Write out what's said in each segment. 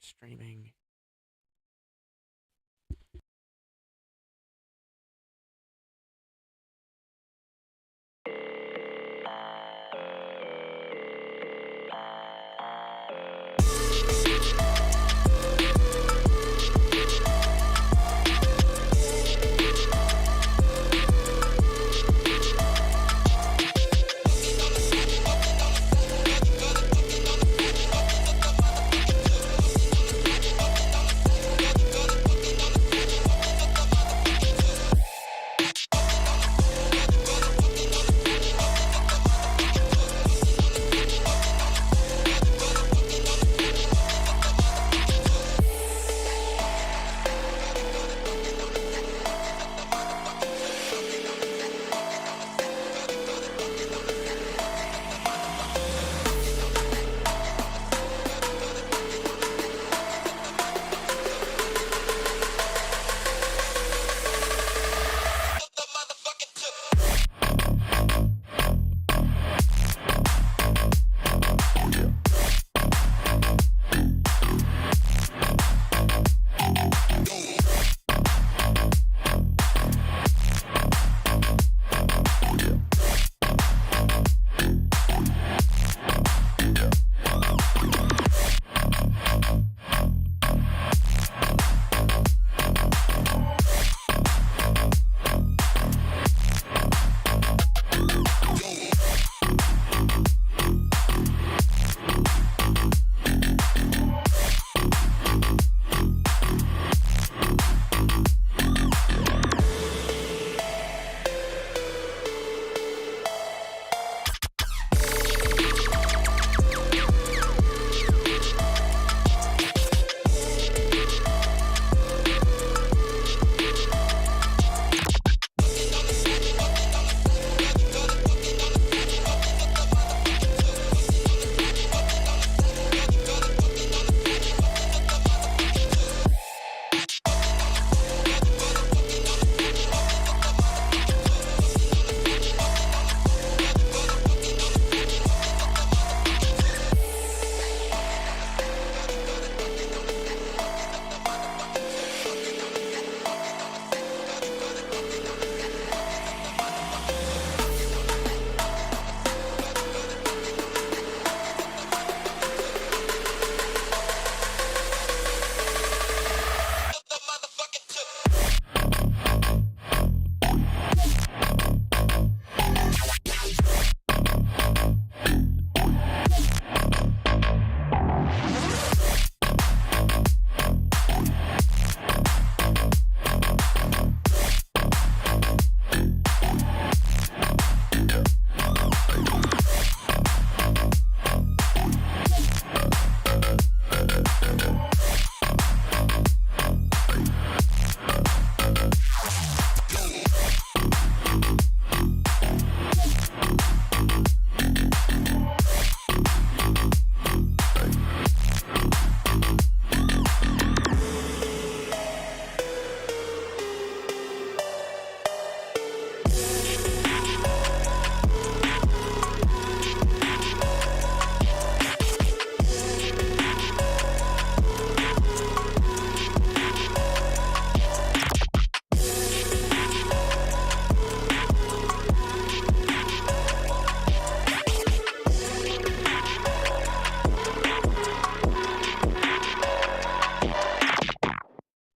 Streaming.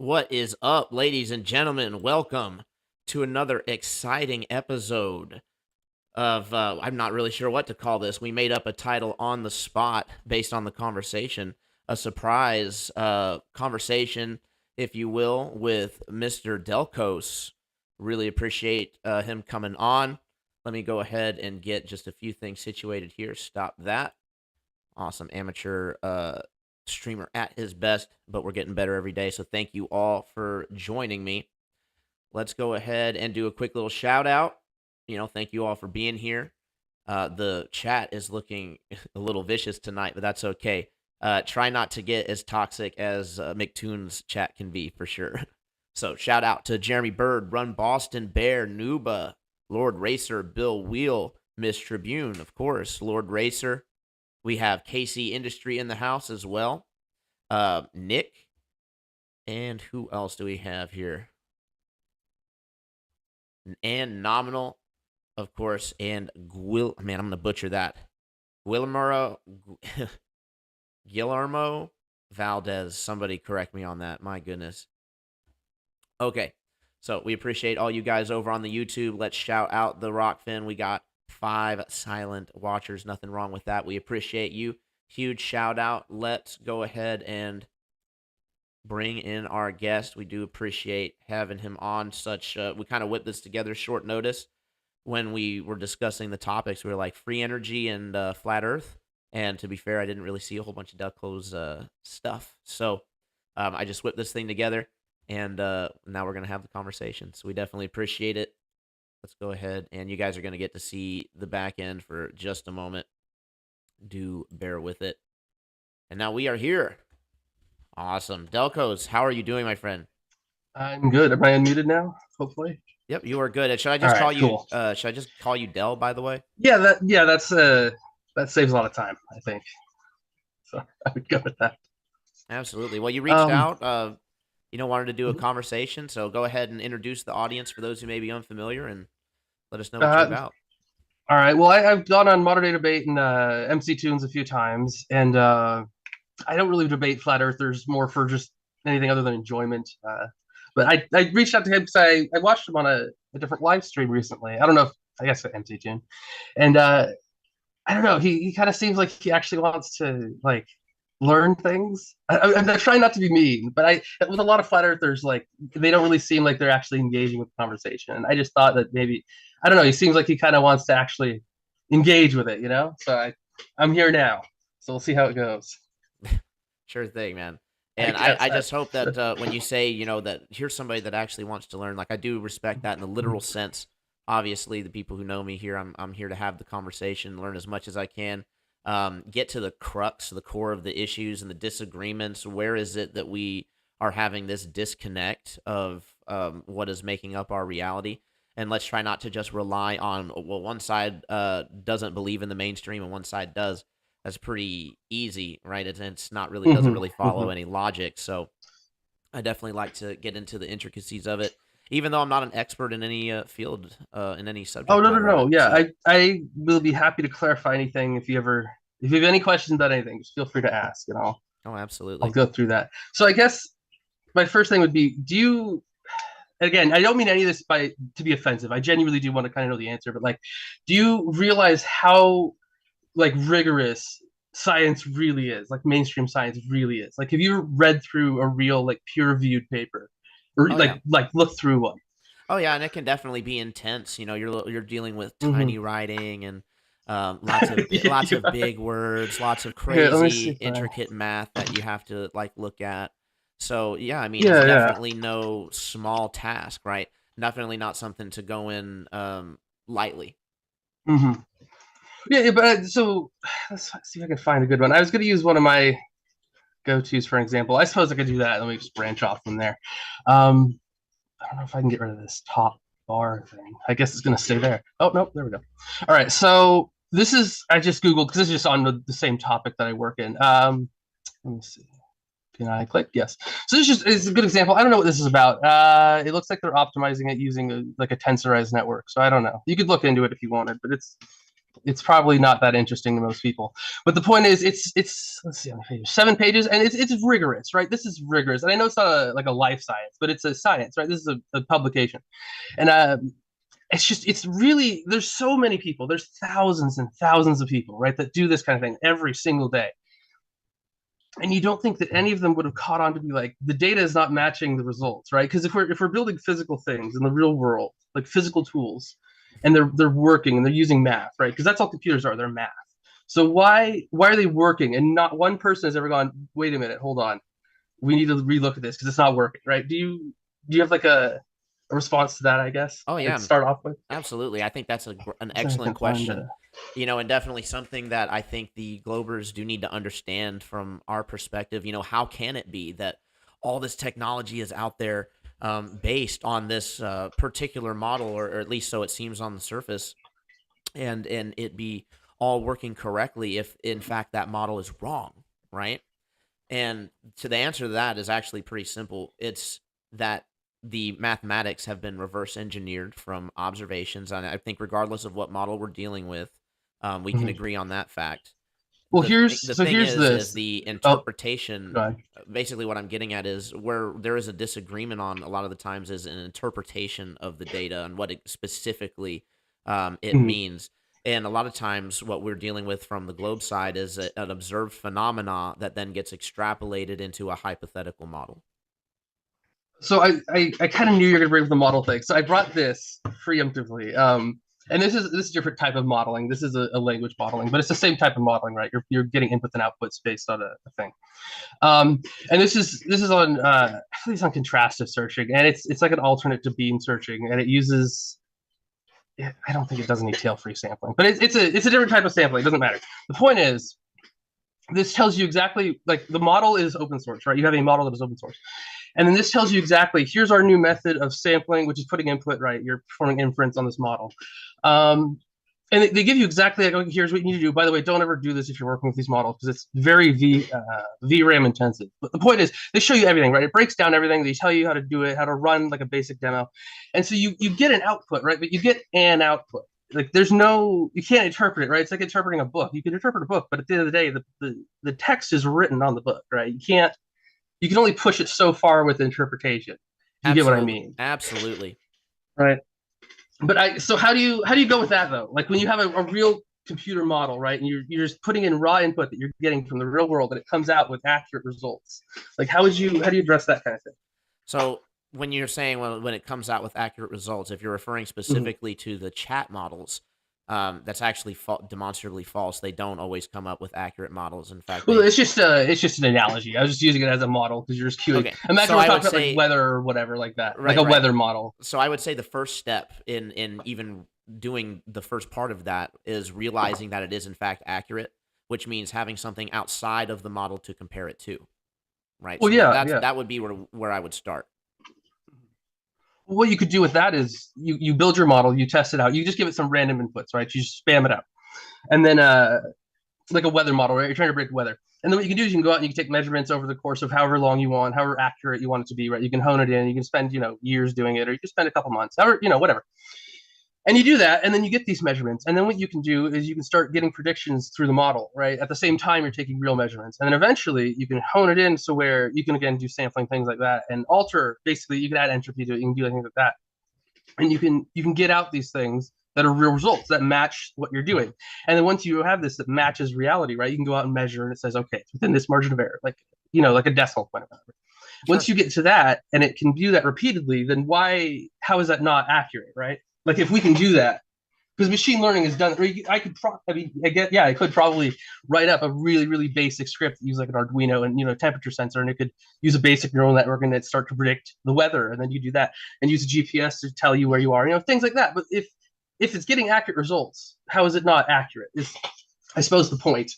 What is up, ladies and gentlemen? Welcome to another exciting episode of I'm not really sure what to call this. We made up a title on the spot based on the conversation, a surprise conversation, if you will, with Mr. Delcos. Really appreciate him coming on. Let me go ahead and get just a few things situated here. Stop that. Awesome amateur streamer at his best, but we're getting better every day. So thank you all for joining me. Let's go ahead and do a quick little shout out. Thank you all for being here. The chat is looking a little vicious tonight, but that's okay. Try not to get as toxic as McToon's chat can be for sure. So shout out to Jeremy Bird, Run Boston Bear, Nuba, Lord Racer, Bill Wheel, MrTribune, of course, Lord Racer. We have KC Industry in the house as well. Nick, and who else do we have here? And Nominal, of course, and Man, I'm gonna butcher that. Guillermo, Guillermo Valdez. Somebody correct me on that. My goodness. Okay, so we appreciate all you guys over on the YouTube. Let's shout out the Rockfin. We got 5 silent watchers. Nothing wrong with that. We appreciate you. Huge shout out. Let's go ahead and bring in our guest. We do appreciate having him on such we kind of whipped this together short notice when we were discussing the topics. We were like free energy and flat earth, and to be fair, I didn't really see a whole bunch of Delcos stuff, so I just whipped this thing together, and now we're gonna have the conversation, so we definitely appreciate it. Let's go ahead, and you guys are gonna get to see the back end for just a moment. Do bear with it. And now we are here. Awesome. Delcos, how are you doing, my friend? I'm good. Am I unmuted now? Hopefully. Yep, you are good. Should I All just right, call you cool. Del, by the way? That saves a lot of time, I think. So I would go with that. Absolutely. Well, you reached Um, out, wanted to do a mhm. conversation, so go ahead and introduce the audience for those who may be unfamiliar and let us know what you're uh, about. all right. Well, I've gone on Modern Day Debate and MC Tunes a few times, and I don't really debate flat earthers more for just anything other than enjoyment. But I reached out to him because I watched him on a different live stream recently. I don't know if I guess at MC Tune, and I don't know. He kind of seems like he actually wants to like learn things. I'm trying not to be mean, but I with a lot of flat earthers, like they don't really seem like they're actually engaging with the conversation. And I just thought that maybe I don't know. He seems like he kind of wants to actually engage with it, you know. So I'm here now. So we'll see how it goes. Sure thing, man. I And I, guess I that. just hope that when you say, that here's somebody that actually wants to learn, like I do respect that in the literal sense. Obviously, the people who know me here, I'm here to have the conversation, learn as much as I can, get to the crux, the core of the issues and the disagreements. Where is it that we are having this disconnect of what is making up our reality? And let's try not to just rely on, well, one side doesn't believe in the mainstream and one side does. That's pretty easy, right? It's not really doesn't Hmm. really follow Hmm. any logic. So I definitely like to get into the intricacies of it, even though I'm not an expert in any field, in any Oh subject no, no, matter of it. no. Yeah, So, I will be happy to clarify anything if you have any questions about anything, just feel free to ask, and oh, I'll absolutely. go through that. So I guess my first thing would be, do you again, I don't mean any of this by to be offensive. I genuinely do want to kind of know the answer, but like, do you realize how like rigorous science really is? Like mainstream science really is. Like, have you read through a real like peer-reviewed paper, or Oh yeah. like look through one? Oh yeah, and it can definitely be intense. You're dealing with Mm-hmm. tiny writing and lots of Yeah, lots of yeah. big words, lots of Here, let me crazy see if I. intricate math that you have to like look at. So yeah, I mean it's Yeah, yeah. definitely no small task, right? Definitely not something to go in lightly. Mm-hmm. Yeah, yeah, but so let's see if I can find a good one. I was going to use one of my go-tos for an example. I suppose I could do that. Let me just branch off from there. Um, I don't know if I can get rid of this top bar thing. I guess it's going to stay there. Oh, no, there we go. All right, so this is, I just Googled, because this is just on the same topic that I work in. Let me see. Can I click? Yes. So this is a good example. I don't know what this is about. It looks like they're optimizing it using like a tensorized network. So I don't know. You could look into it if you wanted, but it's probably not that interesting to most people. But the point is, it's let's see, 7 pages, and it's rigorous, right? This is rigorous, and I know it's not like a life science, but it's a science, right? This is a publication, and it's really there's so many people, there's thousands and thousands of people, right, that do this kind of thing every single day, and you don't think that any of them would have caught on to be like the data is not matching the results, right? Because if we're building physical things in the real world, like physical tools, and they're working and they're using math, right? Because that's all computers are, they're math. So why are they working and not one person has ever gone, wait a minute, hold on, we need to relook at this because it's not working, right? Do you have like a response to that? I guess Oh I'd yeah, start off with. absolutely. I think that's an So I excellent can find question. And definitely something that I think the Globers do need to understand from our perspective. How can it be that all this technology is out there based on this particular model, or at least so it seems on the surface, and it be all working correctly if in fact that model is wrong, right? And to the answer to that is actually pretty simple. It's that the mathematics have been reverse engineered from observations, and I think regardless of what model we're dealing with, we can Mhm. agree on that fact. Well, The thing here's is this. the Oh, interpretation. go ahead. Basically, what I'm getting at is where there is a disagreement on a lot of the times is an interpretation of the data and what it specifically it Mhm. means. And a lot of times, what we're dealing with from the globe side is an observed phenomena that then gets extrapolated into a hypothetical model. So I kind of knew you were going to bring up the model thing. So I brought this preemptively. And this is a different type of modeling. This is a language modeling, but it's the same type of modeling, right? You're getting inputs and outputs based on a thing. And this is on I think it's on contrastive searching, and it's like an alternate to beam searching, and it uses. I don't think it does any tail-free sampling, but it's a different type of sampling. It doesn't matter. The point is, this tells you exactly like the model is open source, right? You have a model that is open source. And then this tells you exactly, here's our new method of sampling, which is putting input, right? You're performing inference on this model. Um, and they give you exactly like, okay, here's what you need to do. By the way, don't ever do this if you're working with these models because it's very VRAM intensive. But the point is, they show you everything, right? It breaks down everything. They tell you how to do it, how to run like a basic demo. And so you get an output, right? But you get an output. Like there's no, you can't interpret it, right? It's like interpreting a book. You can interpret a book, but at the end of the day, the text is written on the book, right? You can only push it so far with interpretation. If you get what I Absolutely, mean, absolutely. right? But so how do you go with that though? Like when you have a real computer model, right, and you're just putting in raw input that you're getting from the real world, and it comes out with accurate results. Like how do you address that kind of thing? So when you're saying when it comes out with accurate results, if you're referring Mm-hmm. specifically to the chat models, that's actually demonstrably false. They don't always come up with accurate models. In fact, Well, they it's just an analogy. I was just using it as a model because you're just queuing. okay. Imagine So we're I would talking about like say weather or whatever like that, like right, a right. weather model. So I would say the first step in even doing the first part of that is realizing that it is in fact accurate, which means having something outside of the model to compare it to. Right. Well, So yeah, yeah. that would be where I would start. What you could do with that is you build your model, you test it out, you just give it some random inputs, right? You just spam it out, and then like a weather model, right? You're trying to predict weather. And then what you can do is you can go out and you can take measurements over the course of however long you want, however accurate you want it to be, right? You can hone it in. You can spend, years doing it, or you can spend a couple months, however, whatever. And you do that, and then you get these measurements. And then what you can do is you can start getting predictions through the model, right? At the same time, you're taking real measurements. And then eventually you can hone it in so where you can again do sampling, things like that, and alter basically you can add entropy to it, you can do things like that. And you can get out these things that are real results that match what you're doing. And then once you have this that matches reality, right, you can go out and measure and it says, okay, it's within this margin of error, like like a decimal point or whatever. Once Sure. you get to that and it can do that repeatedly, then how is that not accurate, right? Like if we can do that, because machine learning is done. I could probably write up a really, really basic script that use like an Arduino and temperature sensor, and it could use a basic neural network and it start to predict the weather, and then you do that and use a GPS to tell you where you are, things like that. But if it's getting accurate results, how is it not accurate? Is I suppose the point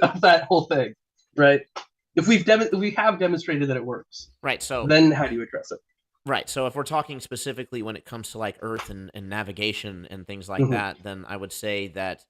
of that whole thing, right? If we have demonstrated that it works, Right. So then how do you address it? right. So if we're talking specifically when it comes to like Earth and navigation and things like Mm-hmm. that, then I would say that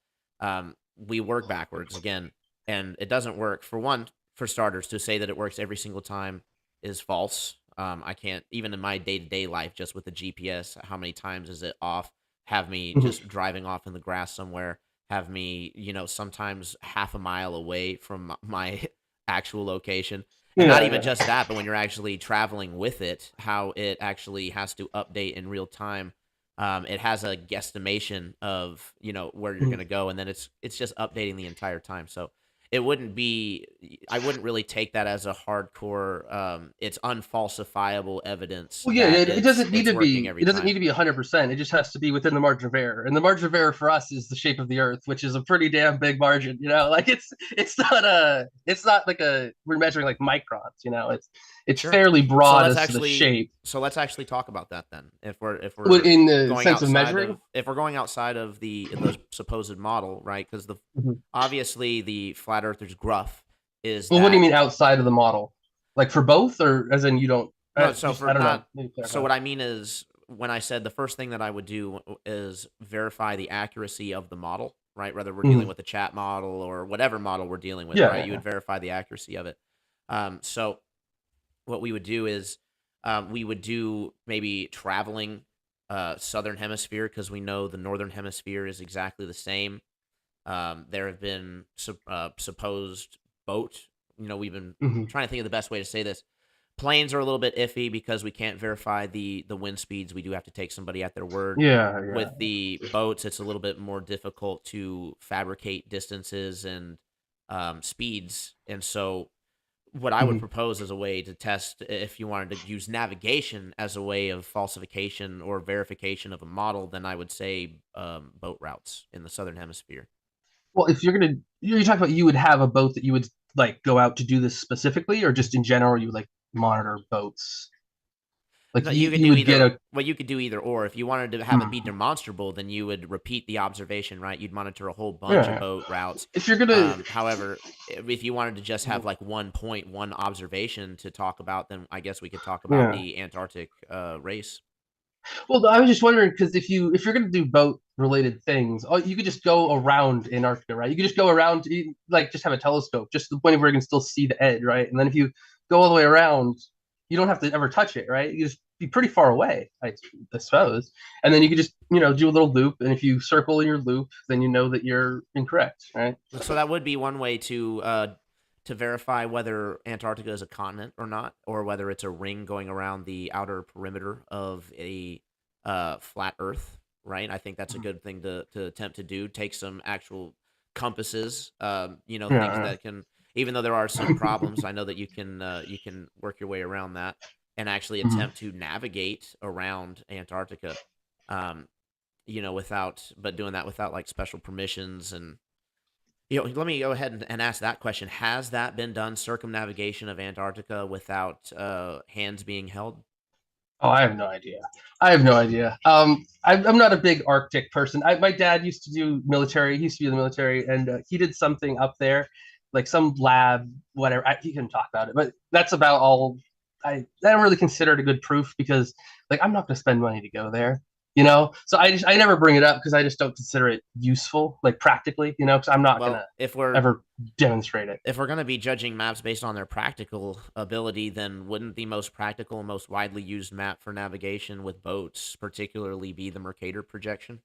we work backwards again, and it doesn't work. For one, for starters, to say that it works every single time is false. I can't even in my day to day life, just with the GPS, how many times is it off? Have me Mm-hmm. just driving off in the grass somewhere. Have me, sometimes half a mile away from my actual location, and not Yeah, even yeah. just that, but when you're actually traveling with it, how it actually has to update in real time. It has a guesstimation of where you're Mm-hmm. gonna go, and then it's just updating the entire time. So it wouldn't be. I wouldn't really take that as a hardcore. It's unfalsifiable evidence Well, yeah, that it doesn't need it's to working be. every It doesn't need time. to be 100%. It just has to be within the margin of error, and the margin of error for us is the shape of the Earth, which is a pretty damn big margin. Like it's not like we're measuring like microns. It's Sure. fairly So broad let's as to the actually shape. talk about that then. If we're In the going sense of outside measuring. of if we're going outside of the supposed model, right? Because the Mhm. obviously the flat earther's gruff is Well, what do you that mean outside of the model? Like for both, or as in you don't? no, so Just for I don't know. not Maybe so clarify. what I mean is when I said the first thing that I would do is verify the accuracy of the model, right? Whether we're dealing Mhm. with a chat model or whatever model we're dealing with, Yeah, right? yeah, You yeah. would verify the accuracy of it. So what we would do is we would do maybe traveling southern hemisphere because we know the northern hemisphere is exactly the same. There have been supposed boat. We've been Hmm. trying to think of the best way to say this. Planes are a little bit iffy because we can't verify the wind speeds. We do have to take somebody at their word. Yeah, yeah. With the boats, it's a little bit more difficult to fabricate distances and speeds. And so, what I would Hmm. propose as a way to test if you wanted to use navigation as a way of falsification or verification of a model, then I would say boat routes in the southern hemisphere. Well, if you're talking about you would have a boat that you would like go out to do this specifically, or just in general you would like monitor boats. Like No, you you could you do would get either. a. Well, you could do either or. If you wanted to have it be Hmm. demonstrable, then you would repeat the observation, right? You'd monitor a whole Yeah, bunch of yeah. boat routes. If you're gonna. However, if you wanted to just have like one point, one observation to talk about, then I guess we could talk about Yeah. the Antarctic race. Well, I was just wondering because if you're gonna do boat related things, oh, you could just go around Antarctica, right? You could just go around, like just have a telescope, just to the point where you can still see the edge, right? And then if you go all the way around, you don't have to ever touch it, right? You just be pretty far away, I suppose. And then you could just do a little loop, and if you circle in your loop, then you know that you're incorrect, right? So that would be one way to verify whether Antarctica is a continent or not, or whether it's a ring going around the outer perimeter of a flat Earth. Right. I think that's a good thing to attempt to do. Take some actual compasses. Things Yeah. that can, even though there are some problems, I know that you can work your way around that and actually Mhm. attempt to navigate around Antarctica. Um, but doing that without like special permissions and let me go ahead and ask that question. Has that been done, circumnavigation of Antarctica without hands being held? Oh, I have no idea. I have no idea. I'm not a big Arctic person. My dad used to do military. He used to be in the military, and he did something up there, like some lab, whatever. He couldn't talk about it, but that's about all. I don't really consider it a good proof because, like, I'm not going to spend money to go there, So I never bring it up because I just don't consider it useful, like practically, because I'm not Well, gonna ever demonstrate it. if we're going to be judging maps based on their practical ability, then wouldn't the most practical and most widely used map for navigation with boats, particularly, be the Mercator projection?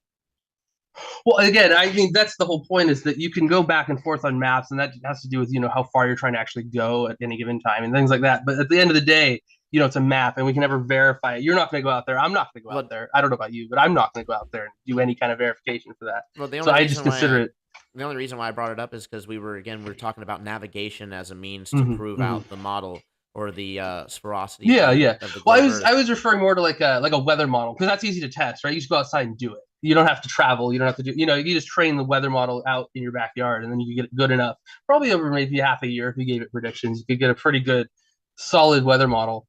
Well, again, I mean that's the whole point is that you can go back and forth on maps, and that has to do with how far you're trying to actually go at any given time and things like that. But at the end of the day, it's a map, and we can never verify it. You're not going to go out there. I'm not going to go out Well, there. I don't know about you, but I'm not going to go out there and do any kind of verification for that. well, So I just consider it. the only reason why I brought it up is because we were talking about navigation as a means to Hmm. prove Hmm. out the model or the sphericity of Yeah, the yeah. of the Well, I globe was I Earth. was referring more to like a weather model because that's easy to test, right? You just go outside and do it. You don't have to travel. You don't have to do. You just train the weather model out in your backyard, and then you get it good enough. Probably over maybe half a year, if you gave it predictions, you could get a pretty good, solid weather model.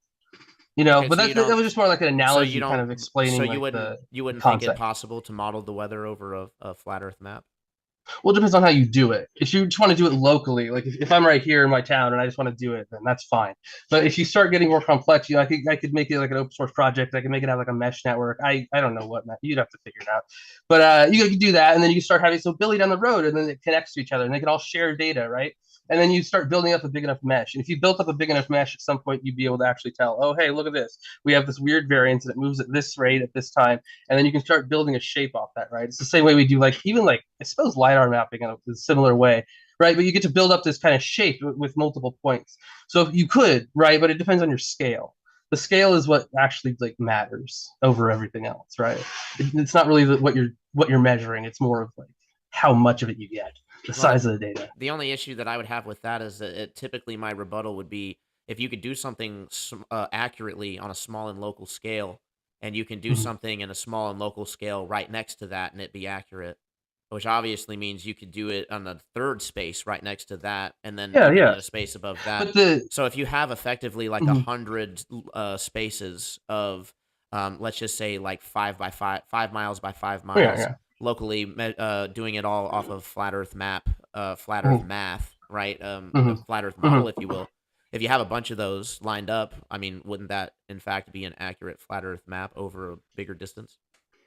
Okay, But so you that don't was just more like an So you analogy, kind don't. of So explaining like the you wouldn't think it concept. possible to model the weather over a flat Earth map. Well, it depends on how you do it. If you just want to do it locally, like if I'm right here in my town and I just want to do it, then that's fine. But if you start getting more complex, I could make it like an open source project. I could make it have like a mesh network. I don't know what you'd have to figure it out. But you could do that, and then you can start having so building down the road, and then it connects to each other, and they can all share data, right? And then you start building up a big enough mesh. And if you built up a big enough mesh, at some point you'd be able to actually tell, oh, hey, look at this. We have this weird variance and it moves at this rate at this time, and then you can start building a shape off that, right? It's the same way we do like even like I suppose lidar mapping in a similar way, right? But you get to build up this kind of shape with multiple points. So if you could, right? But it depends on your scale. The scale is what actually like matters over everything else, right? It's not really what you're measuring. It's more of like how much of it you get, the Well, size of the data. the only issue that I would have with that is that typically my rebuttal would be if you could do something accurately on a small and local scale, and you can do Mhm. something in a small and local scale right next to that, and it be accurate, which obviously means you could do it on a third space right next to that, and then Yeah, even in yeah. a space above that. But the So if you have effectively like a mhm. hundred spaces of, let's just say like 5 miles by five Yeah, miles yeah. locally, doing it all off of flat Earth map, flat Earth Mhm. math, right? A Mhm. flat Earth model, Mhm. if you will. If you have a bunch of those lined up, I mean, wouldn't that in fact be an accurate flat Earth map over a bigger distance?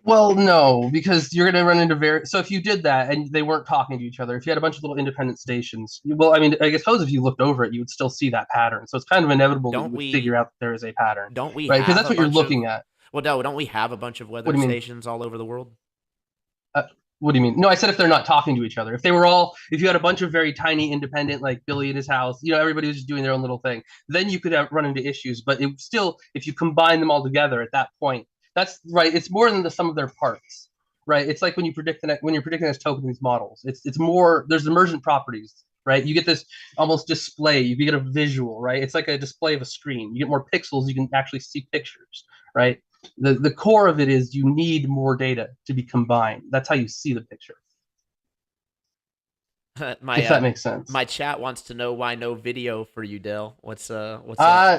Well, no, because you're going to run into so if you did that and they weren't talking to each other, if you had a bunch of little independent stations, well, I mean, I suppose if you looked over it, you would still see that pattern. So it's kind of inevitable that you Don't would figure we out that there is a pattern, don't we right? Because have that's a what you're bunch of looking at. well, no, don't we have a bunch of What weather do you mean? stations all over the world? Uh, what do you mean? No, I said if they're not talking to each other. If they were all, if you had a bunch of very tiny independent, like Billy in his house, everybody was just doing their own little thing, then you could run into issues. But it still, if you combine them all together at that point, that's right. It's more than the sum of their parts, right? It's like when you predict when you're predicting this token these models. It's more. There's emergent properties, right? You get this almost display. You get a visual, right? It's like a display of a screen. You get more pixels. You can actually see pictures, right? The core of it is you need more data to be combined. That's how you see the picture, my if that makes sense. my chat wants to know why no video for you, Dale. What's up?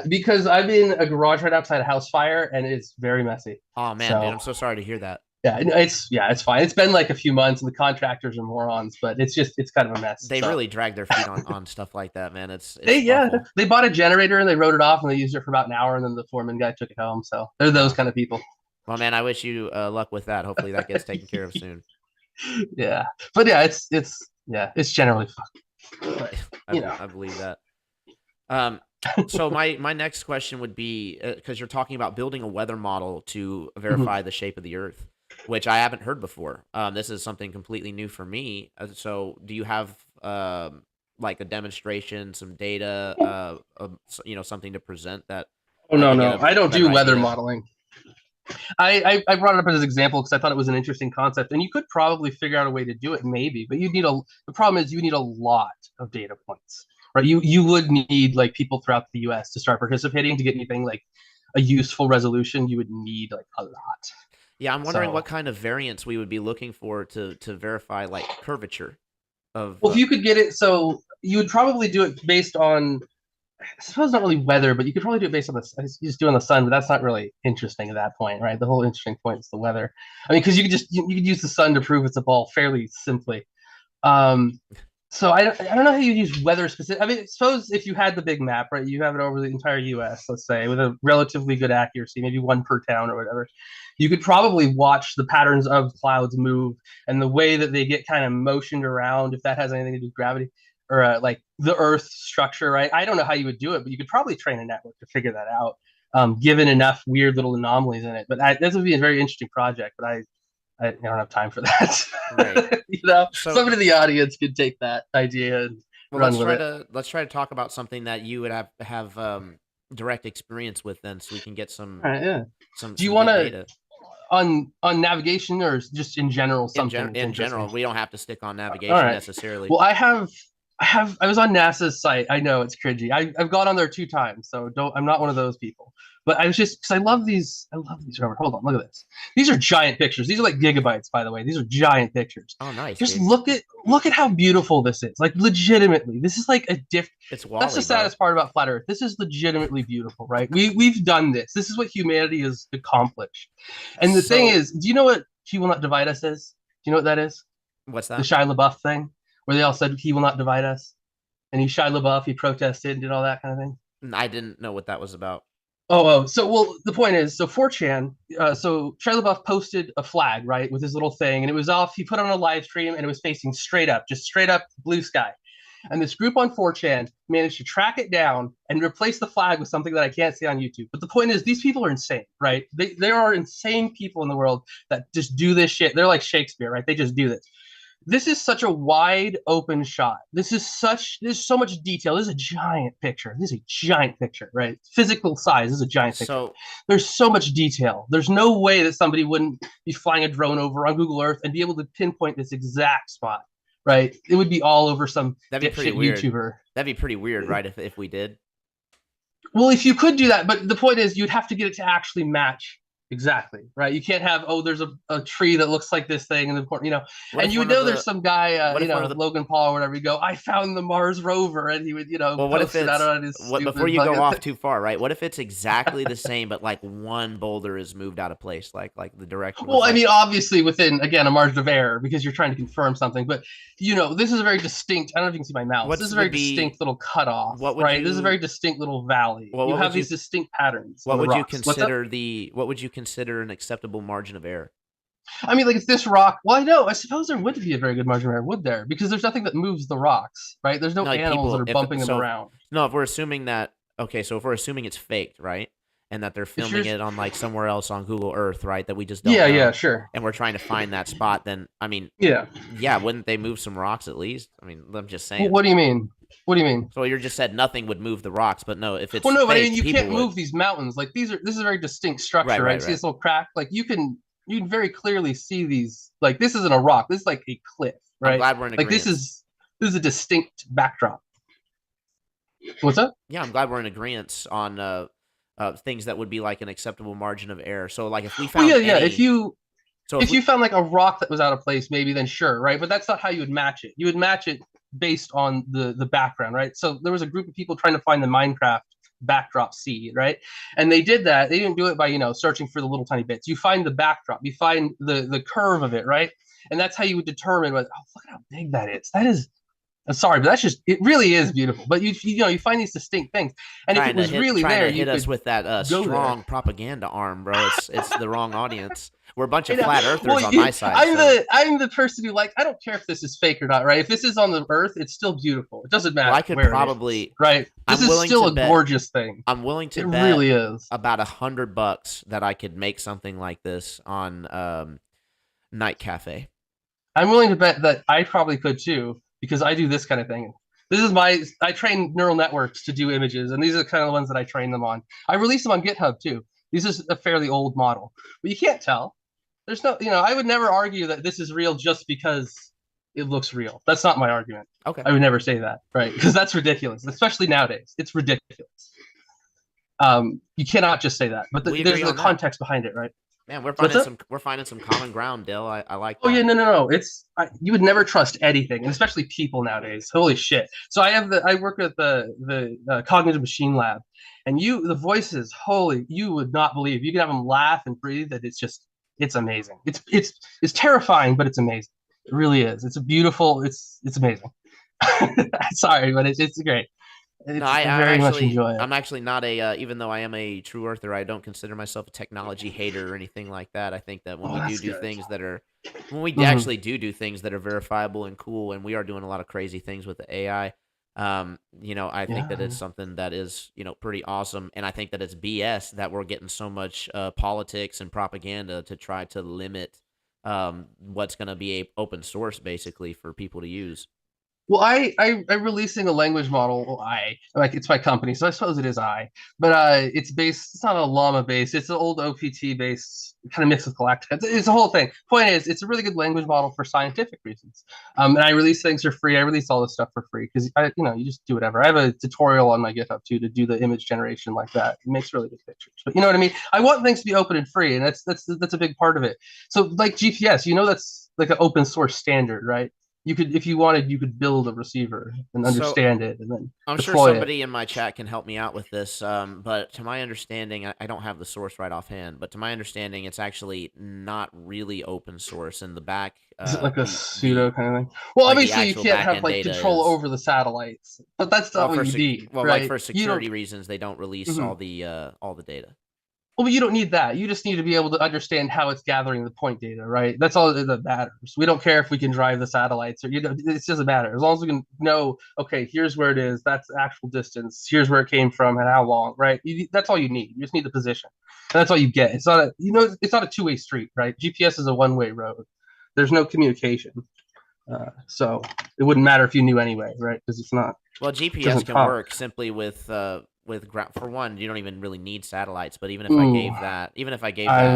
Because I'm in a garage right outside a house fire and it's very messy. Oh man, dude, So I'm so sorry to hear that. it's fine. It's been like a few months and the contractors are morons, but it's kind of a mess. They So really drag their feet on stuff like that, man. they It's awful. they bought a generator and they wrote it off and they used it for about an hour and then the foreman guy took it home. So they're those kind of people. Well, man, I wish you luck with that. Hopefully that gets taken care of soon. Yeah, but yeah, it's generally fun. But I believe that. So my next question would be because you're talking about building a weather model to verify the shape of the Earth, which I haven't heard before. This is something completely new for me. So do you have like a demonstration, some data, something to present that Oh I no, can no, get a I don't better do weather idea? modeling. I brought it up as an example because I thought it was an interesting concept, and you could probably figure out a way to do it, maybe. But you need a the problem is you need a lot of data points, right? You would need like people throughout the U.S. to start participating to get anything like a useful resolution. You would need like a lot. Yeah, I'm wondering So, what kind of variance we would be looking for to verify like curvature of. well, if you could get it, so you would probably do it based on I suppose not really weather, but you could probably do it based on the you just do it on the sun, but that's not really interesting at that point, right? The whole interesting point is the weather. I mean, because you could use the sun to prove it's a ball fairly simply. Um, so I don't know how you use weather specific. I mean, suppose if you had the big map, right? You have it over the entire U.S. Let's say with a relatively good accuracy, maybe one per town or whatever. You could probably watch the patterns of clouds move and the way that they get kind of motioned around, if that has anything to do with gravity or like the Earth structure, right? I don't know how you would do it, but you could probably train a network to figure that out, given enough weird little anomalies in it. But this would be a very interesting project. But I don't have time for that. Right. So Somebody in the audience could take that idea and well, run with it. let's try to talk about something that you would have direct experience with, then, so we can get All right, yeah. Do you some want good to data. on navigation or just in general something that's In interesting? general, we don't have to stick on All navigation right. necessarily. Well, I was on NASA's site. I know it's cringy. I've gone on there 2 times, so don't. I'm not one of those people. But I was just because I love these. I love these. Robert, hold on. Look at this. These are giant pictures. These are like gigabytes, by the way. These are giant pictures. Oh, nice, Just dude. look at how beautiful this is. Like legitimately, this is like a diff. It's That's the Wally, bro. saddest part about flat Earth. This is legitimately beautiful, right? We've done this. This is what humanity has accomplished. And the thing So is, do you know what "He Will Not Divide Us" is? Do you know what that is? what's The that? Shia LaBeouf thing, where they all said "He will not divide us," and he Shia LaBeouf, he protested and did all that kind of thing. I didn't know what that was about. Oh, so well, the point is, so 4chan, so Shia LaBeouf posted a flag, right, with his little thing, and it was off. He put on a live stream, and it was facing straight up, just straight up blue sky. And this group on 4chan managed to track it down and replace the flag with something that I can't see on YouTube. But the point is, these people are insane, right? There are insane people in the world that just do this shit. They're like Shakespeare, right? They just do this. This is such a wide open shot. There's so much detail. This is a giant picture. This is a giant picture, right? Physical size. This is a giant picture. So There's so much detail. There's no way that somebody wouldn't be flying a drone over on Google Earth and be able to pinpoint this exact spot, right? It would be all over some that'd be pretty dipshit weird. YouTuber. That'd be pretty weird, right? If we did. Well, if you could do that, but the point is you'd have to get it to actually match exactly, right? You can't have, oh, there's a tree that looks like this thing, and What and if you would one of know there's the some guy, what if one of the Logan Paul or whatever. You go, I found the Mars rover, and he would, well, what if post it out it's on his what before stupid you go fucking off thing. too far, right? What if it's exactly the same, but like one boulder is moved out of place, like the direction Well, was I like. mean, obviously within again a margin of error because you're trying to confirm something, but this is a very distinct. I don't know if you can see my mouse. This is What's a very would be distinct little cutoff, what would right? This is a very you distinct little valley. well You what have would you these distinct patterns in what the would you rocks. What's up? consider the what would you consider an acceptable margin of error? I mean, like if this rock, well, I know, I suppose there would be a very good margin of error, would there? Because there's nothing that moves the rocks, right? There's no No, like animals that people, are if bumping them so, around. no, if we're assuming that, okay, so if we're assuming it's faked, right, and that they're It's sure. filming it on like somewhere else on Google Earth, right, that we just don't Yeah, yeah, know, sure. and we're trying to find that spot, then I mean, Yeah. yeah, wouldn't they move some rocks at least? I mean, I'm just Well, saying. what do you mean? What do you mean? So you just said nothing would move the rocks, but no, if Well, it's no, but I mean, faked, you people can't would. move these mountains. Like these are, this is a very distinct Right, structure, right? right, See right. this little crack? Like you can very clearly see these. Like this isn't a rock. This is like a cliff, I'm right? glad we're in Like agreement. this is a distinct backdrop. What's that? Yeah, I'm glad we're in agreement on things that would be like an acceptable margin of error. So, like, if we Well, yeah, found yeah. any, so if If we, you found like a rock that was out of place, maybe then sure, right? But that's not how you would match it. You would match it based on the background, right? So there was a group of people trying to find the Minecraft backdrop seed, right? And they did that. They didn't do it by searching for the little tiny bits. You find the backdrop, you find the curve of it, right? And that's how you would determine whether, oh, look at how big that is. That is, I'm sorry, but that's just, it really is beautiful. But you find these distinct things, and if it was really trying there, to you hit us could with that go there. strong propaganda arm, bro. It's the wrong audience. We're a bunch You of know, flat well, earthers on my side, I'm so the person who like, I don't care if this is fake or not, right? If this is on the Earth, it's still beautiful. It doesn't well, matter I could where it is, probably. right? This I'm is willing still to a bet. gorgeous thing. I'm willing to It bet really is. about $100 that I could make something like this on Night Cafe. I'm willing to bet that I probably could too, because I do this kind of thing. I train neural networks to do images, and these are the kind of ones that I train them on. I release them on GitHub too. This is a fairly old model, but you can't tell. There's no, I would never argue that this is real just because it looks real. That's not my argument. Okay, I would never say that, right? Because that's ridiculous, especially nowadays. It's ridiculous. You cannot just say that, but we there's agree the on that. context behind it, right? Man, What's up? we're finding some common ground, Dill. I like Oh yeah, that. no. You would never trust anything, and especially people nowadays. Holy shit! So I work at the cognitive machine lab, and the voices, holy, you would not believe. You can have them laugh and breathe. That it's amazing. It's terrifying, but it's amazing. It really is. It's a beautiful. It's amazing. Sorry, but it's great. No, I very much enjoy it. I'm actually not a, even though I am a true earther, I don't consider myself a technology hater or anything like that. I think that when Oh, we that's do good. things that are, when we Mhm. actually do things that are verifiable and cool, and we are doing a lot of crazy things with the AI, I think that Yeah. it's something that is, pretty awesome. And I think that it's BS that we're getting so much politics and propaganda to try to limit what's going to be a open source basically for people to use. Well, I'm releasing a language model. Well, I like it's my company, so I suppose it is I. But it's not a llama based. It's an old OPT based, kind of mixed with Galactica. It's a whole thing. Point is, it's a really good language model for scientific reasons. And I release things for free. I release all this stuff for free because you just do whatever. I have a tutorial on my GitHub too to do the image generation like that. It makes really good pictures. But you know what I mean? I want things to be open and free, and that's a big part of it. So like GPS, that's like an open source standard, right? You could, if you wanted, you could build a receiver and So understand it and then I'm sure deploy it. somebody in my chat can help me out with this, but to my understanding, I don't have the source right offhand, but to my understanding, it's actually not really open source. In the back, Is it like a pseudo kind of thing? Well, the obviously you actual can't back have end like data control is over the satellites, but that's not what you need, like right? for You don't. security reasons, they don't release Mhm. all the data. Well, but you don't need that. You just need to be able to understand how it's gathering the point data, right? That's all that matters. We don't care if we can drive the satellites or it doesn't matter as long as we can know. Okay, here's where it is. That's the actual distance. Here's where it came from and how long, right? That's all you need. You just need the position, and that's all you get. It's not a two-way street, right? GPS is a one-way road. There's no communication, so it wouldn't matter if you knew anyway, right? Because Well, it GPS doesn't can talk. work simply with ground. For one, you don't even really need satellites. But Ooh, even if I gave I'm that,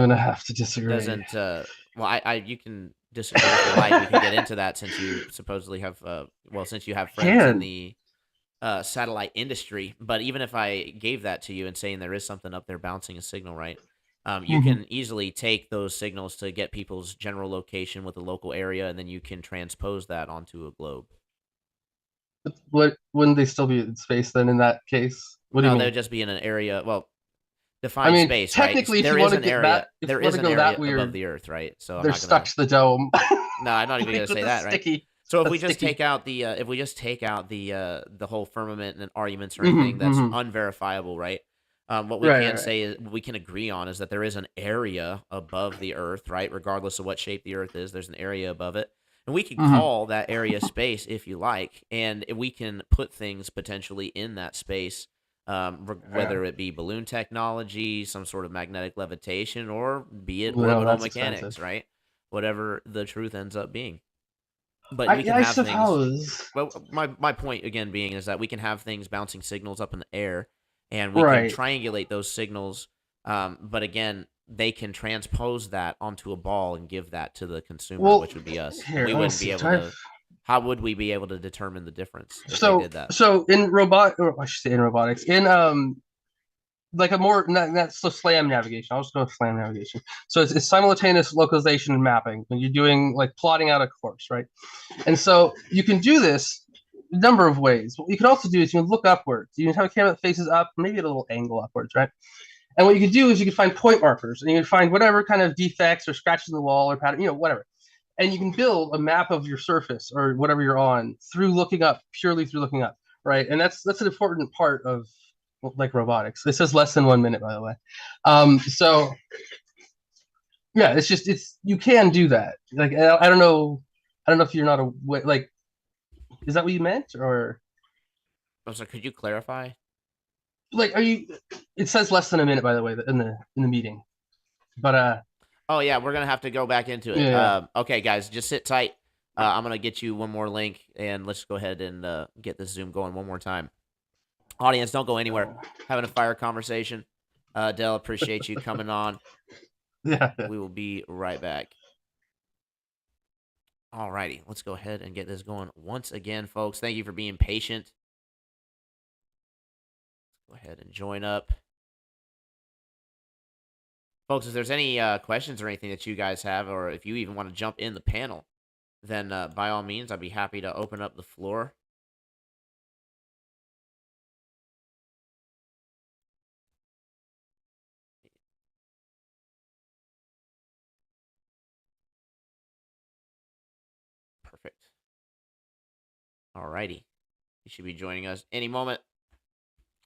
gonna have to it disagree. doesn't. Well, I you can disagree if you like. We can get into that since you supposedly have. Since you have friends in Can. the satellite industry. But even if I gave that to you and saying there is something up there bouncing a signal, right? You Mhm. can easily take those signals to get people's general location with the local area, and then you can transpose that onto a globe. What wouldn't they still be in space then in that case? What do you No, they would mean? just be in an area. Well, I define mean, space, right? technically, if you want to get that, if There you want is to an go that area above weird, the Earth, right? So I'm they're not stuck gonna. to the dome. No, I'm not even gonna With say the that, right? sticky. So if we That's just sticky. take out if we just take out the whole firmament and arguments or anything Mm-hmm, that's mm-hmm. unverifiable, right? What we Right, can right, right. say is we can agree on is that there is an area above the Earth, right? Regardless of what shape the Earth is, there's an area above it, and we can Mhm. call that area space if you like, and we can put things potentially in that space, Yeah. whether it be balloon technology, some sort of magnetic levitation, or be it Well, orbital that's expensive. mechanics, right? Whatever the truth ends up being. But we I can I have things. suppose. Well, my point again being is that we can have things bouncing signals up in the air, and we can Right. triangulate those signals. But again, they can transpose that onto a ball and give that to the consumer, Well, which would be us, and here, we let me wouldn't be see. Do able I have to. How would we be able to determine the difference if they so did that? so in robot, or I should say in robotics, in like a more not so SLAM navigation. I'll just go with SLAM navigation. So it's simultaneous localization and mapping when you're doing like plotting out a course, right? And so you can do this a number of ways. What you can also do is you can look upwards. You can have a camera that faces up, maybe at a little angle upwards, right? And what you can do is you can find point markers and you can find whatever kind of defects or scratches in the wall or pattern, whatever. And you can build a map of your surface or whatever you're on through looking up, purely through looking up, right? And that's an important part of like robotics. It says less than 1 minute, by the way. So yeah, it's you can do that. Like I don't know, if you're not a like, is that what you meant or Oh, so could you clarify? like are you? It says less than a minute, by the way, in the meeting. But Oh yeah, we're gonna have to go back into it. yeah, Okay, guys, just sit tight. I'm gonna get you one more link, and let's go ahead and get this Zoom going one more time. Audience, don't go anywhere. Having a fire conversation. Dell, appreciate you coming on. yeah. We will be right back. Alrighty, let's go ahead and get this going once again, folks. Thank you for being patient. Go ahead and join up. Folks, if there's any questions or anything that you guys have, or if you even want to jump in the panel, then by all means, I'd be happy to open up the floor. Perfect. Alrighty. You should be joining us any moment.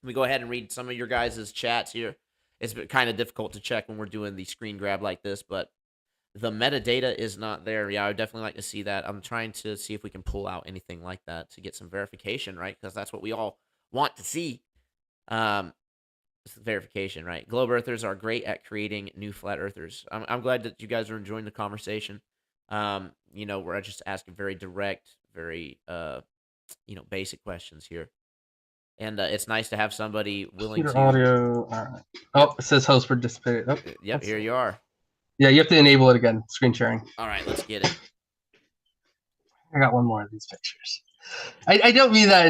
Let me go ahead and read some of your guys' chats here. It's kind of difficult to check when we're doing the screen grab like this, but the metadata is not there. Yeah, I would definitely like to see that. I'm trying to see if we can pull out anything like that to get some verification, right? Because that's what we all want to see. Um, verification, right? Globe Earthers are great at creating new flat earthers. I'm glad that you guys are enjoying the conversation. We're just asking very direct, very basic questions here. And it's nice to have somebody willing Computer to. audio. All right. Yep. Oh, it says host participated. Oh, Yep. Here you are. yeah, you have to enable it again. Screen sharing. All right. Let's get it. I got one more of these pictures. I don't mean that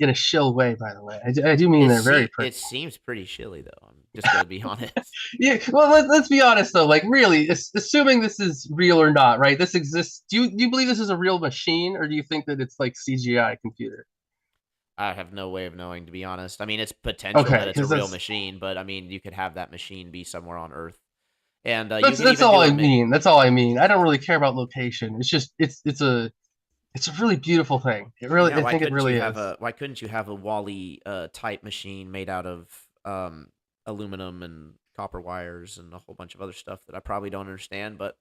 in a shill way, by the way. I do mean they're very pretty. It seems pretty chilly though. I'm just gonna be honest. Yeah. Well, let's be honest though. Like, really, assuming this is real or not, right? This exists. Do you believe this is a real machine, or do you think that it's like CGI computer? I have no way of knowing, to be honest. I mean, it's potential Okay, that it's a because real that's machine, but I mean, you could have that machine be somewhere on Earth, and you that's could that's even all do I a mean. That's all I mean. I don't really care about location. It's just it's a really beautiful thing. yeah. I think it really is. Why couldn't you have a Wally type machine made out of aluminum and copper wires and a whole bunch of other stuff that I probably don't understand, but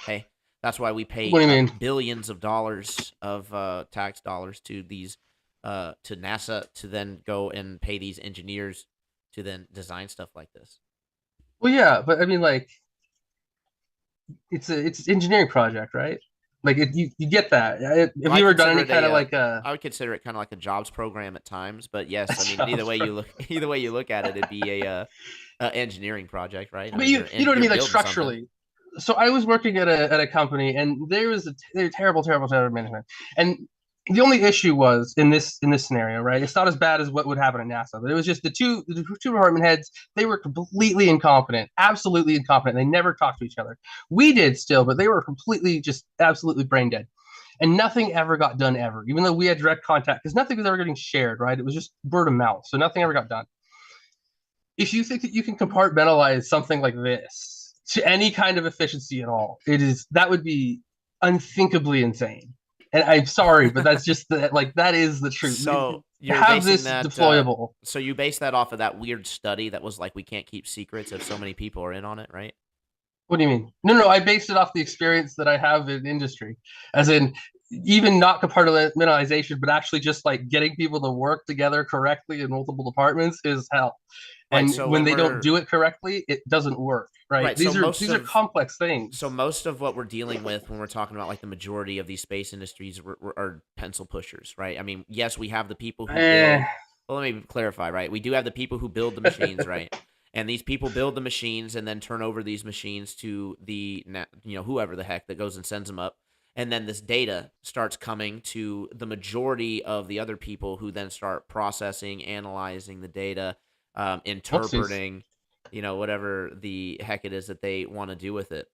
hey, that's why we What pay do you mean? billions of dollars of tax dollars to these to NASA to then go and pay these engineers to then design stuff like this. Well, yeah, but I mean, like, it's an engineering project, right? Like, you get that. Have Well, you ever done any kind of like I would consider it kind of like a jobs program at times, but yes, I mean either jobs way for? you look either way you look at it, it'd be a engineering project, right? I But mean you know what I you're mean, like building something. structurally. So I was working at a company, and they're terrible, terrible, terrible management. And the only issue was in this scenario, right? It's not as bad as what would happen at NASA, but it was just the two department heads. They were completely incompetent, absolutely incompetent. They never talked to each other. We did still, but they were completely just absolutely brain dead. And nothing ever got done ever, even though we had direct contact, because nothing was ever getting shared, right? It was just word of mouth, so nothing ever got done. If you think that you can compartmentalize something like this to any kind of efficiency at all, that would be unthinkably insane. And I'm sorry, but that's just that is the truth. So you're Have basing this that. deployable. So you base that off of that weird study that was like, we can't keep secrets if so many people are in on it, right? What do you mean? No, no, I based it off the experience that I have in industry, as in even not compartmentalization, but actually just like getting people to work together correctly in multiple departments is hell. Right. And So when when they don't we're do it correctly, it doesn't work. Right? right, so These are complex things. most of what we're dealing with when we're talking about like the majority of these space industries are pencil pushers, right? I mean, yes, we have the people who Eh. build. Well, let me clarify, right? We do have the people who build the machines, right? And these people build the machines and then turn over these machines to whoever the heck that goes and sends them up. And then this data starts coming to the majority of the other people who then start processing, analyzing the data, Whoopsies. interpreting, whatever the heck it is that they want to do with it.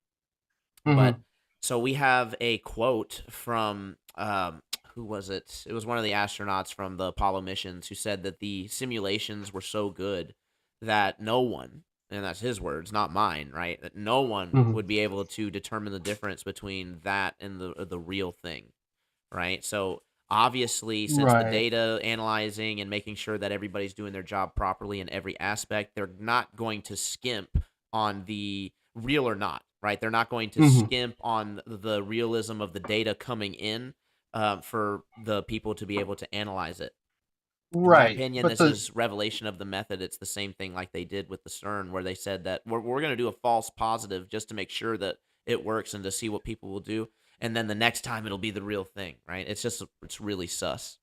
But Mm-hmm. so we have a quote from who was it? It was one of the astronauts from the Apollo missions who said that the simulations were so good that no one, and that's his words, not mine, right? That no one Mm-hmm. would be able to determine the difference between that and the real thing, right? So obviously, since the Right. data analyzing and making sure that everybody's doing their job properly in every aspect, they're not going to skimp on the real or not, right? They're not going to Mm-hmm. skimp on the realism of the data coming in for the people to be able to analyze it. In my Right. opinion, But this the is revelation of the method. It's the same thing like they did with the CERN, where they said that we're going to do a false positive just to make sure that it works and to see what people will do. And then the next time it'll be the real thing, right? It's really sus.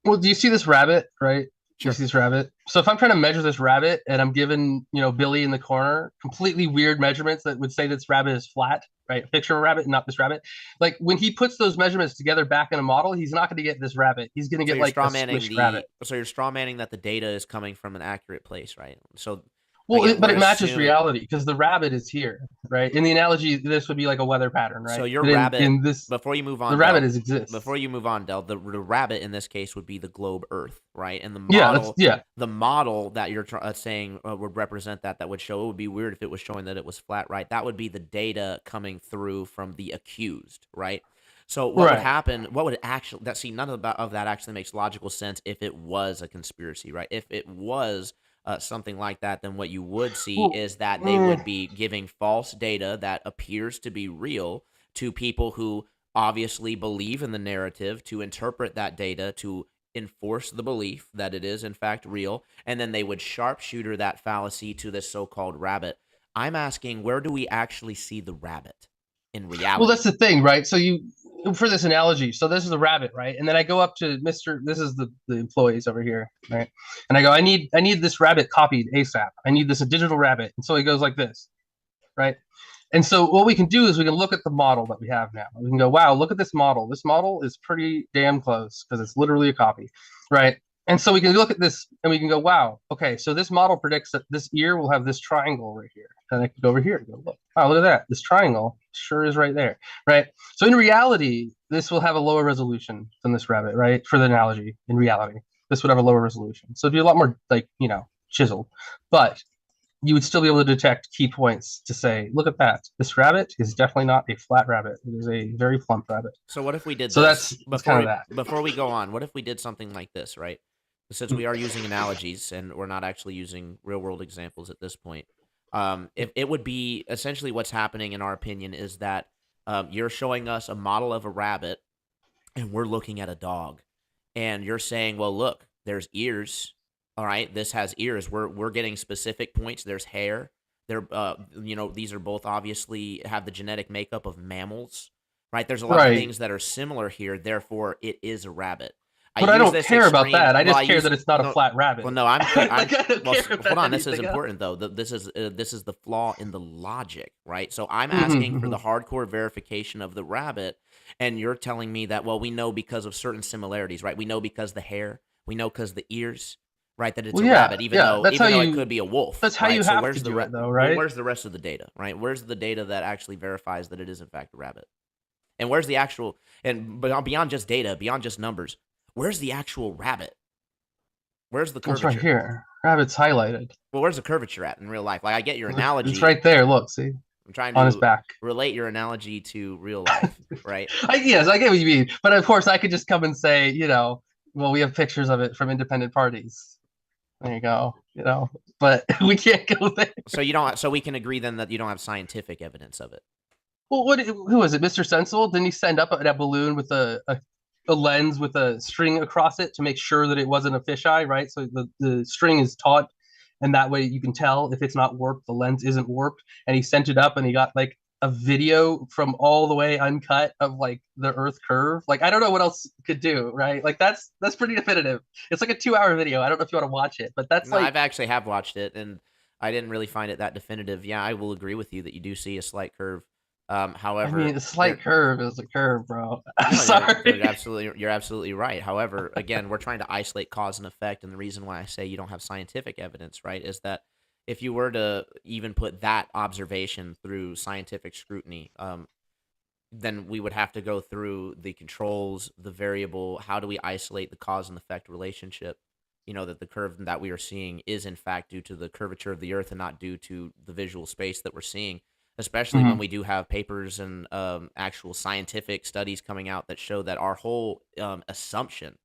Well, do you see this rabbit, right? You Sure. see this rabbit? So if I'm trying to measure this rabbit and I'm given, Billy in the corner, completely weird measurements that would say this rabbit is flat, right? A picture of a rabbit, not this rabbit. Like when he puts those measurements together back in a model, he's not going to get this rabbit. He's going to So get you're like a straw manning squished rabbit. that the data is coming from an accurate place, right? So Well, again, but we're it matches assuming. reality because the rabbit is here, right? In the analogy, this would be like a weather pattern, So right? your But in rabbit, in this, before you move the on, rabbit Del, is exists. the rabbit in this case would be the globe Earth, right? And Yeah, that's yeah. the model that you're saying would represent that would show. It would be weird if it was showing that it was flat, right? That would be the data coming through from the accused, right? So what would Right. happen? What would actually that see none of that actually makes logical sense if it was a conspiracy, right? If it was something like that, then what you would see Well, is that they would be giving false data that appears to be real to people who obviously believe in the narrative to interpret that data to enforce the belief that it is in fact real, and then they would sharpshooter that fallacy to this so-called rabbit. I'm asking, where do we actually see the rabbit in Well, that's reality? the thing, right? So you, for this analogy, so this is the rabbit, right? And then I go up to Mr. This is the employees over here, right? And I go, I need this rabbit copied ASAP. I need this a digital rabbit. And so he goes like this, right? And so what we can do is we can look at the model that we have now. We can go, wow, look at this model. This model is pretty damn close because it's literally a copy, right? And so we can look at this and we can go, wow, okay, so this model predicts that this ear will have this triangle right here. And I can go over here and go, look, wow, look at that. This triangle sure is right there, right? So in reality, this will have a lower resolution than this rabbit, right? For the analogy, in reality, this would have a lower resolution. So it'd be a lot more like, chiseled. But you would still be able to detect key points to say, look at that. This rabbit is definitely not a flat rabbit. It is a very plump rabbit. So what if we did So this that's kind of that. before we go on? What if we did something like this, right? Since we are using analogies and we're not actually using real world examples at this point, if it would be essentially what's happening in our opinion is that you're showing us a model of a rabbit and we're looking at a dog, and you're saying, well, look, there's ears. All right, this has ears. We're getting specific points. There's hair. These are both obviously have the genetic makeup of mammals, right? There's a lot of Right. things that are similar here. Therefore, it is a rabbit. I But I use don't this care about extreme. that. I Well, I just care use that it's not a no. flat Well, rabbit. no, I'm. Like I don't Well, care hold about on. This is anything else. important though. This is the flaw in the logic, right? So I'm asking for Mm-hmm, the hardcore verification of the rabbit, and you're telling me that, well, we know because of certain similarities, right? We know because the hair, we know because the ears, right? That it's well, a yeah, rabbit, yeah. even though it could be a wolf, That's how you right? So have to where's do it, though, right? where's the rest of the data, right? Where's the data that actually verifies that it is in fact a rabbit? And where's the actual and beyond just data, beyond just numbers, where's the actual rabbit? Where's the Well, it's right curvature? here. Rabbit's highlighted. Well, where's the curvature at in real life? Like, I get your It's analogy. right there. Look, see. I'm trying on his to back. relate your analogy to real life, right? Yes, I get what you mean. But of course, I could just come and say, well, we have pictures of it from independent parties. There you go. But we can't go there. So you don't. So we can agree then that you don't have scientific evidence of it. Well, who was it? Mr. Sensible? Didn't he send up that balloon with a lens with a string across it to make sure that it wasn't a fisheye, right? So the string is taut, and that way you can tell if it's not warped, the lens isn't warped. And he sent it up, and he got like a video from all the way uncut of like the Earth curve. Like I don't know what else could do, right? Like that's pretty definitive. It's like a 2 hour video. I don't know if you want to watch it, but that's No, like I've actually have watched it, and I didn't really find it that definitive. Yeah, I will agree with you that you do see a slight curve. I mean, However, a slight curve is a curve, bro. I'm no, sorry. you're absolutely right. However, again, we're trying to isolate cause and effect, and the reason why I say you don't have scientific evidence, right, is that if you were to even put that observation through scientific scrutiny, then we would have to go through the controls, the variable, how do we isolate the cause and effect relationship? That the curve that we are seeing is in fact due to the curvature of the Earth and not due to the visual space that we're seeing, especially when Mhm. we do have papers and actual scientific studies coming out that show that our whole assumption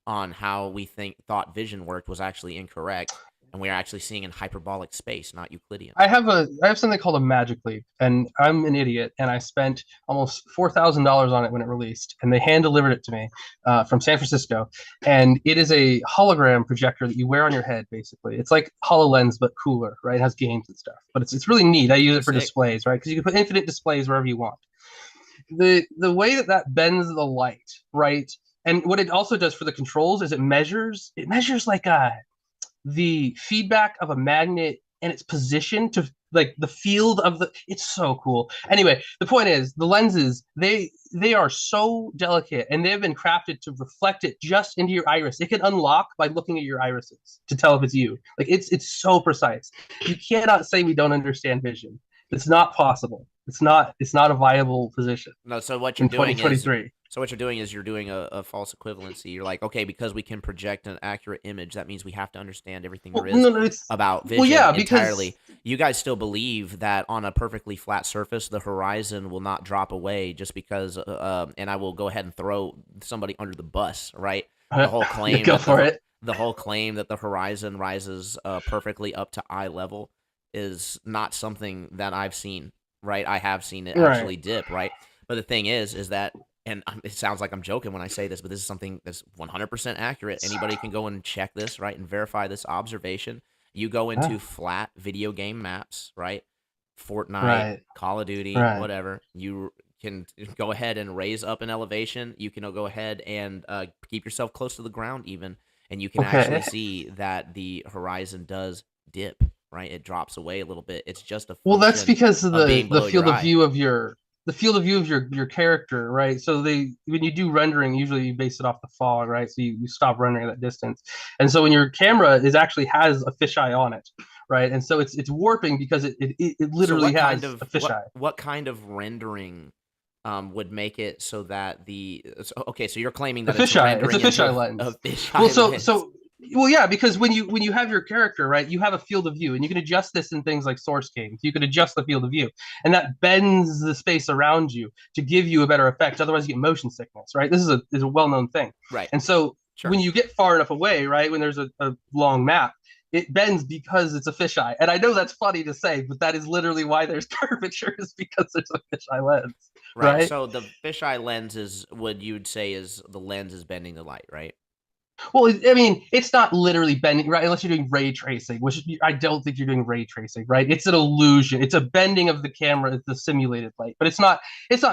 on how we thought vision worked was actually incorrect, and we are actually seeing in hyperbolic space, not Euclidean. I have something called a Magic Leap, and I'm an idiot, and I spent almost $4,000 on it when it released, and they hand delivered it to me from San Francisco, and it is a hologram projector that you wear on your head. Basically, it's like Hololens but cooler, right? It has games and stuff, but it's really neat. I use it for Sick. displays, right? Because you can put infinite displays wherever you want. The way that bends the light, right? And what it also does for the controls is it measures like the feedback of a magnet and its position to like the field of the it's so cool. Anyway, the point is the lenses they are so delicate and they have been crafted to reflect it just into your iris. It can unlock by looking at your irises to tell if it's you. Like it's so precise. You cannot say we don't understand vision. It's not possible. It's not a viable position No, so what you're in doing is 2023. you're doing a false equivalency. You're like, okay, because we can project an accurate image, that means we have to understand everything there Well, is no, no, it's about well, vision yeah, because entirely. You guys still believe that on a perfectly flat surface, the horizon will not drop away just because. And I will go ahead and throw somebody under the bus, right? The whole claim go that for it. the whole claim that the horizon rises perfectly up to eye level is not something that I've seen. Right, I have seen it Right. actually dip. Right, but the thing is that, and it sounds like I'm joking when I say this, but this is something that's 100% accurate. Anybody can go and check this, right, and verify this observation. You go Huh? into flat video game maps, right? Fortnite, Right. Call of Duty, Right. whatever. You can go ahead and raise up an elevation. You can go ahead and keep yourself close to the ground, even, and you can actually Okay. see that the horizon does dip, right? It drops away a little bit. It's just a Well, that's function because of of the being the below your field of eye. view of your character, right? So they when you do rendering, usually you base it off the fog, right? So you stop rendering at that distance, and so when your camera is actually has a fisheye on it, right? And so it's warping because it So literally has a fisheye. what kind of rendering would make it so that okay, so you're claiming A that it's fisheye. It's a rendering into fisheye a lens. Well, fisheye so lens. so well, yeah, because when you have your character, right, you have a field of view, and you can adjust this in things like source games. You can adjust the field of view, and that bends the space around you to give you a better effect. Otherwise, you get motion sickness, right? This is a well known thing, Right. and so Sure. when you get far enough away, right, when there's a long map, it bends because it's a fisheye. And I know that's funny to say, but that is literally why there's curvature is because there's a fisheye lens, Right. right? So the fisheye lens is what you would say is the lens is bending the light, right? Well, I mean, it's not literally bending, right? Unless you're doing ray tracing, which I don't think you're doing ray tracing, right? It's an illusion. It's a bending of the camera, the simulated light, but it's not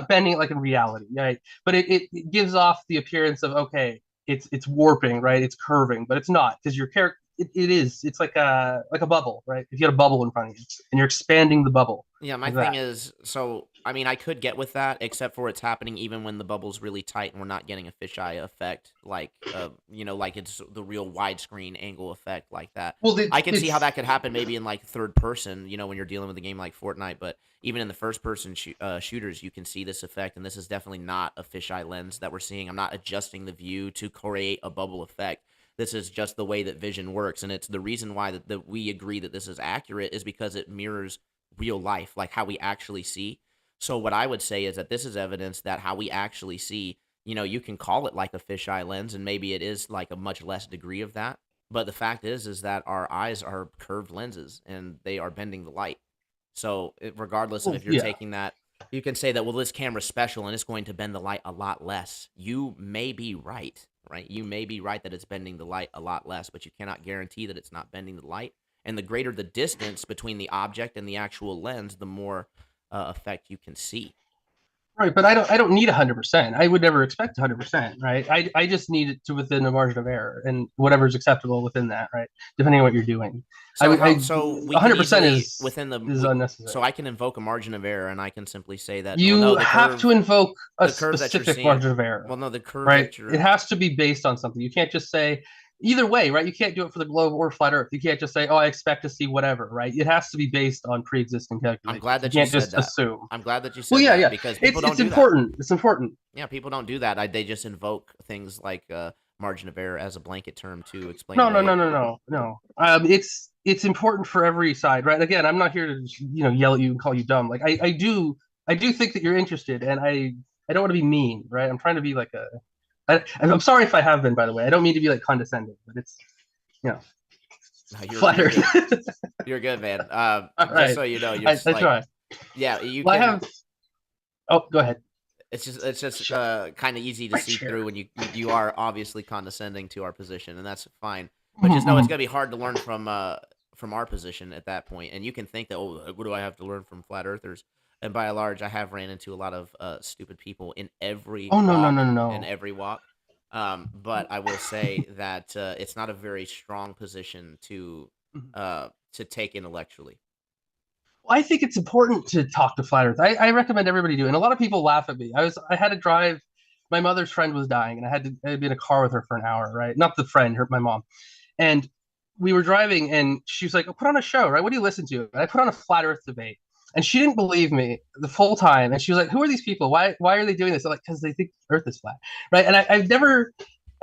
bending it like in reality, right? But it gives off the appearance of okay, it's warping, right? It's curving, but it's not because your character it is. It's like a bubble, right? If you had a bubble in front of you and you're expanding the bubble Yeah, my like thing that. is, so I mean, I could get with that, except for it's happening even when the bubble's really tight and we're not getting a fisheye effect, like like it's the real widescreen angle effect like that. Well, I can see how it's that could happen maybe in like third person, when you're dealing with a game like Fortnite, but even in the first person shooters, you can see this effect, and this is definitely not a fisheye lens that we're seeing. I'm not adjusting the view to create a bubble effect. This is just the way that vision works, and it's the reason why that we agree that this is accurate is because it mirrors real life, like how we actually see. So what I would say is that this is evidence that how we actually see, you can call it like a fisheye lens, and maybe it is like a much less degree of that. But the fact is that our eyes are curved lenses and they are bending the light. So regardless of Well, if you're yeah. taking that, you can say that, well, this camera's special and it's going to bend the light a lot less. You may be right, right? You may be right that it's bending the light a lot less, but you cannot guarantee that it's not bending the light. And the greater the distance between the object and the actual lens, the more effect you can see. Right, but I don't need 100%. I would never expect 100%, right? I just need it to within the margin of error and whatever's acceptable within that, right? Depending on what you're doing. So so we could 100% easily within the is so unnecessary. I can invoke a margin of error and I can simply say that, well, no, You have to invoke a the curve that you're specific seeing, margin of error, well, no, the curve right? that It you're has to be based on something. You can't just say either way, right? You can't do it for the globe or flat Earth. You can't just say, "Oh, I expect to see whatever," right? It has to be based on pre-existing I'm calculations. glad You that you can't said just that. assume. I'm glad that you Well, said yeah, that yeah. because people don't It's do that. important. It's important. Yeah, people don't do that. They just invoke things like margin of error as a blanket term to explain No, no, away. no, no, no, no. It's important for every side, right? Again, I'm not here to yell at you and call you dumb. Like I do think that you're interested, and I don't want to be mean, right? I'm trying to be like I'm sorry if I have been, by the way. I don't mean to be like condescending, but it's you know No, you're flattered. good. You're good, man. All Just right, so you know, you're just I like, try. yeah, you Well, I can. have. Oh, go ahead. It's just Shut kind of easy to my see chair. through when you are obviously condescending to our position, and that's fine. But just know it's Mhm. gonna be hard to learn from our position at that point. And you can think that, oh, what do I have to learn from flat earthers? And by and large, I have ran into a lot of stupid people in every Oh, no, no, walk, no, no, in no. every walk. But I will say that it's not a very strong position Mhm. to take intellectually. Well, I think it's important to talk to flat Earth. I recommend everybody do, and a lot of people laugh at me. I had to drive. My mother's friend was dying, and I had to be in a car with her for an hour, right? Not the friend, my mom. And we were driving, and she was like, "Oh, put on a show, right? What do you listen to?" And I put on a flat Earth debate, and she didn't believe me the full time. And she was like, "Who are these people? Why are they doing this?" I'm like, "Because they think Earth is flat, right?" And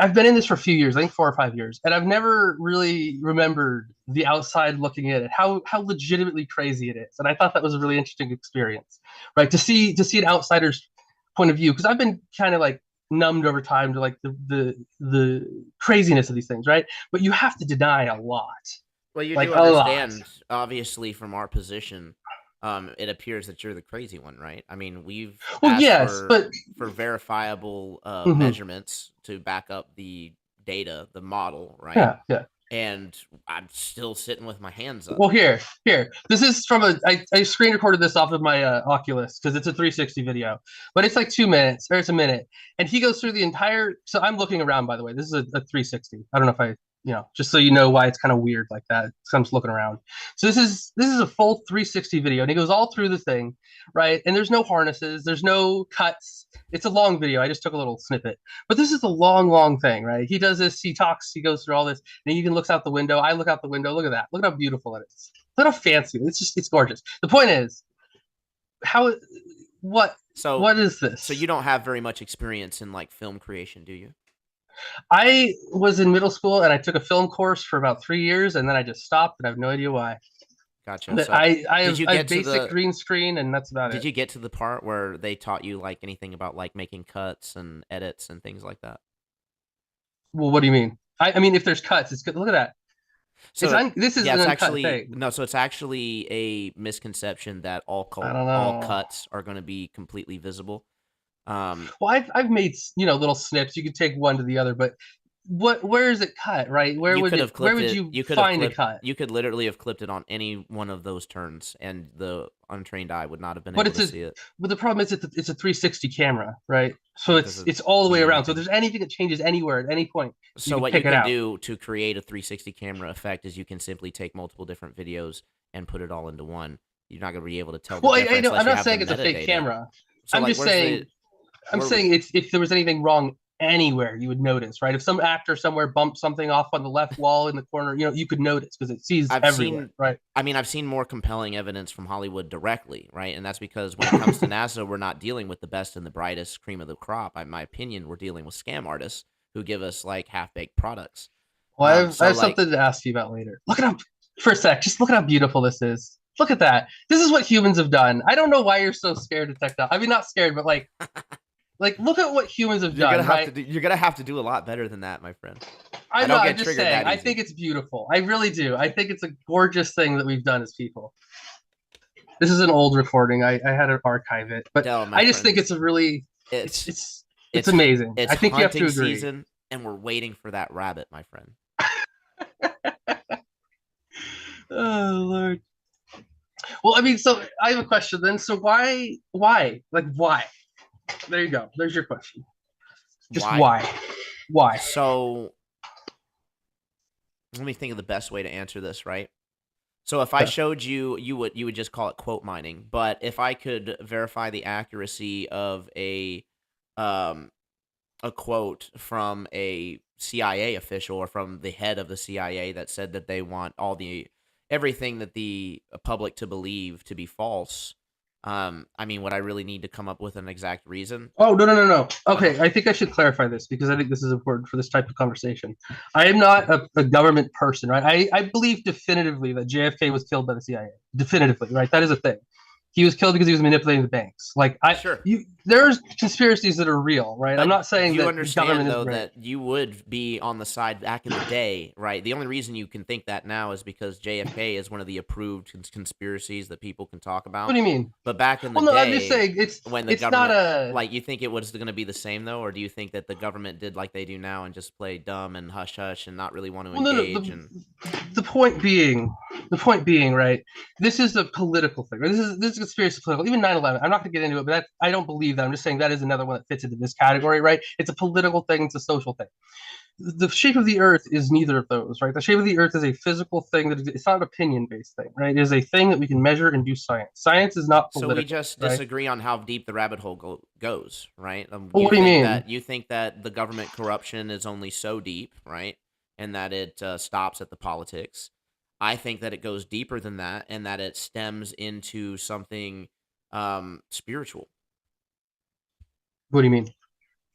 I've been in this for a few years, I think 4 or 5 years, and I've never really remembered the outside looking at it, how legitimately crazy it is. And I thought that was a really interesting experience, right? To see an outsider's point of view, because I've been kind of like numbed over time to like the craziness of these things, right? But you have to deny a lot, Well, you like do a lot. understand, obviously, from our position, it appears that you're the crazy one, right? I mean, we've Well, asked yes, but for verifiable mhm, measurements to back up the data, the model, right? yeah, yeah. And I'm still sitting with my hands up. Well, here. This is from I screen recorded this off of my Oculus because it's a 360 video, but it's like 2 minutes or it's a minute, and he goes through the entire. So I'm looking around, by the way. This is a 360. I don't know if I, just so you know why it's kind of weird like that. So I'm just looking around. So this is a full 360 video, and he goes all through the thing, right? And there's no harnesses, there's no cuts. It's a long video. I just took a little snippet, but this is a long, long thing, right? He does this. He talks. He goes through all this. And he even looks out the window. I look out the window. Look at that. Look at how beautiful it is. Look at how fancy. It's gorgeous. The point is, how what So, what is so this? you don't have very much experience in like film creation, do you? I was in middle school and I took a film course for about 3 years and then I just stopped and I have no idea why. Gotcha. But So, did you I have get to basic the green screen and that's about did it. you get to the part where they taught you like anything about like making cuts and edits and things like that? Well, what do you mean? I mean, if there's cuts, it's good. Look at that. So This is yeah, an it's uncut actually thing. no. So it's actually a misconception that I don't all know. cuts are going to be completely visible. Um, Well, I've made little snips. You could take one to the other, but where is it cut? Right? you could have Where clipped would it. you find a cut? You could literally have clipped it on any one of those turns, and the untrained eye would not have been But able it's to a see it but the problem is it's a 360 camera, right? So because of it's all the way the around. So if imaging. there's anything that changes anywhere at any point, you So can what you pick it can out. do to create a 360 camera effect is you can simply take multiple different videos and put it all into one. You're not going to be able to tell the Well, I difference know I'm unless you not have the saying it's a fake metadata. camera. So I'm like, just where's the saying I'm where? saying it's if there was anything wrong anywhere, you would notice, right? If some actor somewhere bumped something off on the left wall in the corner, you could notice because it sees I've everywhere, seen right? I mean, I've seen more compelling evidence from Hollywood directly, right? And that's because when it comes to NASA, we're not dealing with the best and the brightest cream of the crop. In my opinion, we're dealing with scam artists who give us like half-baked products. Well, I So have like something to ask you about later. Look at how for a sec, just look at how beautiful this is. Look at that. This is what humans have done. I don't know why you're so scared of technology. I mean, not scared, but like look at what humans have done, right? You're gonna have to do a lot better than that, my friend. I I'm don't not. get I'm just triggered saying. that I think easy. it's beautiful. I really do. I think it's a gorgeous thing that we've done as people. This is an old recording. I had to archive it, but Dell, my I just think friend, it's a really, it's it's it's it's it's amazing. it's I think you have to hunting agree. season, and we're waiting for that rabbit, my friend. Oh Lord. Well, I mean, so I have a question then. So why, like, why? There you go. There's your question. Just Why? why? So let me think of the best way to answer this, right? So if I Okay. showed you, you would just call it quote mining. But if I could verify the accuracy of um a quote from a CIA official or from the head of the CIA that said that they want everything that the public to believe to be false. I mean, would I really need to come up with an exact reason? Oh, no, no, no, no. Uh-huh. Okay, I think I should clarify this because I think this is important for this type of conversation. I am not a government person, right? I believe definitively that JFK was killed by the CIA. Definitively, right? That is a thing. He was killed because he was manipulating the banks. Sure. There's conspiracies that are real, right? I'm But not do saying you that the government understand is though right. that you would be on the side back in the day, right? The only reason you can think that now is because JFK is one of the approved conspiracies that people can talk What about. do you mean? But back in the Well, no, I'm just day, saying when the it's not government, a like, you think it was going to be the same though, or do you think that the government did like they do now and just play dumb and hush hush and not really want to well, no, no. engage? And The point being, right? This is a political thing. Right? This is a conspiracy political. Even 9/11. I'm not going to get into it, but I don't believe that. I'm just saying that is another one that fits into this category, right? It's a political thing. It's a social thing. The shape of the earth is neither of those, right? The shape of the earth is a physical thing it's not an opinion based thing, right? It is a thing that we can measure and do science. Science is not so we political, just right? disagree on how deep the rabbit hole goes, right? Well, what do you mean? You think that the government corruption is only so deep, right? And that it stops at the politics. I think that it goes deeper than that, and that it stems into something spiritual. What do you mean?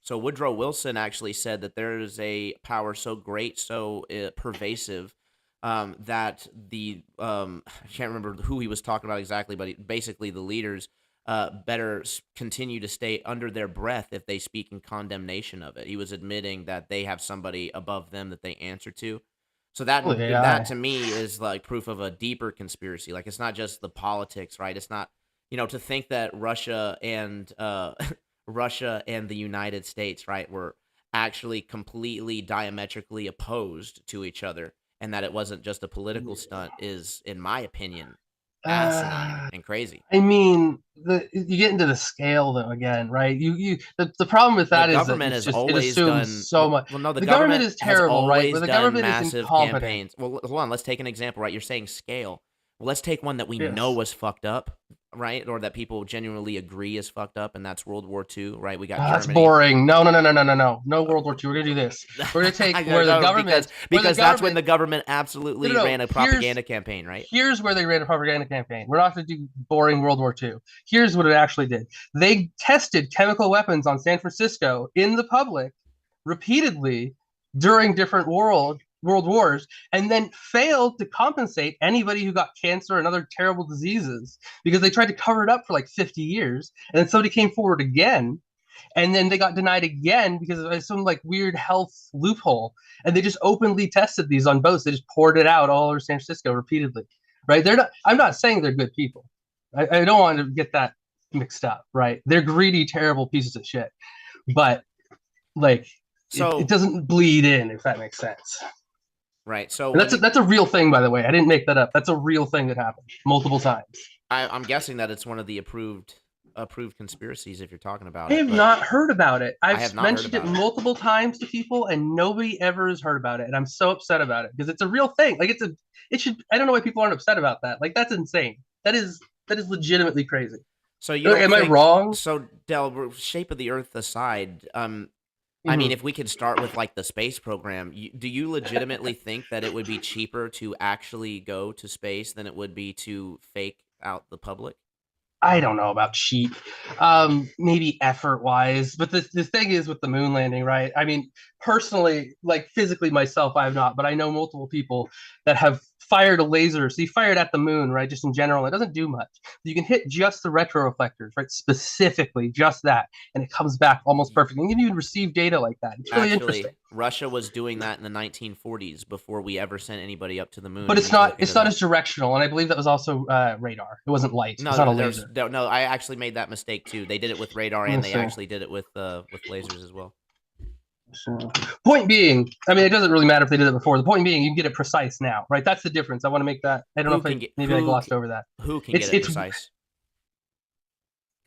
So Woodrow Wilson actually said that there is a power so great, so pervasive, that I can't remember who he was talking about exactly, but basically the leaders better continue to stay under their breath if they speak in condemnation of it. He was admitting that they have somebody above them that they answer to. So Oh, that AI. to me is like proof of a deeper conspiracy. Like, it's not just the politics, right? It's not, to think that Russia and the United States, right, were actually completely diametrically opposed to each other, and that it wasn't just a political stunt is, in my opinion, asinine Uh, and crazy. I mean, you get into the scale though again, right? The problem with The that is that government has it always assumes done so much. well. No, the The government government is has terrible, right? But always the done government is massive incompetent. campaigns. Well, hold on. Let's take an example, right? You're saying scale. Well, let's take one that we know Yes. was fucked up, right? Or that people genuinely agree is fucked up, and that's World War II, right? We got That's Germany. boring. No, no, no, no, no, no, no. No World War II. We're gonna do this. We're gonna take I don't know, where the because that's when government. the government No, no, absolutely no. ran a propaganda campaign, right? Here's where they ran a propaganda campaign. We're not gonna do boring World War II. Here's what it actually did. They tested chemical weapons on San Francisco in the public repeatedly during different world wars, and then failed to compensate anybody who got cancer and other terrible diseases because they tried to cover it up for like 50 years, and then somebody came forward again, and then they got denied again because of some like weird health loophole, and they just openly tested these on boats. They just poured it out all over San Francisco repeatedly, right? They're not. I'm not saying they're good people. I don't want to get that mixed up, right? They're greedy, terrible pieces of shit, but like it So, doesn't bleed in, if that makes sense. right. So And when the that's a real thing, by the way. I didn't make that up. That's a real thing that happened multiple times. I'm guessing that it's one of the approved conspiracies if you're talking about I it, have but not heard about it. I I've have not heard mentioned it about it. multiple times to people, and nobody ever has heard about it. And I'm so upset about it because it's a real thing. Like it should. I don't know why people aren't upset about that. Like that's insane. That is legitimately crazy. So you don't Am I think wrong? so, Del? Shape of the Earth aside, I mean, Mm-hmm. if we could start with like the space program, do you legitimately think that it would be cheaper to actually go to space than it would be to fake out the public? I don't know about cheap, maybe effort wise, but the thing is with the moon landing, right? I mean, personally, like physically myself, I have not, but I know multiple people that have fired a laser. So you fire it at the moon, right? Just in general, it doesn't do much. You can hit just the retroreflectors, right? Specifically, just that, and it comes back almost perfect. And you can even receive data like that. It's really interesting. Actually, Russia was doing that in the 1940s before we ever sent anybody up to the moon. But You it's need to not look into it's not that. as directional, and I believe that was also radar. It wasn't light. It's No, not a there's laser. no. I actually made that mistake too. They did it with radar, Let me and they see. actually did it with lasers as well. So, point being, I mean, it doesn't really matter if they did it before. The point being, you can get it precise now, right? That's the difference. I want to make that. I don't know Who if I can get maybe I glossed over that. who can get it It's precise?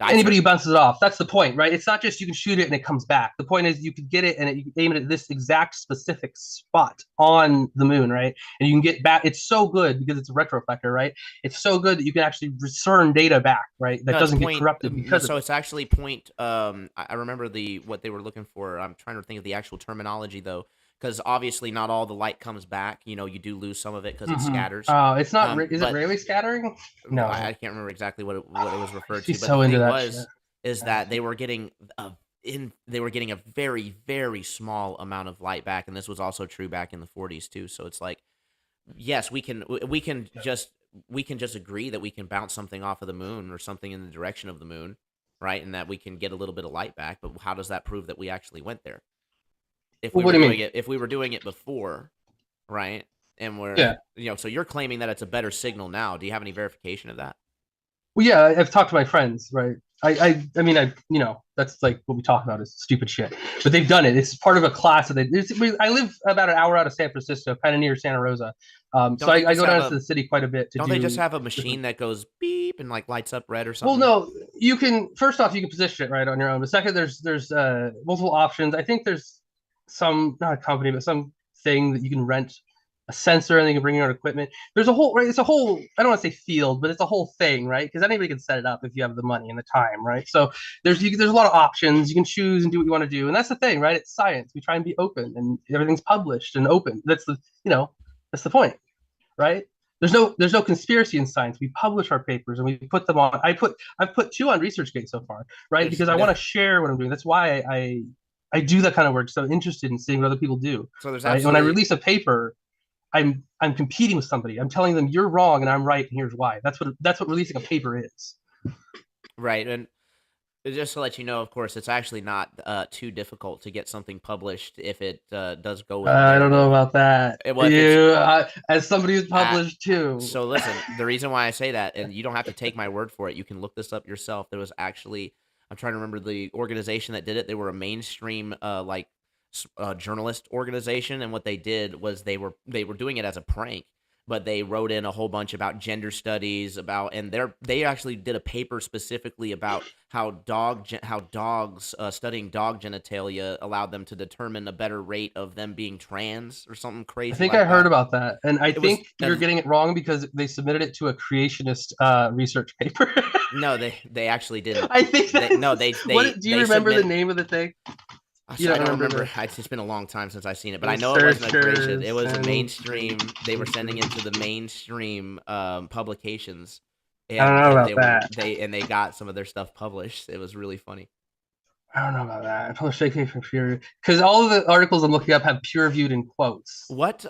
anybody who bounces it off. That's the point, right? It's not just you can shoot it and it comes back. The point is you can get it and you can aim it at this exact specific spot on the moon, right? And you can get back. It's so good because it's a retroreflector, right? It's so good that you can actually return data back, right? That No, it's doesn't get point. corrupted No, because of so it. it's actually point. I remember what they were looking for. I'm trying to think of the actual terminology though, because obviously not all the light comes back. You know, you do lose some of it because it scatters. It's not. Is it But Rayleigh scattering? I No. can't remember exactly what it was referred to. She's But the so into thing that shit. is that they were getting a very very small amount of light back, and this was also true back in the 40s too. So it's like, yes, we can just agree that we can bounce something off of the moon or something in the direction of the moon, right? And that we can get a little bit of light back. But how does that prove that we actually went there? If Well, we what were do you doing mean? it, if we were doing it before, right? And Yeah. so you're claiming that it's a better signal now. Do you have any verification of that? Well, yeah, I've talked to my friends, right? I mean, that's like what we talk about is stupid shit. But they've done it. It's part of a class that I live about an hour out of San Francisco, kind of near Santa Rosa. So Don't they I just go have down to a the city quite a bit to don't they just do have a different. machine that goes beep and like lights up red or Well, something? no, you can first off you can position it right on your own. But second, there's multiple options. I think there's some not a company, but some thing that you can rent a sensor and then you can bring your own equipment. There's a whole right. It's a whole I don't want to say field, but it's a whole thing, right? Because anybody can set it up if you have the money and the time, right? So there's a lot of options. You can choose and do what you want to do, and that's the thing, right? It's science. We try and be open, and everything's published and open. That's the point, right? There's no conspiracy in science. We publish our papers and we put them on. I've put two on ResearchGate so far, right? There's Because I no want to share what I'm doing. That's why I do that kind of work. So interested in seeing what other people do, So there's right? And when I absolutely release a paper, I'm competing with somebody. I'm telling them you're wrong and I'm right, and here's why. That's what releasing a paper is. right. And just to let you know, of course, it's actually not too difficult to get something published if it does go with a I don't know narrative. about that. Well, if it's As somebody who's uh, published too. so listen, the reason why I say that, and you don't have to take my word for it, you can look this up yourself. There was actually, I'm trying to remember the organization that did it. They were a mainstream journalist organization, and what they did was they were doing it as a prank, but they wrote in a whole bunch about gender studies and they actually did a paper specifically about how dogs studying dog genitalia allowed them to determine a better rate of them being trans or something I crazy think I like heard that. about that, and I It was think you're getting it wrong because they submitted it to a creationist research paper. No, they actually didn't. I think They, that's no, what. Do you they remember the submit. name of the thing? You I don't don't remember remember. the It's been a long time since I've seen it, but I know it wasn't a creation. It researchers was a and mainstream. They were sending it to the mainstream publications, I don't and know and about they were that. they got some of their stuff published. It was really funny. I don't know about that. I published fake for peer because all of the articles I'm looking up have peer reviewed in quotes. What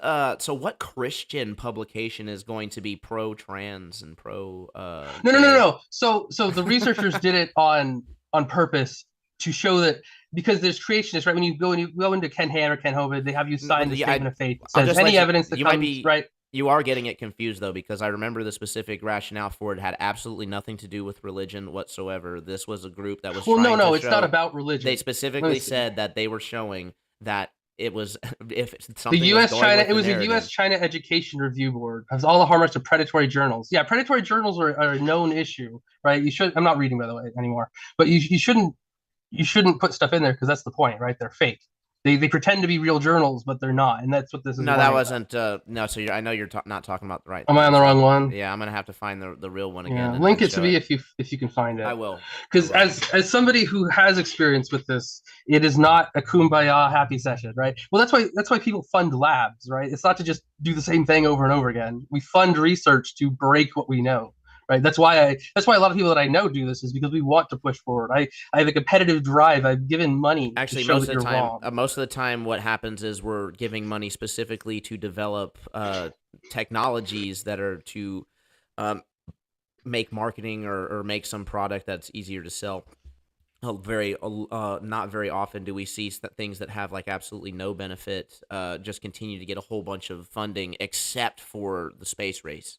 Christian publication is going to be pro trans and pro gay? No. So the researchers did it on purpose to show that because there's creationists, right? When you go into Ken Ham or Ken Hovind, they have you sign the Yeah, statement of faith. It I'll says just any let you. evidence that You might comes be. right. You are getting it confused though, because I remember the specific rationale for it had absolutely nothing to do with religion whatsoever. This was a group that was Well, trying to it's not show. about They religion. Let me specifically see. said that they were showing that it was if The something was U.S. going China, with it the was a U.S. narrative. China Education Review Board. Has all the hallmarks of predatory journals. Yeah, predatory journals are a known issue, right? You should. I'm not reading by the way anymore, but you shouldn't put stuff in there because that's the point, right? They're fake. They pretend to be real journals, but they're not, and that's what this is No, that warning about. wasn't. No, so I know you're not talking about the right Am I on thing. the So wrong one? yeah, I'm gonna have to find the real one again Yeah, and, link it to show me it. if you can find I it. will. I Because will. as somebody who has experience with this, it is not a kumbaya happy session, right? Well, that's why people fund labs, right? It's not to just do the same thing over and over again. We fund research to break what we know, right? That's why a lot of people that I know do this, is because we want to push forward. I have a competitive drive. I've given money to Actually, show that you're wrong. most of the time, what happens is we're giving money specifically to develop technologies that are to um, make marketing or make some product that's easier to sell. Not very often do we see things that have like absolutely no benefit just continue to get a whole bunch of funding, except for the space race.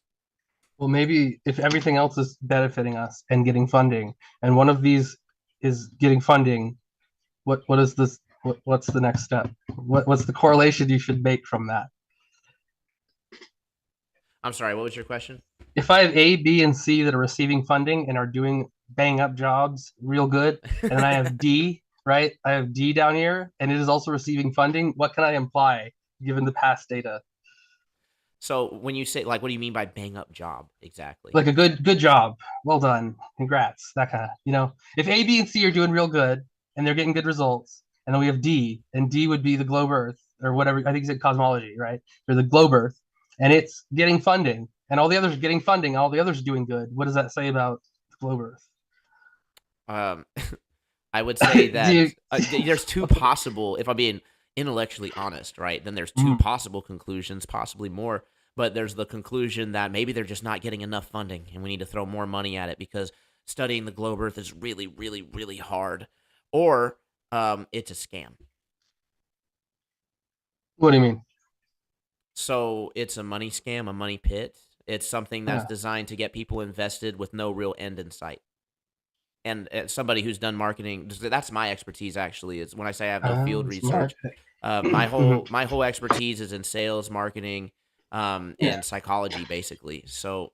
Well, maybe if everything else is benefiting us and getting funding, and one of these is getting funding, what is this? What's the next step? What's the correlation you should make from that? I'm sorry, what was your question? If I have A, B, and C that are receiving funding and are doing bang up jobs real good, and then I have D, right? I have D down here, and it is also receiving funding. What can I imply given the past data? So when you say, like, what do you mean by bang up job exactly? Like a good job, well done, congrats, that kind of, if A, B, and C are doing real good and they're getting good results, and then we have D, and D would be the globe Earth or whatever. I think it's in cosmology, right? Or the globe Earth, and it's getting funding, and all the others are getting funding, all the others are doing good. What does that say about the globe Earth? Um, I would say that you, there's two possible, if I'm being intellectually honest, right? Then there's two mm, possible conclusions, possibly more. But there's the conclusion that maybe they're just not getting enough funding and we need to throw more money at it because studying the globe Earth is really, really, really hard. Or it's a scam. what do you mean? So it's a money scam, a money pit. It's something that's Yeah. designed to get people invested with no real end in sight. And somebody who's done marketing, that's my expertise actually, is when I say I have no field Smart. research. My whole expertise is in sales, marketing, Yeah. and psychology basically. So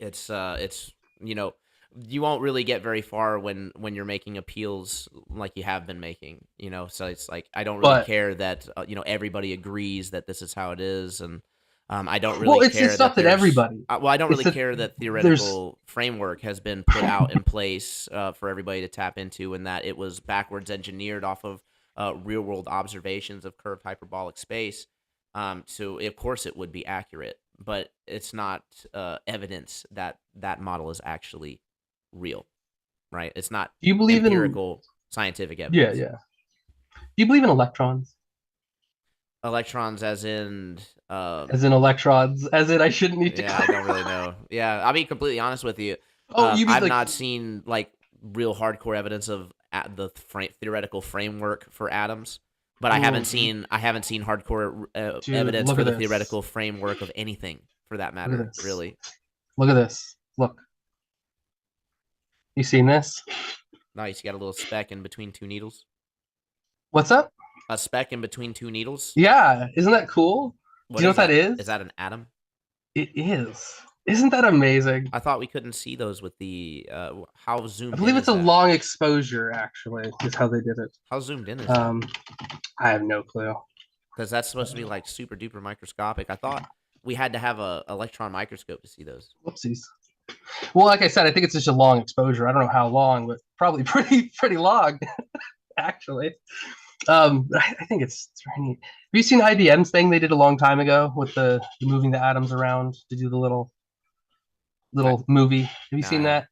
it's you know you won't really get very far when you're making appeals like you have been making. So it's like I don't really But care that everybody agrees that this is how it is, and I don't well, really care it's not that that there's everybody. well, I don't It's really that care that there's theoretical framework has been put out in place for everybody to tap into, and that it was backwards engineered off of real world observations of curved hyperbolic space. So of course it would be accurate, but it's not evidence that that model is actually real, right? It's not do you believe in empirical scientific yeah, evidence. yeah. Do you believe in electrons? Electrons, As in electrons, as in I shouldn't need to yeah, I don't really clarify. know. Yeah, I'll be completely honest with you. Oh, you mean I've like not seen like real hardcore evidence of the theoretical framework for atoms, but I haven't seen hardcore dude, evidence look for at the this. theoretical framework of anything for that Look at matter. this. Really, Look at this. Look. You seen this? nice. You got a little speck in between two needles. What's up? A speck in between two needles. Yeah, isn't that cool? Do What you know is what that that? Is is? that an atom? It is. Isn't that amazing? I thought we couldn't see those with the how I zoomed in believe it's is a that? long exposure, actually, is how they did it. How zoomed in is that? Um, I have no clue. Because that's supposed to be like super duper microscopic. I thought we had to have a electron microscope to see those. Whoopsies. Well, like I said, I think it's just a long exposure. I don't know how long, but probably pretty long, actually. I think it's very neat. Have you seen IBM's thing they did a long time ago with the moving the atoms around to do the I, little movie? Have you no, seen that?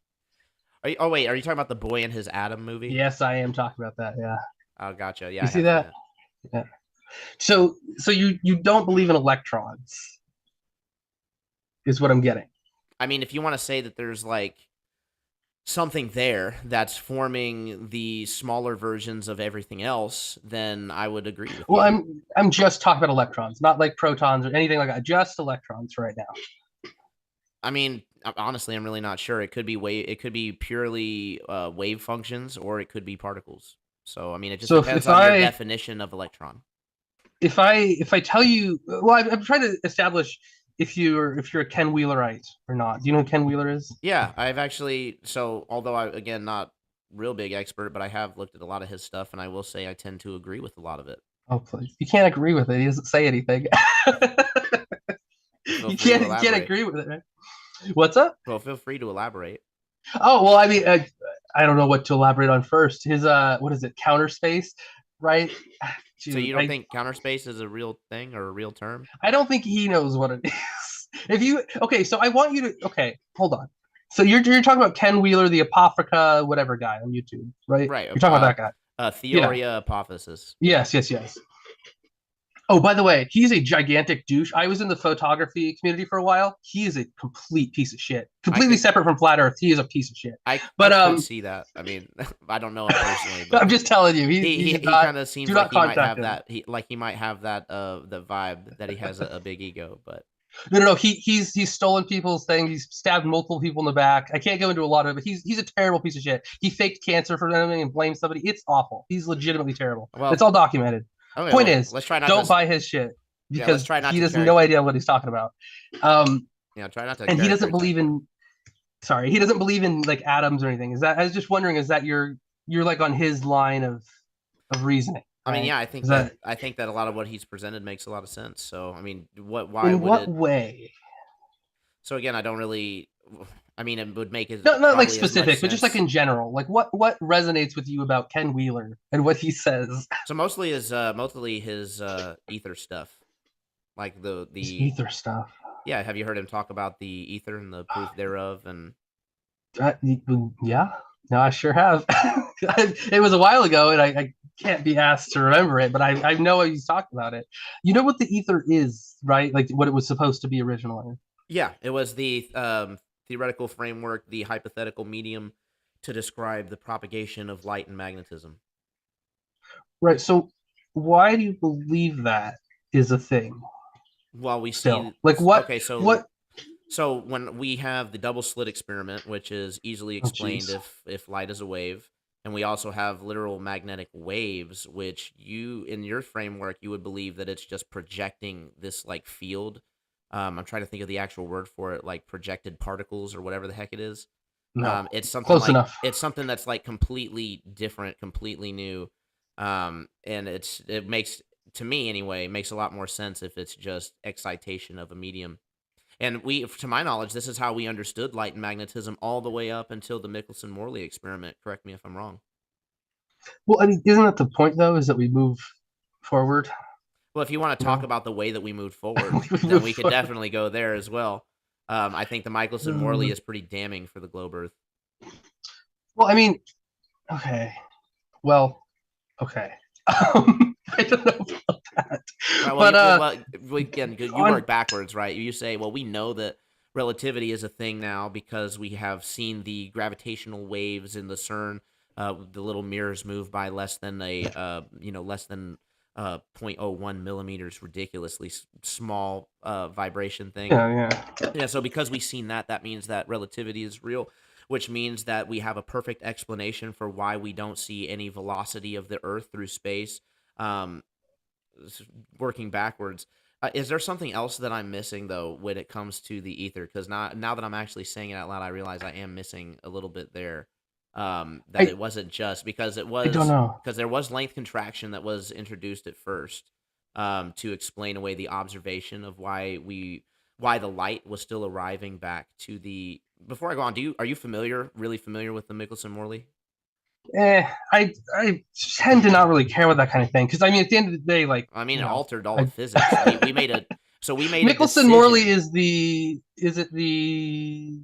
oh wait, are you talking about the Boy and His Atom movie? Yes, I am talking about that. Yeah. Oh, gotcha. Yeah, You I see have seen that? it. Yeah. So you don't believe in electrons, is what I'm getting. I mean, if you want to say that there's like something there that's forming the smaller versions of everything else, then I would agree with Well, you. I'm just talking about electrons, not like protons or anything like that. Just electrons right now. I mean, honestly, I'm really not sure. It could be It could be purely wave functions, or it could be particles. So, I mean, it just So depends on your definition of electron. if I tell you, well, I'm trying to establish if you're a Ken Wheelerite or not. Do you know who Ken Wheeler is? Yeah, I've actually. So, although I again not real big expert, but I have looked at a lot of his stuff, and I will say I tend to agree with a lot of it. Oh, please. You can't agree with it. He doesn't say anything. Well, feel You free to can't elaborate. agree with it, right? What's up? Well, feel free to elaborate. Oh, well, I mean, I don't know what to elaborate on first. His what is it? Counter space, right? So, Dude, you don't think counter space is a real thing or a real term? I don't think he knows what it is. If you okay, so I want you to okay, hold on. So you're talking about Ken Wheeler, the Apophica, whatever guy on YouTube, right? Right. You're talking about that guy. Yeah. Theoria Apophysis. Yes. Yes. Yes. Oh, by the way, he's a gigantic douche. I was in the photography community for a while. He is a complete piece of shit. I Completely could separate from Flat Earth. He is a piece of shit. I But could see that. I mean, I don't know him personally, but I'm just telling you, he he's he not. kind of Do seems like not he might contact have him. that he might have that the vibe that he has a big ego, but No. He's stolen people's things. He's stabbed multiple people in the back. I can't go into a lot of it, but he's a terrible piece of shit. He faked cancer for them and blamed somebody. It's awful. He's legitimately terrible. It's well, all documented. okay, Point well, is, let's try not don't to buy his shit yeah, let's because try not he to has carry no idea what he's talking about. Um, try not to and he doesn't characterize believe people. in. Sorry, he doesn't believe in like atoms or anything. Is that? I was just wondering. Is that you're like on his line of reasoning, I mean, right? yeah, Is that I think that a lot of what he's presented makes a lot of sense. So, I mean, why in would what it? way? So again, I don't really. I mean, it would make it No, not like probably as much specific, but just like sense. in general. Like what resonates with you about Ken Wheeler and what he says? So mostly his ether stuff, like His the ether stuff. yeah. Have you heard him talk about the ether and the proof thereof? And Uh, yeah, no, I sure have. It was a while ago, and I can't be asked to remember it, but I know he's talked about it. You know what the ether is, right? Like what it was supposed to be originally. yeah, it was the theoretical framework, the hypothetical medium to describe the propagation of light and magnetism. Right. So why do you believe that is a thing While we still? see, Like what okay, so what when we have the double slit experiment, which is easily oh explained jeez. if light is a wave, and we also have literal magnetic waves, which you in your framework you would believe that it's just projecting this like field. I'm trying to think of the actual word for it, like projected particles or whatever the heck it is. No. It's something Close like enough. it's something that's like completely different, completely new, and it makes to me anyway makes a lot more sense if it's just excitation of a medium. And to my knowledge, this is how we understood light and magnetism all the way up until the Michelson-Morley experiment. Correct me if I'm wrong. Well, I mean, isn't that the point though? Is that we move forward? Well, if you want to talk No. about the way that we moved forward, We then move we could forward. definitely go there as well. I think the Michelson-Morley is pretty damning for the globe Earth. Well, I mean, okay. Well, okay. I don't know about that, Right. but Again, you on work backwards, right? You say, well, we know that relativity is a thing now because we have seen the gravitational waves in the CERN, the little mirrors move by less than less than zero point zero 0.01 millimeters, ridiculously small vibration thing. yeah, yeah. Yeah. So because we've seen that, that means that relativity is real, which means that we have a perfect explanation for why we don't see any velocity of the Earth through space. Um, Working backwards. Is there something else that I'm missing though when it comes to the ether? Because now that I'm actually saying it out loud, I realize I am missing a little bit there. That I it wasn't just because I don't know. there was length contraction that was introduced at first, to explain away the observation of why the light was still arriving back to the. Before I go on, are you really familiar with the Michelson Morley? I tend to not really care about that kind of thing because I mean, at the end of the day, like I mean, you it know, altered all of I physics. We made a we made a Michelson Morley decision. is the is it the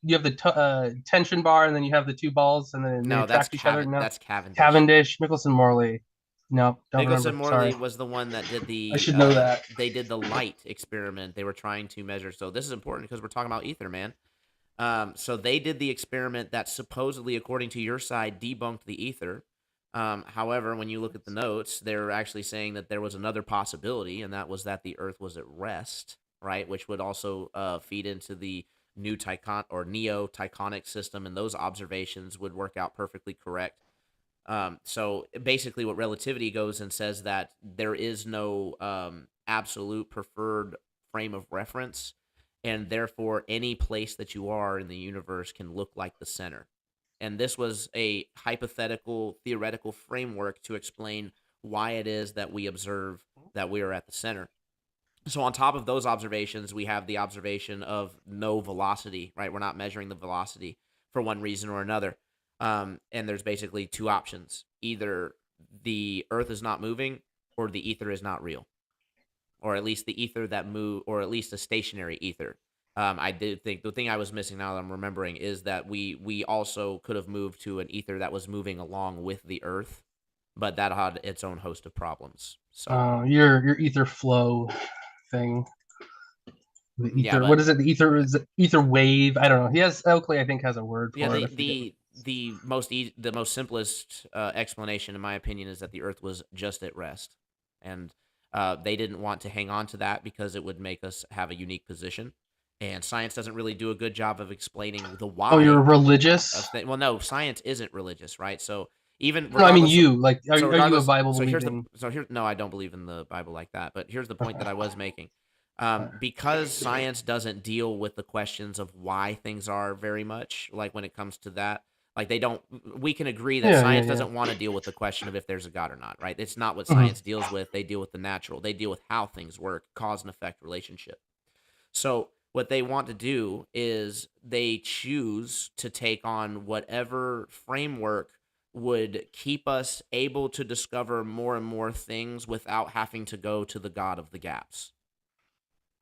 you have the tension bar and then you have the two balls and then they No, attract each other. No, That's Cavendish. Cavendish, Michelson Morley. No, don't Michelson remember. Morley Sorry, was the one that did I should know that. they did the light experiment. They were trying to measure. So this is important because we're talking about ether, man. So they did the experiment that supposedly, according to your side, debunked the ether. However, when you look at the notes, they're actually saying that there was another possibility, and that was that the Earth was at rest, right? Which would also feed into the new Tychon or neo Tychonic system, and those observations would work out perfectly correct. So basically, what relativity goes and says that there is no absolute preferred frame of reference, and therefore any place that you are in the universe can look like the center. And this was a hypothetical, theoretical framework to explain why it is that we observe that we are at the center. So on top of those observations, we have the observation of no velocity, right? We're not measuring the velocity for one reason or another. And there's basically two options. Either the Earth is not moving or the ether is not real. Or at least the ether that move or at least a stationary ether. I did think the thing I was missing now that I'm remembering is that we also could have moved to an ether that was moving along with the Earth, but that had its own host of problems. So Your ether flow thing. The yeah, ether, but what is it? The ether is it ether wave. I don't know. He has Oakley, I think, has a word yeah, for it. the I forget. the the the most simplest explanation, in my opinion, is that the Earth was just at rest, and they didn't want to hang on to that because it would make us have a unique position. And science doesn't really do a good job of explaining the Oh, you're why religious? of well, no, science isn't religious, right? So even No, I mean regardless of you. Like, are you a Bible believing? no, I don't believe in the Bible like that. But here's the point Okay. that I was making. All right. Because science doesn't deal with the questions of why things are very much, like when it comes to that, like they don't, we can agree that Yeah, yeah, science yeah. doesn't want to deal with the question of if there's a God or not, right? It's not what Mhm. science deals with. They deal with the natural, they deal with how things work, cause and effect relationship. So what they want to do is they choose to take on whatever framework would keep us able to discover more and more things without having to go to the God of the gaps.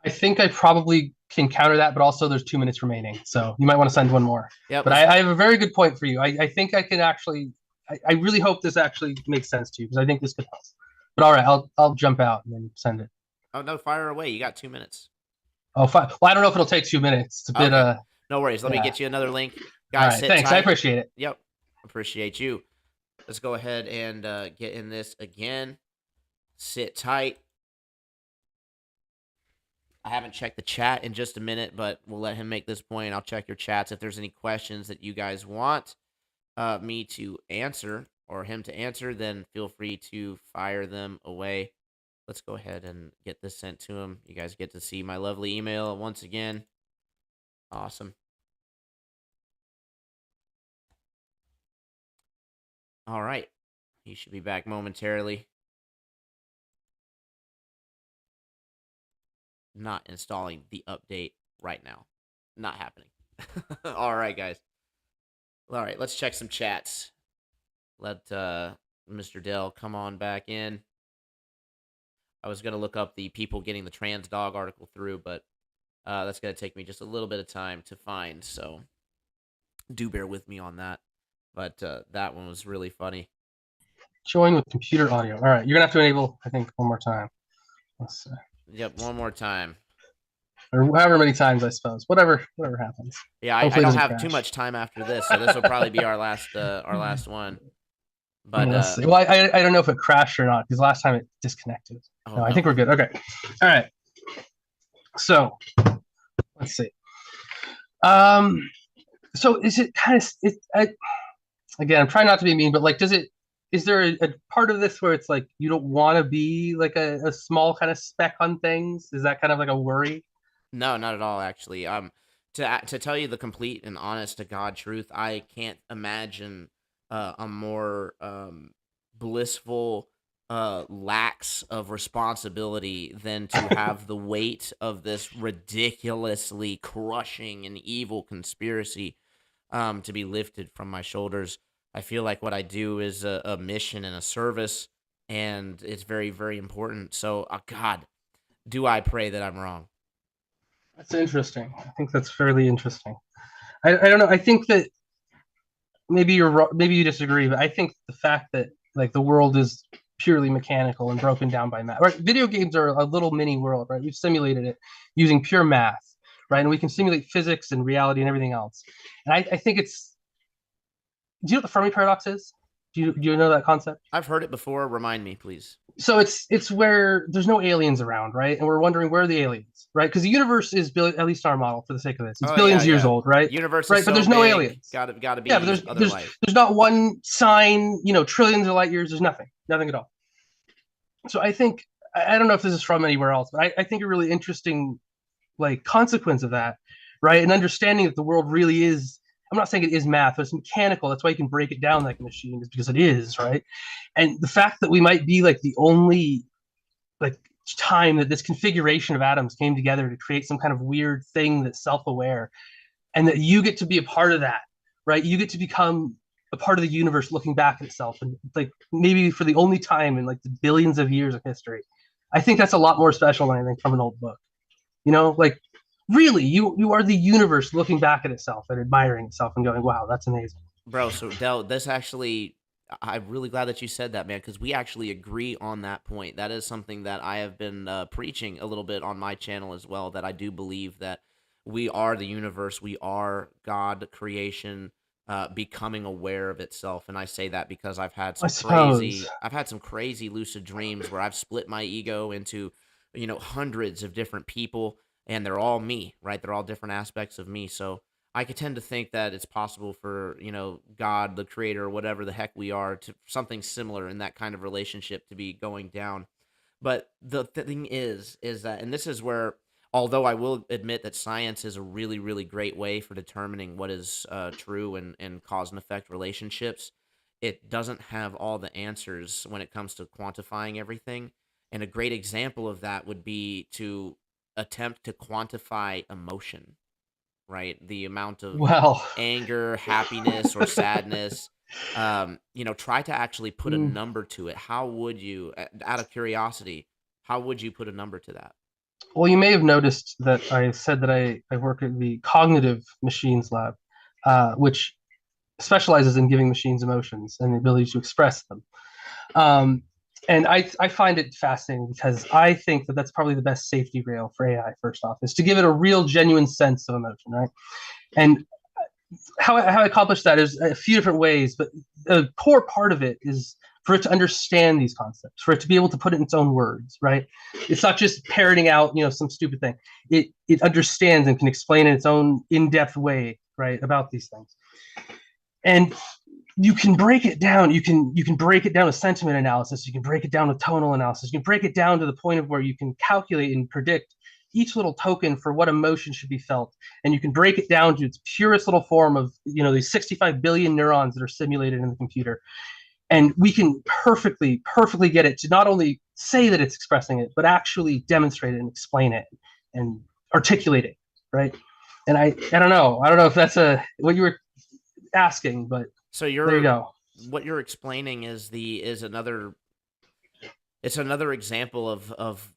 I think I probably can counter that, but also there's 2 minutes remaining, so you might want to send one more. Yep. But I have a very good point for you. I think I can actually. I really hope this actually makes sense to you because I think this could help. But all right, I'll jump out and then send it. Oh no, fire away. You got 2 minutes. Oh, fine. Well, I don't know if it'll take 2 minutes. It's a bit Okay. No worries. Let me yeah. get you another link. All Guys, right, sit thanks. I tight. appreciate it. Yep. Appreciate you. Let's go ahead and get in this again. Sit tight. I haven't checked the chat in just a minute, but we'll let him make this point. I'll check your chats. If there's any questions that you guys want me to answer or him to answer, then feel free to fire them away. Let's go ahead and get this sent to him. You guys get to see my lovely email once again. Awesome. All right. He should be back momentarily. Not installing the update right now. Not happening. All right, guys. All right, let's check some chats. Let Mr. Dell come on back in. I was going to look up the people getting the trans dog article through, but that's going to take me just a little bit of time to find. So do bear with me on that. But that one was really funny. Join with computer audio. All right, you're gonna have to enable, I think, one more time. Let's see. Yep, one more time. Or however many times, I suppose. Whatever happens. Yeah, I Hopefully it don't doesn't have too crash. much time after this, so this will probably be our last one. But Let's see. Well, I don't know if it crashed or not because last time it disconnected. oh No, I no. think we're good. Okay. All right. So let's see. So is it kind of again? I'm trying not to be mean, but like, is there a part of this where it's like you don't want to be like a small kind of speck on things? Is that kind of like a worry? No, not at all. Actually, to tell you the complete and honest to God truth, I can't imagine a more blissful lax of responsibility than to have the weight of this ridiculously crushing and evil conspiracy to be lifted from my shoulders. I feel like what I do is a mission and a service, and it's very, very important. So, God, do I pray that I'm wrong? That's interesting. I think that's fairly interesting. I don't know. I think that maybe you're maybe you disagree, but I think the fact that like the world is purely mechanical and broken down by math. Right? Video games are a little mini world, right? We've simulated it using pure math, right? And we can simulate physics and reality and everything else. And I think it's. Do you know what the Fermi paradox is? Do you know that concept? I've heard it before. Remind me, please. So it's where there's no aliens around, right? And we're wondering where are the aliens, right? Because the universe is at least our model for the sake of this. It's Oh yeah, billions of years yeah. old, right? Universe is Right, but so there's no big. aliens. Gotta Yeah, but be other life. there's not one sign, trillions of light years. There's nothing at all. So I think I don't know if this is from anywhere else, but I think a really interesting like consequence of that, right? And understanding that the world really is. I'm not saying it is math, but it's mechanical. That's why you can break it down like a machine, is because it is, right? And the fact that we might be like the only like time that this configuration of atoms came together to create some kind of weird thing that's self-aware, and that you get to be a part of that, right? You get to become a part of the universe looking back at itself, and like maybe for the only time in like the billions of years of history. I think that's a lot more special than anything from an old book. Like Really, you are the universe looking back at itself and admiring itself and going, wow, that's amazing. Bro, so Del, this actually, I'm really glad that you said that, man, because we actually agree on that point. That is something that I have been preaching a little bit on my channel as well. That I do believe that we are the universe, we are God, creation, becoming aware of itself. And I say that because I suppose. I've had some crazy lucid dreams where I've split my ego into, hundreds of different people, and they're all me, right? They're all different aspects of me. So I could tend to think that it's possible for, God, the creator, whatever the heck we are, to something similar in that kind of relationship to be going down. But the thing is that, and this is where, although I will admit that science is a really, really great way for determining what is true and cause and effect relationships, it doesn't have all the answers when it comes to quantifying everything. And a great example of that would be to attempt to quantify emotion, right? The amount of Well, anger, happiness, or sadness. Try to actually put a mm, number to it. How would you, out of curiosity, how would you put a number to that? well, you may have noticed that I said that I work at the Cognitive Machines Lab, which specializes in giving machines emotions and the ability to express them. Um, and I find it fascinating because I think that that's probably the best safety rail for AI, first off, is to give it a real, genuine sense of emotion, right? And how I accomplish that is a few different ways, but the core part of it is for it to understand these concepts, for it to be able to put it in its own words, right? It's not just parroting out, some stupid thing. It understands and can explain in its own in-depth way, right, about these things. And you can break it down. You can break it down with sentiment analysis. You can break it down with tonal analysis. You can break it down to the point of where you can calculate and predict each little token for what emotion should be felt, and you can break it down to its purest little form of these 65 billion neurons that are simulated in the computer, and we can perfectly get it to not only say that it's expressing it, but actually demonstrate it and explain it and articulate it, right? And I don't know if that's what you were asking, but So there you you're go. what you're explaining is another it's another example of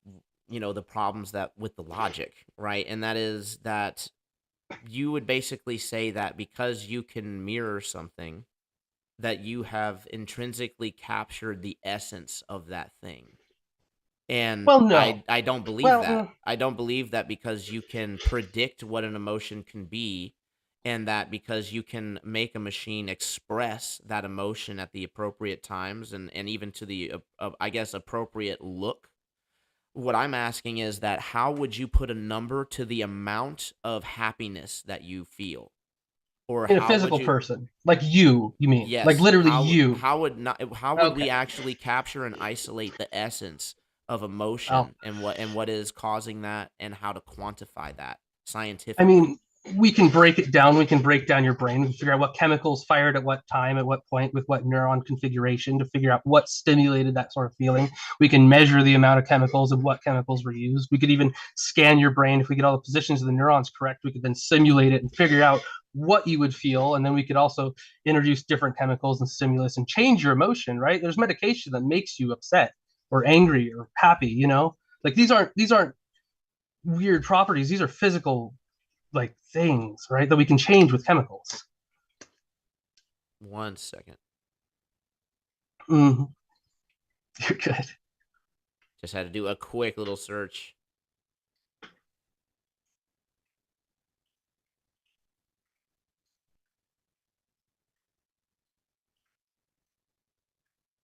the problems that with the logic, right? And that is that you would basically say that because you can mirror something, that you have intrinsically captured the essence of that thing. And Well, no. I don't believe Well, that. I don't believe that because you can predict what an emotion can be, and that because you can make a machine express that emotion at the appropriate times, and even to the I guess appropriate look. What I'm asking is that how would you put a number to the amount of happiness that you feel? Or in a how would physical you person, like you mean, like Yes, literally you. how would we Okay. actually capture and isolate the essence of Well, emotion and what is causing that and how to quantify that I scientifically? mean, we can break it down. We can break down your brain. We can figure out what chemicals fired at what time, at what point, with what neuron configuration to figure out what stimulated that sort of feeling. We can measure the amount of chemicals and what chemicals were used. We could even scan your brain. If we get all the positions of the neurons correct, we could then simulate it and figure out what you would feel. And then we could also introduce different chemicals and stimulus and change your emotion, right? There's medication that makes you upset or angry or happy. Like these aren't weird properties. These are physical like things, right? That we can change with chemicals. 1 second. Mm-hmm. You're good. Just had to do a quick little search.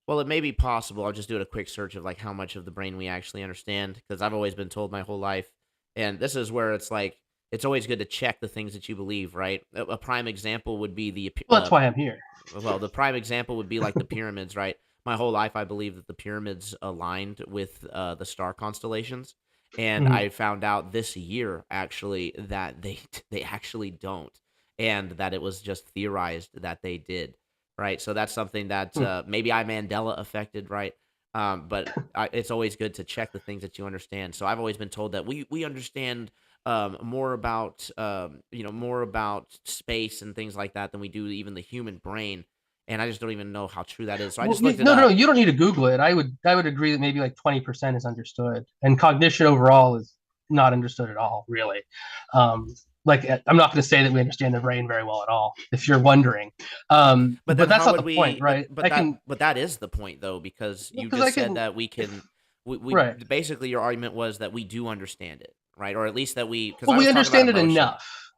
Well, it may be possible. I'll just do a quick search of like how much of the brain we actually understand because I've always been told my whole life, and this is where it's like it's always good to check the things that you believe, right? A prime example would be Well, that's why I'm here. the prime example would be like the pyramids, right? My whole life, I believe that the pyramids aligned with the star constellations, and Mm-hmm. I found out this year actually that they actually don't, and that it was just theorized that they did, right? So that's something that maybe I Mandela affected, right? But it's always good to check the things that you understand. So I've always been told that we understand more about more about space and things like that than we do even the human brain, and I just don't even know how true that is. So I Well, just looked it no, no, no. up. You don't need to Google it. I would agree that maybe like 20% is understood, and cognition overall is not understood at all, really. Um, like I'm not going to say that we understand the brain very well at all, if you're wondering. But then But that's how not would the point, we? right? I can, But that is the point though, because well, you because just I said can, that we can. We right. basically your argument was that we do understand it, right? Or at least that we, because Well, I we was talking about understand it emotion. enough,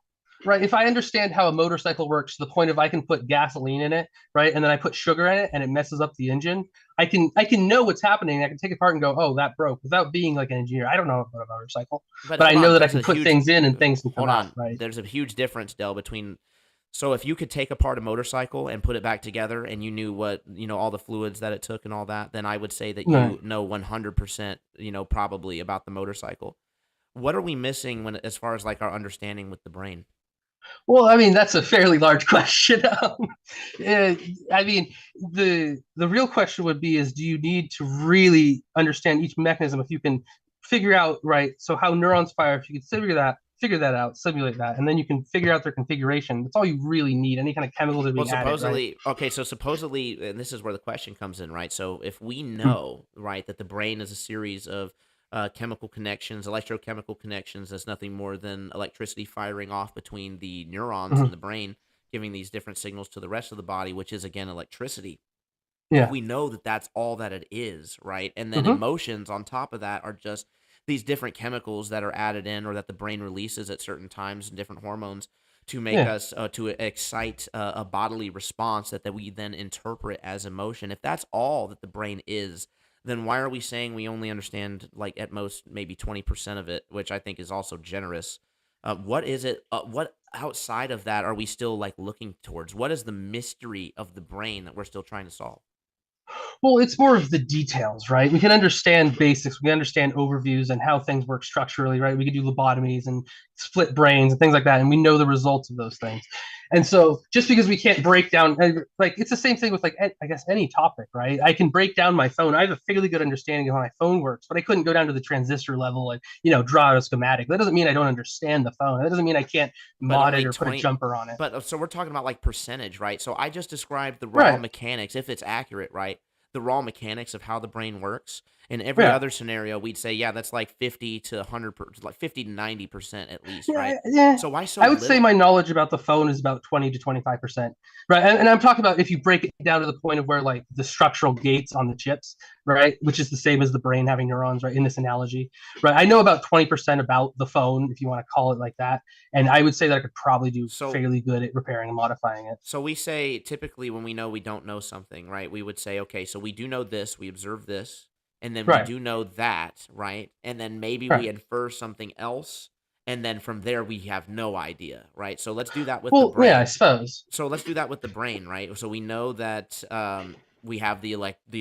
right? If I understand how a motorcycle works to the point of I can put gasoline in it, right, and then I put sugar in it and it messes up the engine, I can know what's happening. I can take it apart and go, oh, that broke, without being like an engineer. I don't know about a motorcycle, But but I hold know on, that I there's can a put huge. things in and things can come Hold out, on, right? there's a huge difference, Dell, between. So if you could take apart a motorcycle and put it back together, and you knew what all the fluids that it took and all that, then I would say that Right. you know 100%, probably about the motorcycle. What are we missing when as far as like our understanding with the brain? Well, I mean, that's a fairly large question. Uh, I mean, the real question would be is do you need to really understand each mechanism if you can figure out, right, so how neurons fire, if you can figure that out, simulate that, and then you can figure out their configuration. That's all you really need. Any kind of chemicals are Well, being added, right? supposedly, okay, so supposedly, and this is where the question comes in, right? So if we Hmm. know, right, that the brain is a series of chemical connections, electrochemical connections, that's nothing more than electricity firing off between the neurons in Hmm. the brain, giving these different signals to the rest of the body, which is again electricity. If Yeah. we know that that's all that it is, right? And then Hmm. emotions on top of that are just these different chemicals that are added in or that the brain releases at certain times and different hormones to make Yeah. us to excite a bodily response that we then interpret as emotion. If that's all that the brain is, then why are we saying we only understand like at most maybe 20% of it, which I think is also generous. What is it, what outside of that are we still like looking towards? What is the mystery of the brain that we're still trying to solve? Well, it's more of the details, right? We can understand basics, we understand overviews and how things work structurally, right? We can do lobotomies and split brains and things like that, and we know the results of those things. And so, just because we can't break down, like it's the same thing with like I guess any topic, right? I can break down my phone. I have a fairly good understanding of how my phone works, but I couldn't go down to the transistor level and draw a schematic. That doesn't mean I don't understand the phone. That doesn't mean I can't But mod it only or put a 20, jumper on it. but so we're talking about like percentage, right? So I just described the raw Right. mechanics, if it's accurate, right? The raw mechanics of how the brain works. In every Yeah. other scenario, we'd say, yeah, that's like 50 to 100, like 50 to 90% at least, Yeah, right? yeah. So why so I would say little? my knowledge about the phone is about 20 to 25%. Right. And I'm talking about if you break it down to the point of where like the structural gates on the chips, right, which is the same as the brain having neurons, right, in this analogy. Right. I know about 20% about the phone, if you want to call it like that. And I would say that I could probably do So fairly good at repairing and modifying it. So we say typically when we know we don't know something, right? We would say, okay, so we do know this, we observe this, and then we Right. do know that, right? And then maybe we Right. infer something else, and then from there we have no idea, right? So let's do that with the Well, yeah, I brain. suppose. So let's do that with the brain, right? So we know that we have the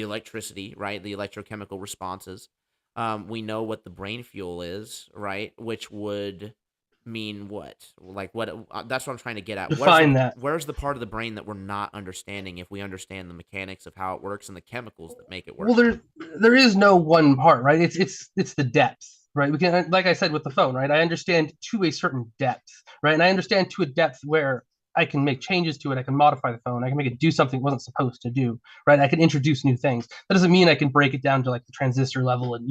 electricity, right? The electrochemical responses. We know what the brain fuel is, right? Which would mean what? Like what? That's what I'm trying to get at. Define that. Where's the part of the brain that we're not understanding if we understand the mechanics of how it works and the chemicals that make it Well, work? there is no one part, right? It's the depth, right? We can, like I said with the phone, right? I understand to a certain depth, right? And I understand to a depth where I can make changes to it. I can modify the phone. I can make it do something it wasn't supposed to do, right? I can introduce new things. That doesn't mean I can break it down to like the transistor level and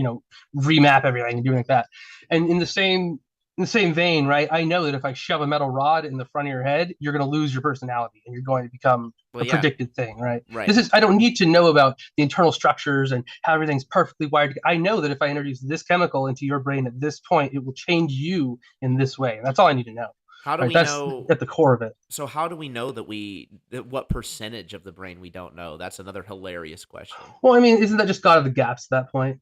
remap everything and do like that. And in the same vein, right? I know that if I shove a metal rod in the front of your head, you're going to lose your personality and you're going to become Well, a yeah, predicted thing, right? right. This is I don't need to know about the internal structures and how everything's perfectly wired. I know that if I introduce this chemical into your brain at this point, it will change you in this way. And that's all I need to know. How do Right? we That's know? at the core of it. So how do we know that what percentage of the brain we don't know? That's another hilarious question. Well, I mean, isn't that just God of the gaps at that point?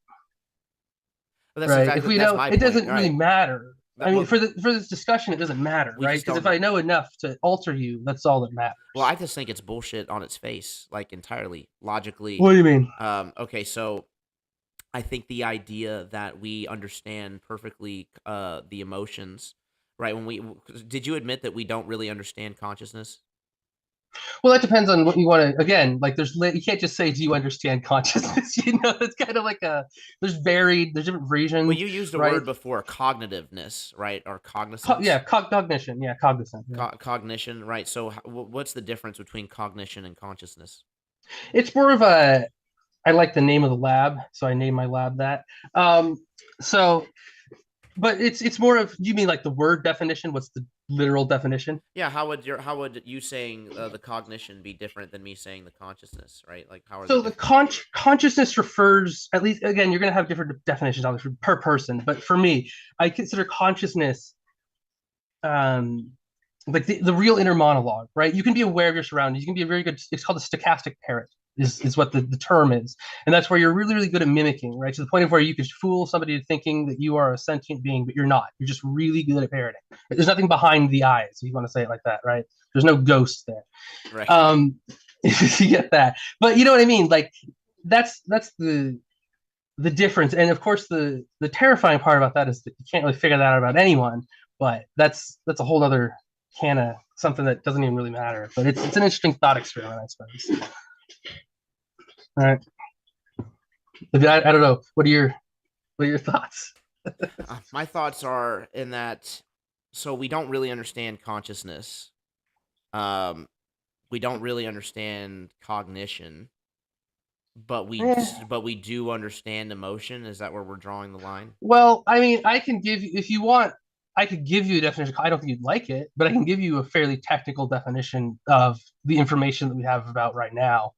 But that's Right? If exactly we that's know, my it point. doesn't All really right. matter. I That mean, well, for this discussion, it doesn't matter, we right? just Because don't if I know. know enough to alter you, that's all that matters. Well, I just think it's bullshit on its face, like entirely logically. What do you mean? Okay, so I think the idea that we understand perfectly the emotions, right? Did you admit that we don't really understand consciousness? Well, that depends on what you want to. Again, like you can't just say, "Do you understand consciousness?" It's kind of like there's different Well, versions, you used a right? word before, cognitiveness, right, or cognizance, Yeah, cognition, yeah, cognizant. Yeah. cognition, right? So, what's the difference between cognition and consciousness? It's more of a. I like the name of the lab, so I named my lab that. So but it's more of, you mean like the word definition? What's the literal definition? Yeah, how would you saying the cognition be different than me saying the consciousness, right? Like how are they So the different? consciousness refers, at least again, you're going to have different definitions on this per person, but for me, I consider consciousness um, like the real inner monologue, right? You can be aware of your surroundings. You can be a very good, it's called a stochastic parrot, is what the term is. And that's where you're really, really good at mimicking, right? To the point of where you could fool somebody into thinking that you are a sentient being, but you're not. You're just really good at parroting. There's nothing behind the eyes, if you want to say it like that, right? There's no ghost there. Right. Um, if you get that. But you know what I mean? Like that's the difference. And of course the terrifying part about that is that you can't really figure that out about anyone, but that's a whole other can of something that doesn't even really matter. But it's an interesting thought experiment, I suppose. All right. I don't know. What are your thoughts? My thoughts are in that so we don't really understand consciousness. Um, we don't really understand cognition, but Eh, but we do understand emotion. Is that where we're drawing the line? well, I mean, I can give you, if you want, I could give you a definition. I don't think you'd like it, but I can give you a fairly technical definition of the information that we have about right now,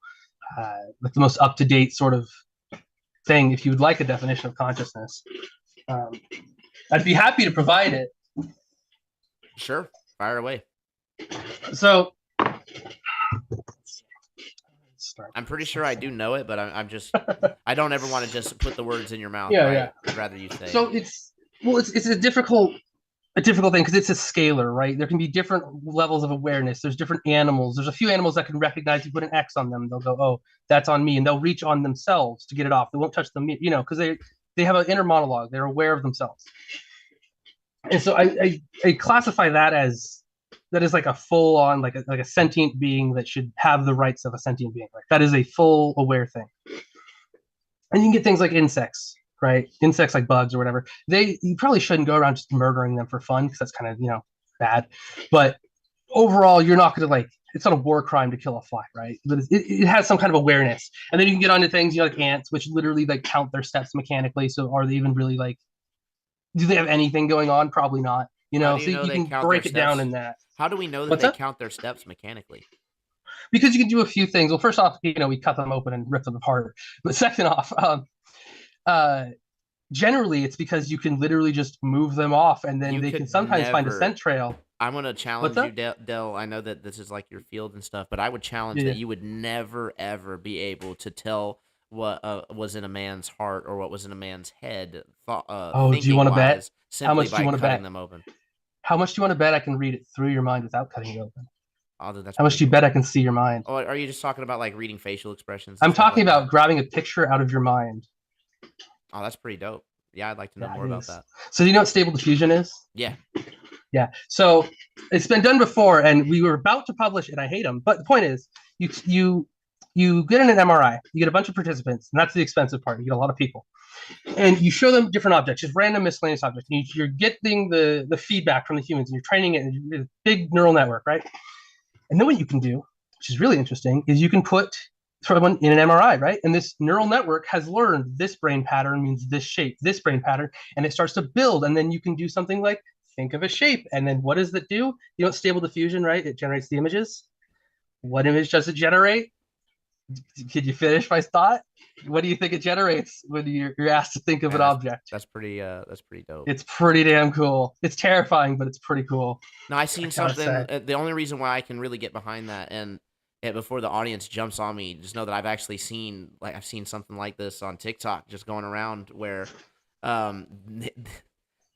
like the most up to date sort of thing. If you would like a definition of consciousness, um, I'd be happy to provide it. Sure, fire away. So, I'm pretty sure I do know it, but I'm just I don't ever want to just put the words in your mouth, yeah, yeah. right? I'd rather you say So it. it's a difficult thing because it's a scalar, right? There can be different levels of awareness. There's different animals. There's a few animals that can recognize you put an X on them. They'll go, oh, that's on me, and they'll reach on themselves to get it off. They won't touch the because they have an inner monologue. They're aware of themselves. And so I classify that as that is like a full on like a sentient being that should have the rights of a sentient being. Like that is a full aware thing. And you can get things like insects, right? Insects like bugs or whatever. You probably shouldn't go around just murdering them for fun because that's kind of bad. But overall, you're not going to like. It's not a war crime to kill a fly, right? But it has some kind of awareness, and then you can get onto things like ants, which literally like count their steps mechanically. So are they even really like? Do they have anything going on? Probably not. How do you So know you they can count their break it down steps? in that. How do we know that What's they that? count their steps mechanically? Because you can do a few things. Well, first off, we cut them open and rip them apart. But second off, uh, generally it's because you can literally just move them off, and then You they can could sometimes find a never. scent trail. I'm gonna What's challenge you, that? Dell. I know that this is like your field and stuff, but I would challenge that Yeah. you would never ever be able to tell what was in a man's heart or what was in a man's head, Oh, do you thinking want to bet? wise, How simply much do you by want to cutting bet? them open. How much do you want to bet I can read it through your mind without cutting it open? Oh, that's How much pretty do you cool. bet I can see your mind? Oh, are you just talking about like reading facial expressions and I'm stuff talking like that? about grabbing a picture out of your mind. Oh, that's pretty dope. Yeah, I'd like to know Yeah, more it about is. that. So do you know what stable diffusion is? Yeah. Yeah. So it's been done before, and we were about to publish it. I hate them, but the point is, you get in an MRI, you get a bunch of participants, and that's the expensive part. You get a lot of people, and you show them different objects, just random miscellaneous objects. And you're getting the feedback from the humans, and you're training it in a big neural network, right? And then what you can do, which is really interesting, is you can put someone in an MRI, right? And this neural network has learned this brain pattern means this shape, this brain pattern, and it starts to build. And then you can do something like think of a shape. And then what does that do? You know, stable diffusion, right? It generates the images. What image does it generate? Could you finish my thought? What do you think it generates when you're asked to think of an Man, object? that's pretty dope. It's pretty damn cool. It's terrifying, but it's pretty cool. No, I I seen gotta something. say. The only reason why I can really get behind that and before the audience jumps on me, just know that I've seen something like this on TikTok, just going around where, um,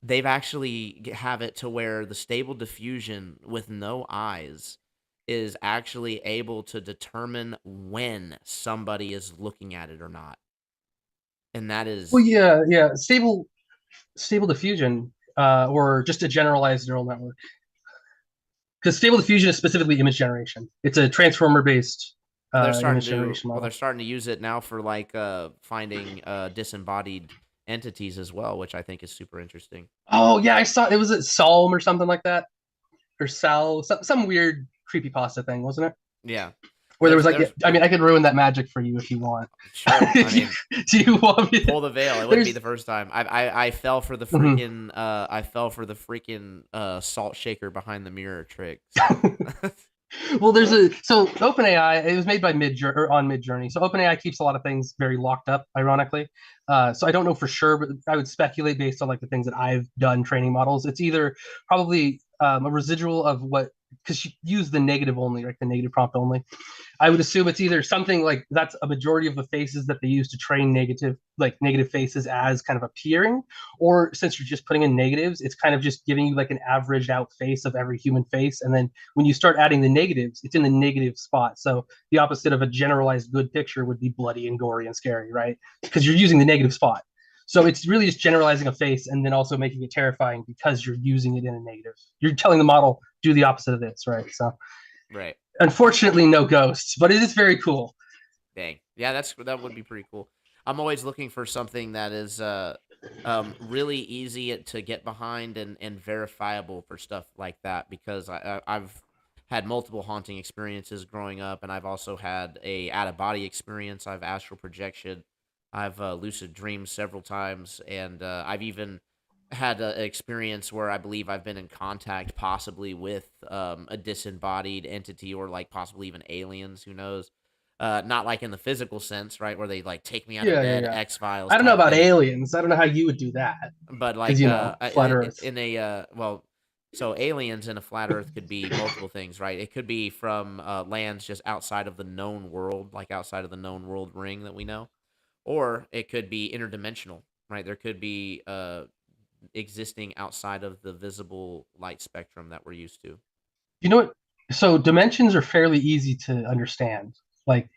they've actually have it to where the stable diffusion with no eyes is actually able to determine when somebody is looking at it or not, and that Well, is yeah, yeah. Stable diffusion, or just a generalized neural network. Because stable diffusion is specifically image generation. It's a transformer based image generation they're model. starting to use it now for like finding disembodied entities as well, which I think is super interesting. Oh yeah, I saw it was at Solm or something like that, or Sal, some weird creepy pasta thing, wasn't it? Yeah. Where there was like, There's I mean, I could ruin that magic for you if you want. sure. I mean, Do you want me pull the veil. It wouldn't be there's the first time. I fell for the mhm. freaking salt shaker behind the mirror trick. So Well, there's a so OpenAI. It was made by Midjourney. So OpenAI keeps a lot of things very locked up, ironically. So I don't know for sure, but I would speculate based on like the things that I've done training models. It's either probably a residual of what because you use the negative only, like the negative prompt only. I would assume it's either something like that's a majority of the faces that they use to train negative faces as kind of appearing, or since you're just putting in negatives, it's kind of just giving you like an averaged out face of every human face. And then when you start adding the negatives, it's in the negative spot. So the opposite of a generalized good picture would be bloody and gory and scary, right? Because you're using the negative spot. So it's really just generalizing a face and then also making it terrifying because you're using it in a negative. You're telling the model, do the opposite of this, right? So right. unfortunately, no ghosts, but it is very cool. Dang. Yeah, that would be pretty cool. I'm always looking for something that is really easy to get behind and verifiable for stuff like that because I've had multiple haunting experiences growing up, and I've also had a out of body experience. I've astral projection. I've lucid dreamed several times, and I've even had an experience where I believe I've been in contact possibly with a disembodied entity or like possibly even aliens. Who knows? Not like in the physical sense, right? Where they like take me out of Yeah, yeah, bed, yeah. X Files I don't know type about thing. aliens. I don't know how you would do that But because like flat Earth. in a well, so aliens in a flat Earth could be multiple things, right? It could be from lands just outside of the known world, like outside of the known world ring that we know, or it could be interdimensional, right? There could be existing outside of the visible light spectrum that we're used to. You know what? So dimensions are fairly easy to understand. Like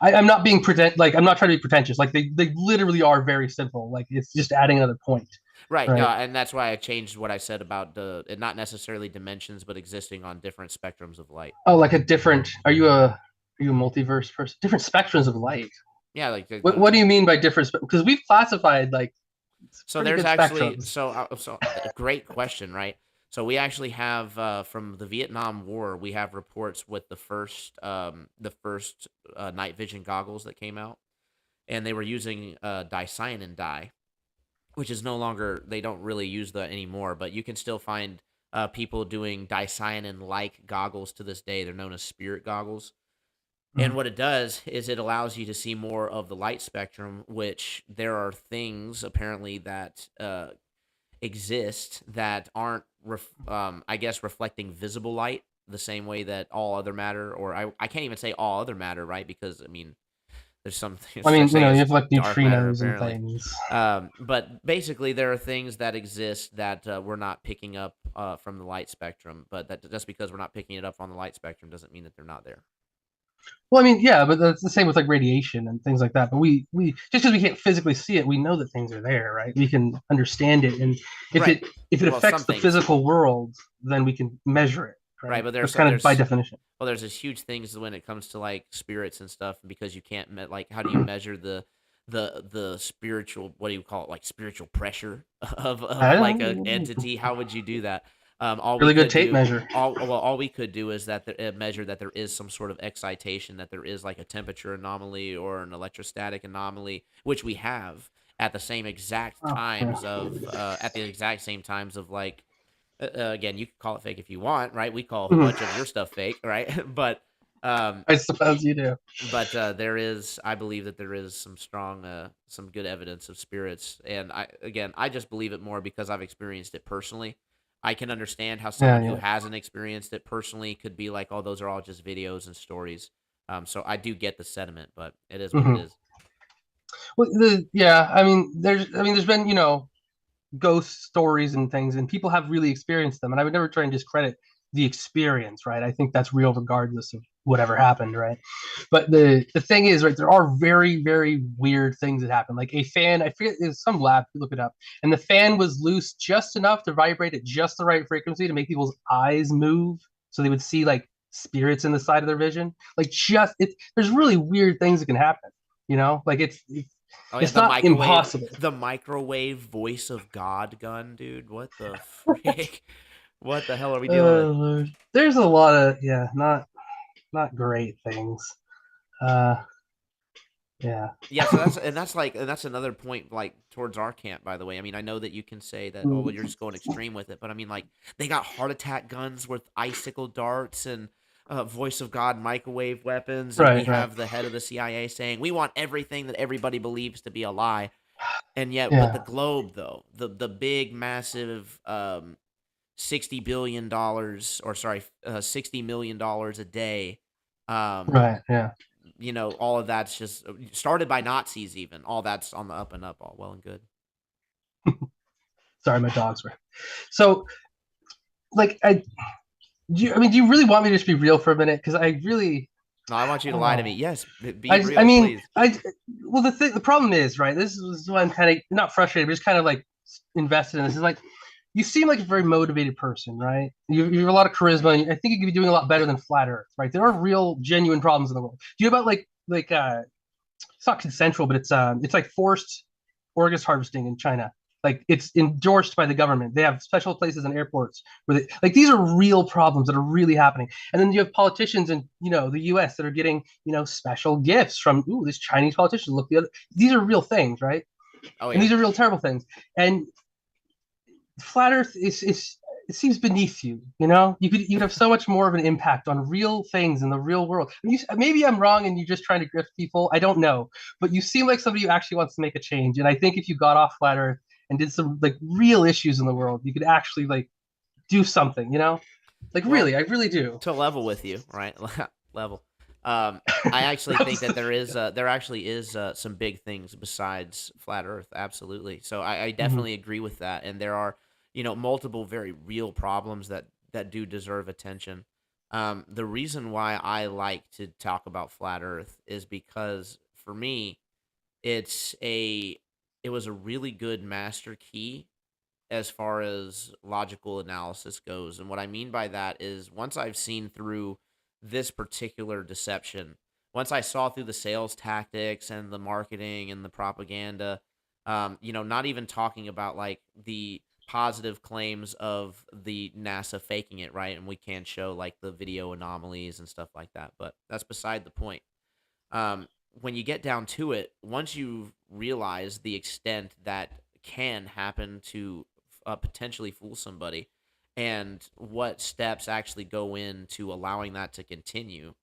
I'm not being like I'm not trying to be pretentious. Like they literally are very simple. Like it's just adding another point, Right. No, right? and that's why I changed what I said about the not necessarily dimensions, but existing on different spectrums of light. Oh, like a different. Are you a multiverse person? Different spectrums of light. Yeah, like What do you mean by different? Because we've classified like so pretty there's good actually spectrums. a great question, right? So we actually have from the Vietnam War, we have reports with the first night vision goggles that came out, and they were using dicyanin dye, which is no longer they don't really use that anymore, but you can still find people doing dicyanin like goggles to this day. They're known as spirit goggles. And Mhm. what it does is it allows you to see more of the light spectrum, which there are things apparently that exist that aren't, I guess, reflecting visible light the same way that all other matter, or I can't even say all other matter, right? Because I mean, there's some I things I mean, say you it's have like dark matter neutrinos and apparently. things. But basically, there are things that exist that we're not picking up from the light spectrum. But that just because we're not picking it up on the light spectrum doesn't mean that they're not there. Well, I mean, yeah, but that's the same with like radiation and things like that. But we just because we can't physically see it, we know that things are there, right? We can understand it, and if Right. it if it Well, some affects the things, physical world, then we can measure it, right? right? But That's kind of by definition. there's this huge things when it comes to like spirits and stuff because you can't like how do you measure the spiritual, what do you call it, like spiritual pressure of I like a don't know. entity? How would you do that? All we Really good could tape do measure. all we could do is that measure that there is some sort of excitation, that there is like a temperature anomaly or an electrostatic anomaly, which we have at the same exact Oh, yeah. times of at the exact same times of like again, you can call it fake if you want, right? We call a whole Mhm. bunch of your stuff fake, right? Um, I suppose you do. there is, I believe that there is some strong, some good evidence of spirits, and I just believe it more because I've experienced it personally. I can understand how Yeah, someone who yeah. hasn't experienced it personally could be like, "Oh, those are all just videos and stories." So I do get the sentiment, but it is what it Hmm. is. Well, yeah. I mean, there's been ghost stories and things, and people have really experienced them. And I would never try and discredit the experience, right? I think that's real regardless of whatever happened, right? But the thing is, right, there are very, very weird things that happen. Like a fan, I forget, it's some lab, you look it up, and the fan was loose just enough to vibrate at just the right frequency to make people's eyes move so they would see like spirits in the side of their vision. Like just it there's really weird things that can happen, like Oh yeah, it's not impossible. the microwave voice of God gun, dude. What the frick? What the hell are we dealing with? There's a lot of, yeah, not. not great things. Uh, yeah. Yeah, so that's another point like towards our camp, by the way. I mean, I know that you can say that, oh, well, you're just going extreme with it, but I mean, like they got heart attack guns with icicle darts and voice of God microwave weapons, and we Right, right. have the head of the CIA saying we want everything that everybody believes to be a lie, and yet, but the Yeah, globe though, the big massive $60 billion, or sorry, $60 million a day, um, right, yeah. all of that's just started by Nazis. Even all that's on the up and up. All well and good. Sorry, my dogs were. So, like, I mean, do you really want me to just be real for a minute? Because I really, No, I want you I to don't lie to me. know. Yes, be I real, mean, please. well, the problem is, right? This is why I'm kind of not frustrated, but just kind of like invested in this. Is like, you seem like a very motivated person, right? You have a lot of charisma, and I think you could be doing a lot better than flat Earth, right? There are real, genuine problems in the world. Do you know about it's not consensual, but it's like forced organ harvesting in China. Like it's endorsed by the government. They have special places in airports where like these are real problems that are really happening. And then you have politicians in the U.S. that are getting special gifts from this Chinese politician. Look, these are real things, right? Oh And yeah. these are real terrible things. And flat Earth is it seems beneath you. You could have so much more of an impact on real things in the real world. Maybe I'm wrong, and you're just trying to grift people. I don't know, but you seem like somebody who actually wants to make a change. And I think if you got off flat Earth and did some like real issues in the world, you could actually like do something. Like Well, really, I really do. to level with you, right? Level. I actually think that there actually is some big things besides flat Earth. Absolutely. So I Mhm. definitely agree with that. And there are multiple very real problems that do deserve attention. The reason why I like to talk about flat Earth is because for me, it's a it was a really good master key as far as logical analysis goes. And what I mean by that is once I've seen through this particular deception, once I saw through the sales tactics and the marketing and the propaganda, not even talking about like the positive claims of the NASA faking it, right? And we can show like the video anomalies and stuff like that, but that's beside the point. When you get down to it, once you realize the extent that can happen to potentially fool somebody and what steps actually go into allowing that to continue,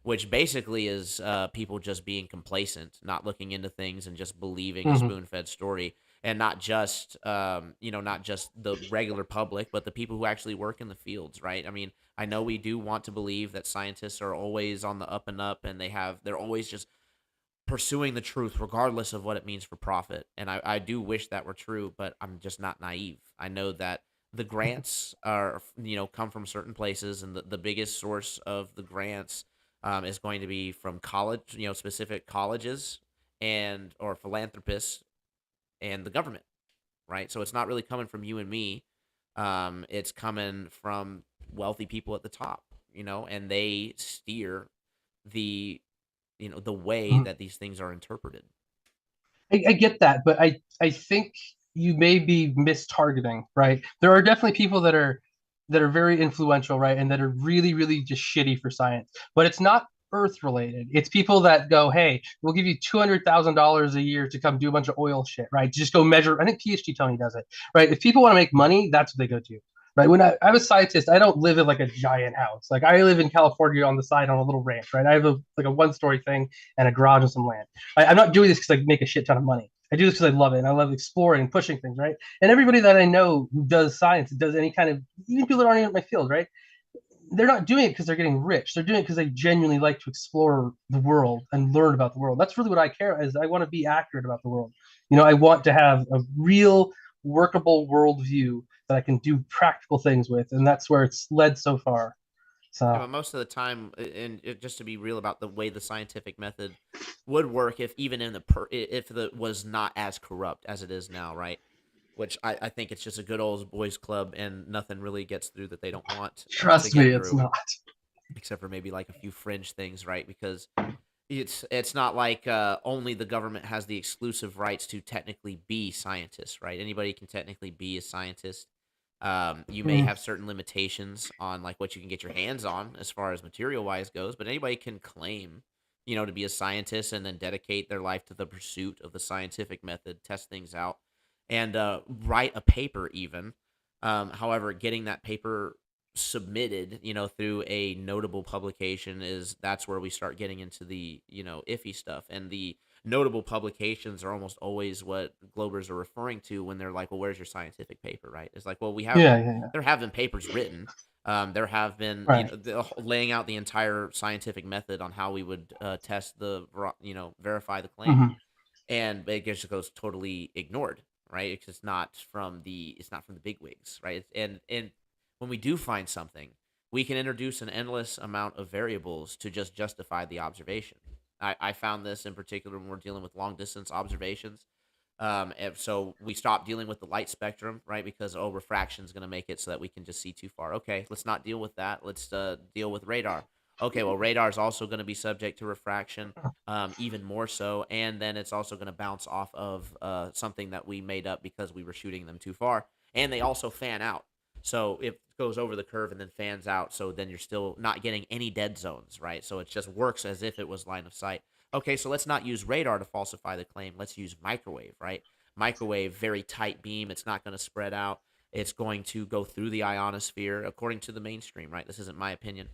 which basically is people just being complacent, not looking into things and just believing a Mhm. spoon-fed story, and not just the regular public, but the people who actually work in the fields, right? I mean, I know we do want to believe that scientists are always on the up and up, and they're always just pursuing the truth regardless of what it means for profit. And I do wish that were true, but I'm just not naive. I know that the grants are, come from certain places, and the biggest source of the grants is going to be from college, specific colleges and or philanthropists and the government, right? So it's not really coming from you and me. It's coming from wealthy people at the top, and they steer the the way Mhm. that these things are interpreted. I get that, but I think you may be mistargeting, right? There are definitely people that are very influential, right, and that are really, really just shitty for science. But it's not Earth related. It's people that go, "Hey, we'll give you $200,000 a year to come do a bunch of oil shit, right? Just go measure." I think PhD Tony does it, right? If people want to make money, that's what they go to. Right. When I'm a scientist, I don't live in like a giant house. Like I live in California on the side on a little ranch, right? I have like a 1-story thing and a garage and some land. I'm not doing this because I make a shit ton of money. I do this because I love it and I love exploring and pushing things, right? And everybody that I know who does science, does any kind of, even people that aren't even in my field, right? They're not doing it because they're getting rich. They're doing it because they genuinely like to explore the world and learn about the world. That's really what I care is I want to be accurate about the world. I want to have a real workable worldview that I can do practical things with, and that's where it's led so far. Yeah, So but most of the time, just to be real about the way the scientific method would work, if even in if the was not as corrupt as it is now, right? Which I think it's just a good old boys club, and nothing really gets through that they don't want to trust me, get it's through, not. except for maybe like a few fringe things, right? Because it's not like only the government has the exclusive rights to technically be scientists, right? Anybody can technically be a scientist. You may Mm. have certain limitations on like what you can get your hands on as far as material wise goes, but anybody can claim, to be a scientist and then dedicate their life to the pursuit of the scientific method, test things out, and write a paper even. However, getting that paper submitted, through a notable publication that's where we start getting into the, iffy stuff. And the notable publications are almost always what Globers are referring to when they're like, well, where's your scientific paper, right? It's like, well, Yeah, yeah, yeah. there have been papers written. There have been, Right. laying out the entire scientific method on how we would test verify the claim, Hmm. and it just goes totally ignored, right? Because it's not from the big wigs, right? And when we do find something, we can introduce an endless amount of variables to just justify the observation. I found this in particular when we're dealing with long distance observations. And so we stop dealing with the light spectrum, right? Because refraction is going to make it so that we can just see too far. Okay, let's not deal with that. Let's deal with radar. Okay, well, radar is also going to be subject to refraction, even more so, and then it's also going to bounce off of something that we made up because we were shooting them too far, and they also fan out. So it goes over the curve and then fans out. So then you're still not getting any dead zones, right? So it just works as if it was line of sight. Okay, so let's not use radar to falsify the claim. Let's use microwave, right? Microwave, very tight beam. It's not going to spread out. It's going to go through the ionosphere, according to the mainstream, right? This isn't my opinion.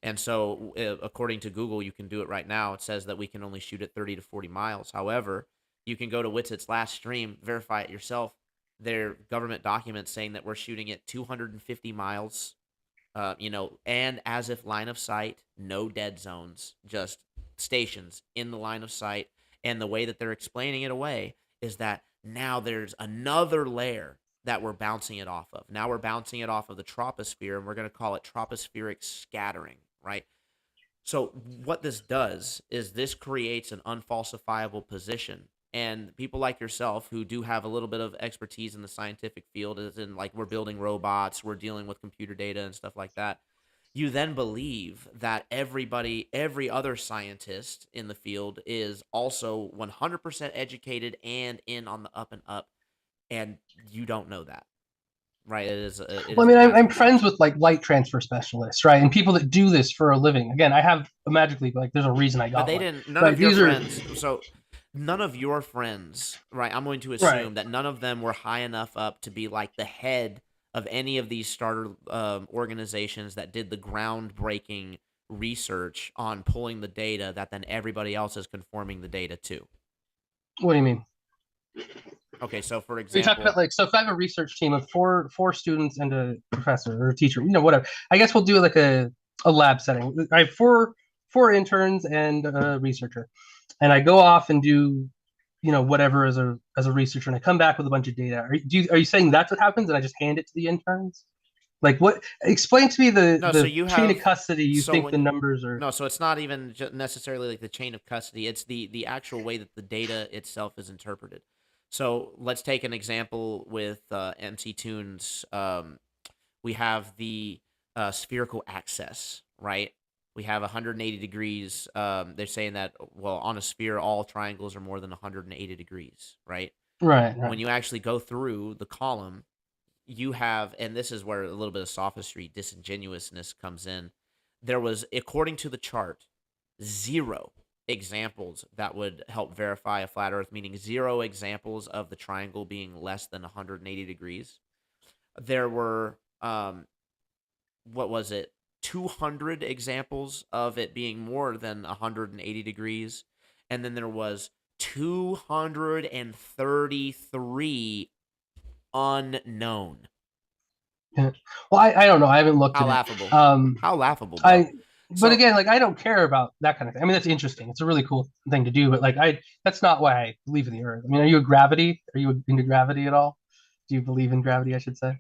And so, according to Google, you can do it right now. It says that we can only shoot at 30 to 40 miles. However, you can go to Witsit's last stream, verify it yourself. Their government documents saying that we're shooting at 250 miles, and as if line of sight, no dead zones, just stations in the line of sight. And the way that they're explaining it away is that now there's another layer that we're bouncing it off of. Now we're bouncing it off of the troposphere, and we're going to call it tropospheric scattering, right? So what this does is this creates an unfalsifiable position. And people like yourself who do have a little bit of expertise in the scientific field, as in like we're building robots, we're dealing with computer data and stuff like that. You then believe that every other scientist in the field is also 100% educated and in on the up and up, and you don't know that, right? It Well, is I a mean, I'm massive friends illusion. with like light transfer specialists, right? And people that do this for a living. Again, I have magically like there's a reason I But got they one, didn't. None right? of your These are friends. So none of your friends, right? I'm going to right. assume that none of them were high enough up to be like the head of any of these starter organizations that did the groundbreaking research on pulling the data that then everybody else is conforming the data to. What do you mean? Okay, so for We talk about example, like so if I have a research team of four students and a professor or a teacher, whatever. I guess we'll do like a lab setting. I have four interns and a researcher, and I go off and do whatever as a researcher, and I come back with a bunch of data. Are you saying that's what happens, and I just hand it to the interns? Like what? Explain to me the no, so the you chain of have custody. You so think the when numbers are no, so it's not even necessarily like the chain of custody. It's the actual way that the data itself is interpreted. So let's take an example with MC Tunes. We have the spherical axis, right? We have 180 degrees. They're saying that, well, on a sphere, all triangles are more than 180 degrees, right? right? Right. When you actually go through the column, you have, and this is where a little bit of sophistry, disingenuousness comes in. There was, according to the chart, zero examples that would help verify a flat Earth, meaning zero examples of the triangle being less than 180 degrees. There were, what was it, 200 examples of it being more than 180 degrees. And then there was 233 unknown. Yeah. Well, I don't know. I haven't looked How at it. laughable. Um, How laughable, bro. I but So again, like I don't care about that kind of thing. I mean, that's interesting. It's a really cool thing to do, but like that's not why I believe in the Earth. I mean, are you a gravity? Are you into gravity at all? Do you believe in gravity? I should say.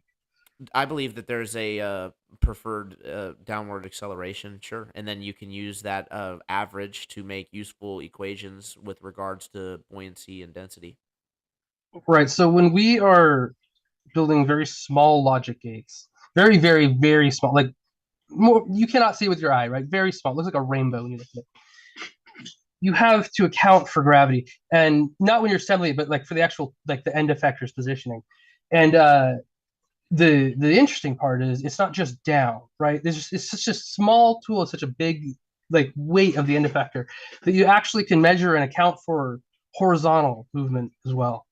I believe that there's a preferred downward acceleration, sure. And then you can use that average to make useful equations with regards to buoyancy and density. Right. So when we are building very small logic gates, very, very, very small, like more you cannot see with your eye, right? Very small. It looks like a rainbow when you look at it. You have to account for gravity, and not when you're assembling it, but like for the actual like the end effectors positioning. And the interesting part is it's not just down, right? It's such a small tool, it's such a big like weight of the end effector that you actually can measure and account for horizontal movement as well,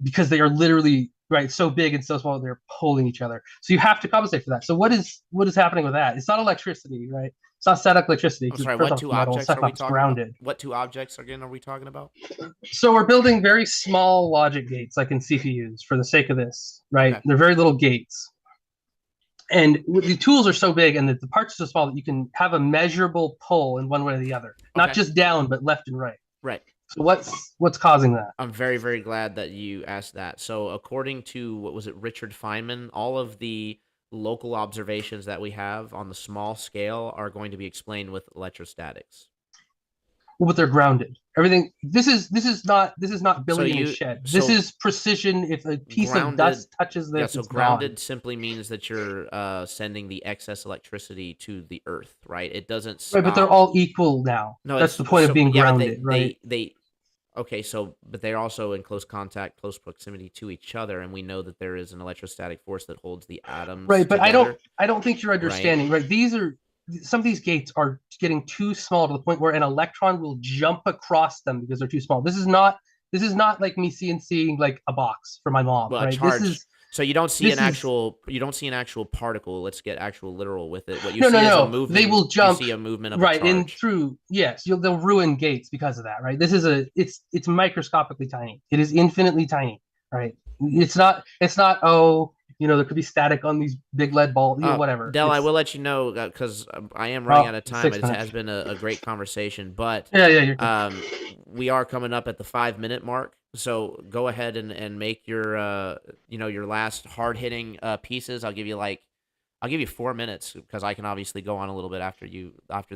because they are literally right so big and so small they're pulling each other. So you have to compensate for that. So what is happening with that? It's not electricity, right? It's not static electricity I'm because sorry, first what off, it's two metal. objects are Second we off, it's talking about? grounded. What two objects again are we talking about? So we're building very small logic gates, like in CPUs, for the sake of this, right? Okay. They're very little gates, and the tools are so big and the parts are so small that you can have a measurable pull in one way or the other, not Okay. just down but left and right. Right. So what's causing that? I'm very, very glad that you asked that. So, according to what was it, Richard Feynman, all of the local observations that we have on the small scale are going to be explained with electrostatics. Well, but they're grounded. Everything. This is not So Billy in his you shed. This so is precision. If a piece of grounded, dust touches yeah. this, So it's gone. grounded simply means that you're sending the excess electricity to the Earth, right? It doesn't Right, but they're stop. all equal now. No, That's it's the point of so being yeah, but grounded, right? okay, so but they're also in close contact, close proximity to each other, and we know that there is an electrostatic force that holds the atoms Right, but I don't together, I don't think you're right? understanding. Right, these are some of these gates are getting too small to the point where an electron will jump across them because they're too small. This is not like me seeing like a box for my mom, Well, a right? This charge. is So you don't see this is an actual particle. Let's get actual literal with it. What you no, no, see is a no. They moving. will You jump see a movement of a right in charge. through. Yes, they'll ruin gates because of that, right? It's microscopically tiny. It is infinitely tiny, right? It's not. Oh, there could be static on these big lead balls, whatever. Dell, I It's will let you know because I am running out well, of time. It 6 minutes. has been a great conversation, but Yeah, yeah, you're good. um, we are coming up at the 5 minute mark. So go ahead and make your your last hard hitting pieces. I'll give you 4 minutes because I can obviously go on a little bit after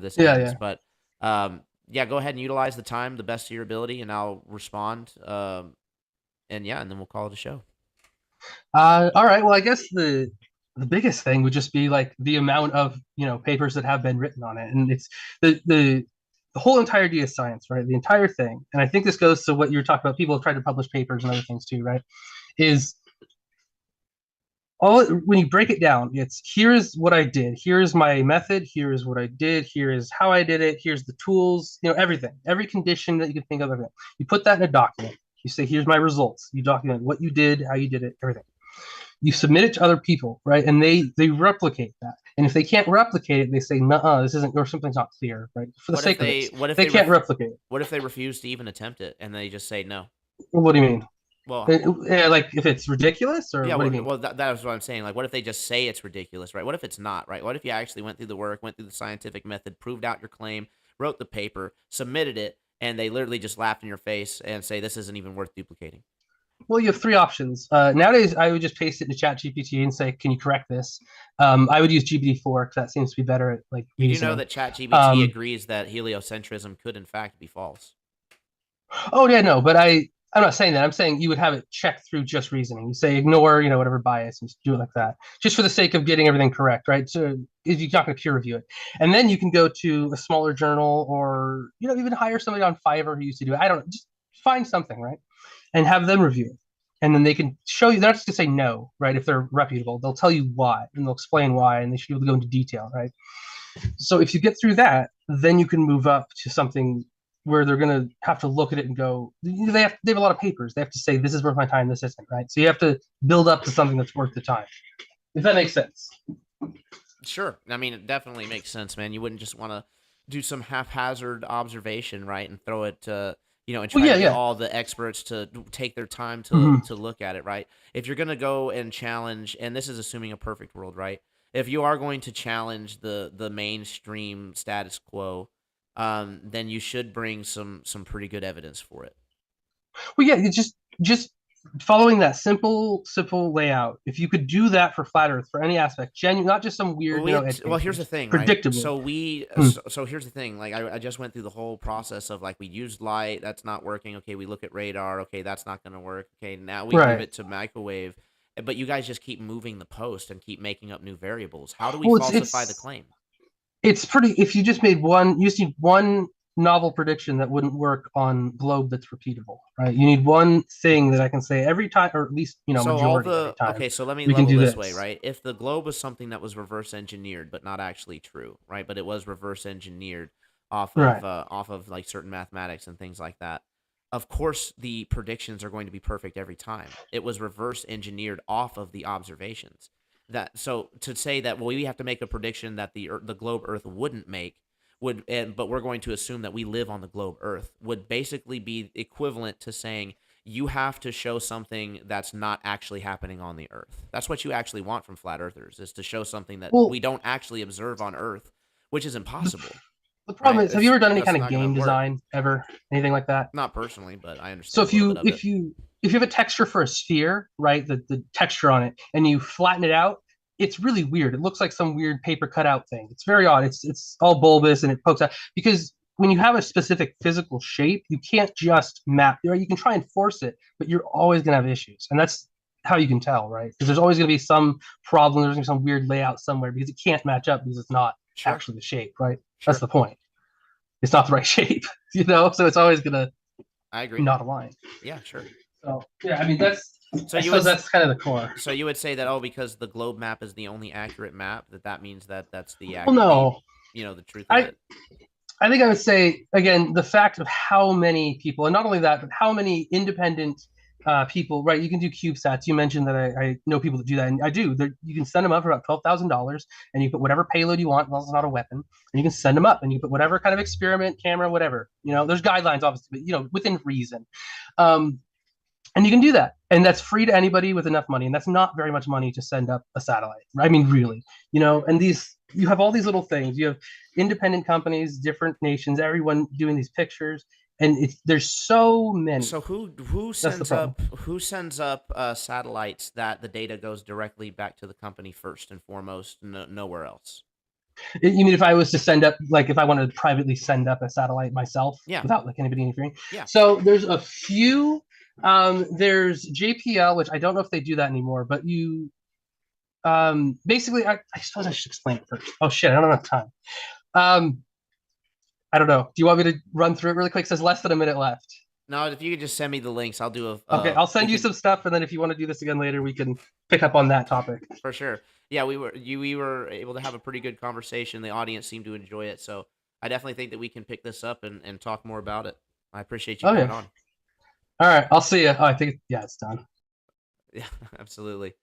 this Yeah, ends. yeah. But yeah, go ahead and utilize the time the best of your ability, and I'll respond. And yeah, and then we'll call it a show. All right. Well, I guess the biggest thing would just be like the amount of papers that have been written on it, and it's the whole entirety of science, right? The entire thing, and I think this goes to what you were talking about. People have tried to publish papers and other things too, right? Is all when you break it down, it's here is what I did, here is my method, here is what I did, here is how I did it, here's the tools, everything, every condition that you can think of, everything. You put that in a document. You say, here's my results. You document what you did, how you did it, everything. You submit it to other people, right? And they replicate that. And if they can't replicate it, they say, "Nuh-uh, this isn't, or something's not clear," right? For the What if sake of they this, what if they they can't replicate it. what if they refuse to even attempt it and they just say no? What do you mean? Well, Like if it's ridiculous, or yeah, what do you mean? well, that was what I'm saying. Like, what if they just say it's ridiculous, right? What if it's not, right? What if you actually went through the work, went through the scientific method, proved out your claim, wrote the paper, submitted it, and they literally just laughed in your face and say this isn't even worth duplicating? Well, you have three options. Nowadays, I would just paste it into Chat GPT and say, "Can you correct this?" I would use GPT-4 because that seems to be better at like You do know reasoning. that ChatGPT Um, agrees that heliocentrism could in fact be false. oh yeah, no, but I'm not saying that. I'm saying you would have it checked through just reasoning. You say ignore, whatever bias, and just do it like that, just for the sake of getting everything correct, right? So if you're not going to peer review it, and then you can go to a smaller journal, or even hire somebody on Fiverr who used to do it. I don't know, just find something, right, and have them review it, and then they can show you. They're not just going to say no, right? If they're reputable, they'll tell you why, and they'll explain why, and they should be able to go into detail, right? So if you get through that, then you can move up to something where they're going to have to look at it and go, they have a lot of papers. They have to say, this is worth my time, this isn't, right? So you have to build up to something that's worth the time, if that makes sense. Sure. I mean, it definitely makes sense, man. You wouldn't just want to do some haphazard observation, right, and throw it and Well, try to yeah, get yeah. all the experts to take their time to Mm-hmm. to look at it, right? If you're going to go and challenge, and this is assuming a perfect world, right? If you are going to challenge the mainstream status quo, then you should bring some pretty good evidence for it. Well, yeah, it's just following that simple layout. If you could do that for flat Earth, for any aspect, genuine, not just some Well, weird, edge here's the cases, thing, right? predictably. So here's the thing. Like, I just went through the whole process of like we used light, that's not working. Okay, we look at radar. Okay, that's not going to work. Okay, now we move Right. it to microwave. But you guys just keep moving the post and keep making up new variables. How do we Well, it's falsify the it's claim? it's pretty. If you just made one, you just need one. novel prediction that wouldn't work on globe that's repeatable, right? You need one thing that I can say every time, or at least So all majority every the time. okay, so let me We can level do this way, this. right? If the globe was something that was reverse engineered but not actually true, right? But it was reverse engineered Right. off of like certain mathematics and things like that. Of course, the predictions are going to be perfect every time. It was reverse engineered off of the observations. That so to say that well, we have to make a prediction that the globe Earth wouldn't make but we're going to assume that we live on the globe Earth would basically be equivalent to saying you have to show something that's not actually happening on the Earth. That's what you actually want from flat earthers is to show something that Well, we don't actually observe on Earth, which is the, impossible, the problem right? is, have you ever done any That's kind of not going to game work. design ever? Anything like that? Not personally, but I So understand a little bit of it. if you have a texture for a sphere, right, the texture on it, and you flatten it out, it's really weird. It looks like some weird paper cutout thing. It's very odd. It's all bulbous and it pokes out because when you have a specific physical shape, you can't just map. You can try and force it, but you're always gonna have issues, and that's how you can tell, right? Because there's always gonna be some problem. There's gonna be some weird layout somewhere because it can't match up because it's not Sure, actually the shape, right? That's sure. the point. It's not the right shape, you know. So it's always gonna I agree. not align. Yeah, sure. So yeah, I mean that's So I you would suppose that's kind of the core. so you would say that because the globe map is the only accurate map that means that that's Well, the no, the truth of I it. I think I would say again the fact of how many people, and not only that, but how many independent people. Right, you can do CubeSats. You mentioned that I know people that do that, and I do. You can send them up for about $12,000, and you put whatever payload you want. Well, it's not a weapon, and you can send them up, and you put whatever kind of experiment, camera, whatever. There's guidelines obviously, but within reason. Um, and you can do that. And that's free to anybody with enough money. And that's not very much money to send up a satellite. I mean, really, and you have all these little things. You have independent companies, different nations, everyone doing these pictures. And there's so many. So That's the problem. who sends up satellites that the data goes directly back to the company first and foremost, nowhere else? You mean if I was to send up, like if I wanted to privately send up a satellite myself Yeah, without like anybody interfering? yeah. So there's a few. There's JPL, which I don't know if they do that anymore, but basically I suppose I should explain it first. Oh shit, I don't have time. Um, I don't know. Do you want me to run through it really quick? It says less than a minute left. No, if you could just send me the links, I'll do a. Okay, I'll We send you can some stuff, and then if you want to do this again later, we can pick up on that topic. for sure. Yeah, we were able to have a pretty good conversation. The audience seemed to enjoy it, so I definitely think that we can pick this up and talk more about it. I appreciate you Oh coming yeah. on. All right, I'll see you. Oh, I think yeah, it's done. Yeah, absolutely.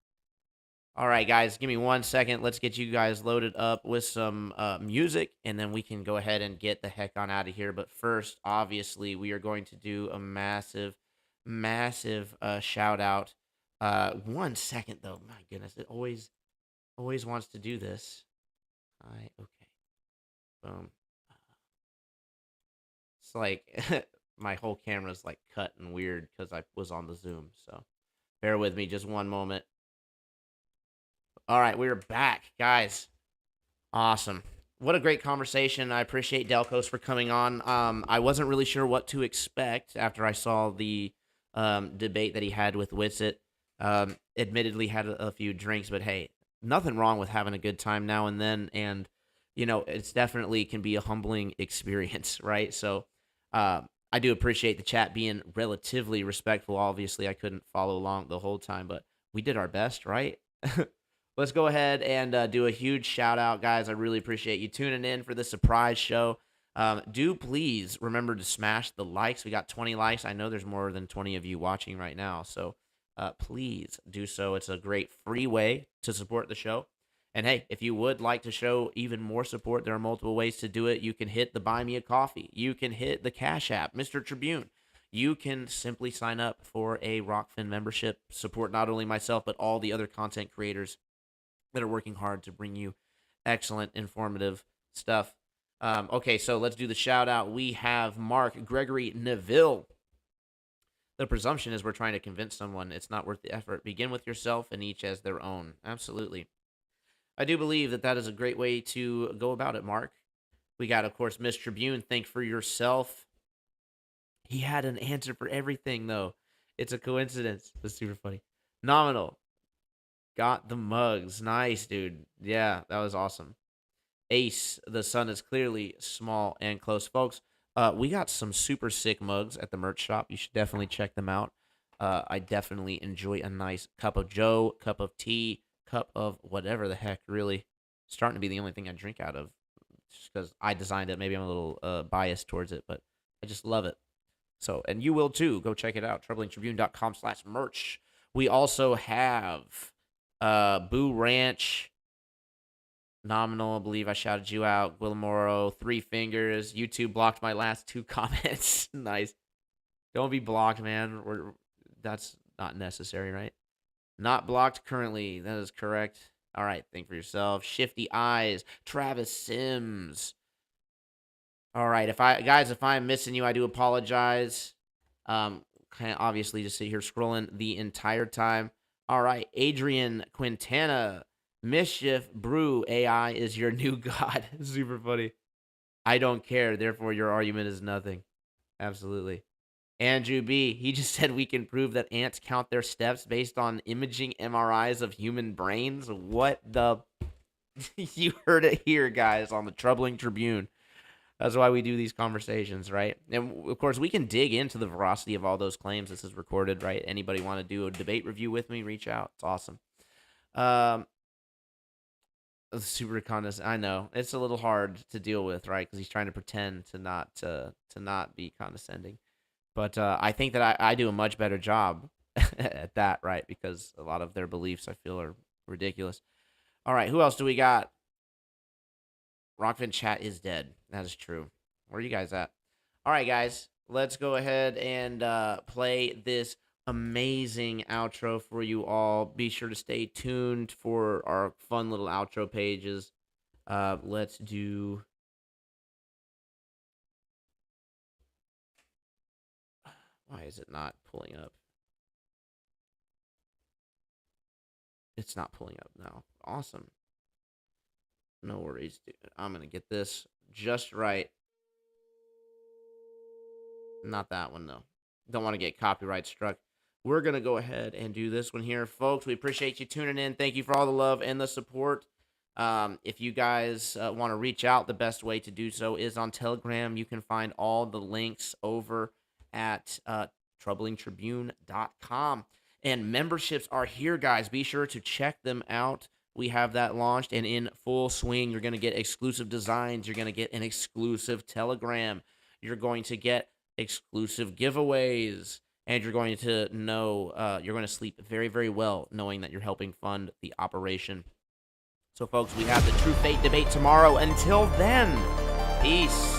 All right, guys, give me 1 second. Let's get you guys loaded up with some music, and then we can go ahead and get the heck on out of here. But first, obviously, we are going to do a massive, massive shout out. 1 second, though. My goodness, it always wants to do this. Hi, okay, boom. It's like my whole camera's like cut and weird because I was on the Zoom. So bear with me just one moment. All right, we're back, guys. Awesome. What a great conversation. I appreciate Delcos for coming on. I wasn't really sure what to expect after I saw the debate that he had with Witsit. Admittedly, had a few drinks, but hey, nothing wrong with having a good time now and then. And, it's definitely can be a humbling experience, right? So I do appreciate the chat being relatively respectful. Obviously, I couldn't follow along the whole time, but we did our best, right? Let's go ahead and do a huge shout out, guys. I really appreciate you tuning in for this surprise show. Do please remember to smash the likes. We got 20 likes. I know there's more than 20 of you watching right now. So please do so. It's a great free way to support the show. And hey, if you would like to show even more support, there are multiple ways to do it. You can hit the Buy Me a Coffee. You can hit the Cash App, MrTribune. You can simply sign up for a Rockfin membership, support not only myself, but all the other content creators that are working hard to bring you excellent, informative stuff. Okay, so let's do the shout out. We have Mark Gregory Neville. The presumption is we're trying to convince someone it's not worth the effort. Begin with yourself and each as their own. Absolutely. I do believe that is a great way to go about it, Mark. We got, of course, MrTribune. Think for yourself. He had an answer for everything, though. It's a coincidence. That's super funny. Nominal. Got the mugs. Nice, dude. Yeah, that was awesome. Ace, the sun is clearly small and close. Folks, We got some super sick mugs at the merch shop. You should definitely check them out. I definitely enjoy a nice cup of joe, cup of tea, cup of whatever the heck, really. Starting to be the only thing I drink out of just because I designed it. Maybe I'm a little biased towards it, but I just love it. So, and you will too. Go check it out. TroublingTribune.com/merch. We also have Boo Ranch, Nominal, I believe I shouted you out. Guillermo, Three Fingers. YouTube blocked my last 2 comments. Nice. Don't be blocked, man. That's not necessary, right? Not blocked currently. That is correct. All right, think for yourself. Shifty Eyes. Travis Sims. All right, if I'm missing you, I do apologize. Kind of obviously just sit here scrolling the entire time. All right, Adrian Quintana. Mischief Brew AI is your new god. Super funny. I don't care, therefore your argument is nothing. Absolutely. Andrew B. He just said we can prove that ants count their steps based on imaging MRIs of human brains. What the? You heard it here, guys, on the Troubling Tribune. That's why we do these conversations, right? And of course, we can dig into the veracity of all those claims. This is recorded, right? Anybody want to do a debate review with me? Reach out. It's awesome. Super condescending. I know it's a little hard to deal with, right? Because he's trying to pretend to not be condescending. But I think that I do a much better job at that, right? Because a lot of their beliefs I feel are ridiculous. All right, who else do we got? Rockfin chat is dead. That is true. Where are you guys at? All right, guys, let's go ahead and play this amazing outro for you all. Be sure to stay tuned for our fun little outro pages. Let's do... Why is it not pulling up? It's not pulling up now. Awesome. No worries, dude. I'm going to get this just right. Not that one, though. Don't want to get copyright struck. We're going to go ahead and do this one here, folks. We appreciate you tuning in. Thank you for all the love and the support. If you guys want to reach out, the best way to do so is on Telegram. You can find all the links over at troublingtribune.com. And memberships are here, guys. Be sure to check them out. We have that launched and in full swing. You're going to get exclusive designs. You're going to get an exclusive Telegram. You're going to get exclusive giveaways. And you're going to know, you're going to sleep very, very well knowing that you're helping fund the operation. So, folks, we have the True Fate debate tomorrow. Until then, peace.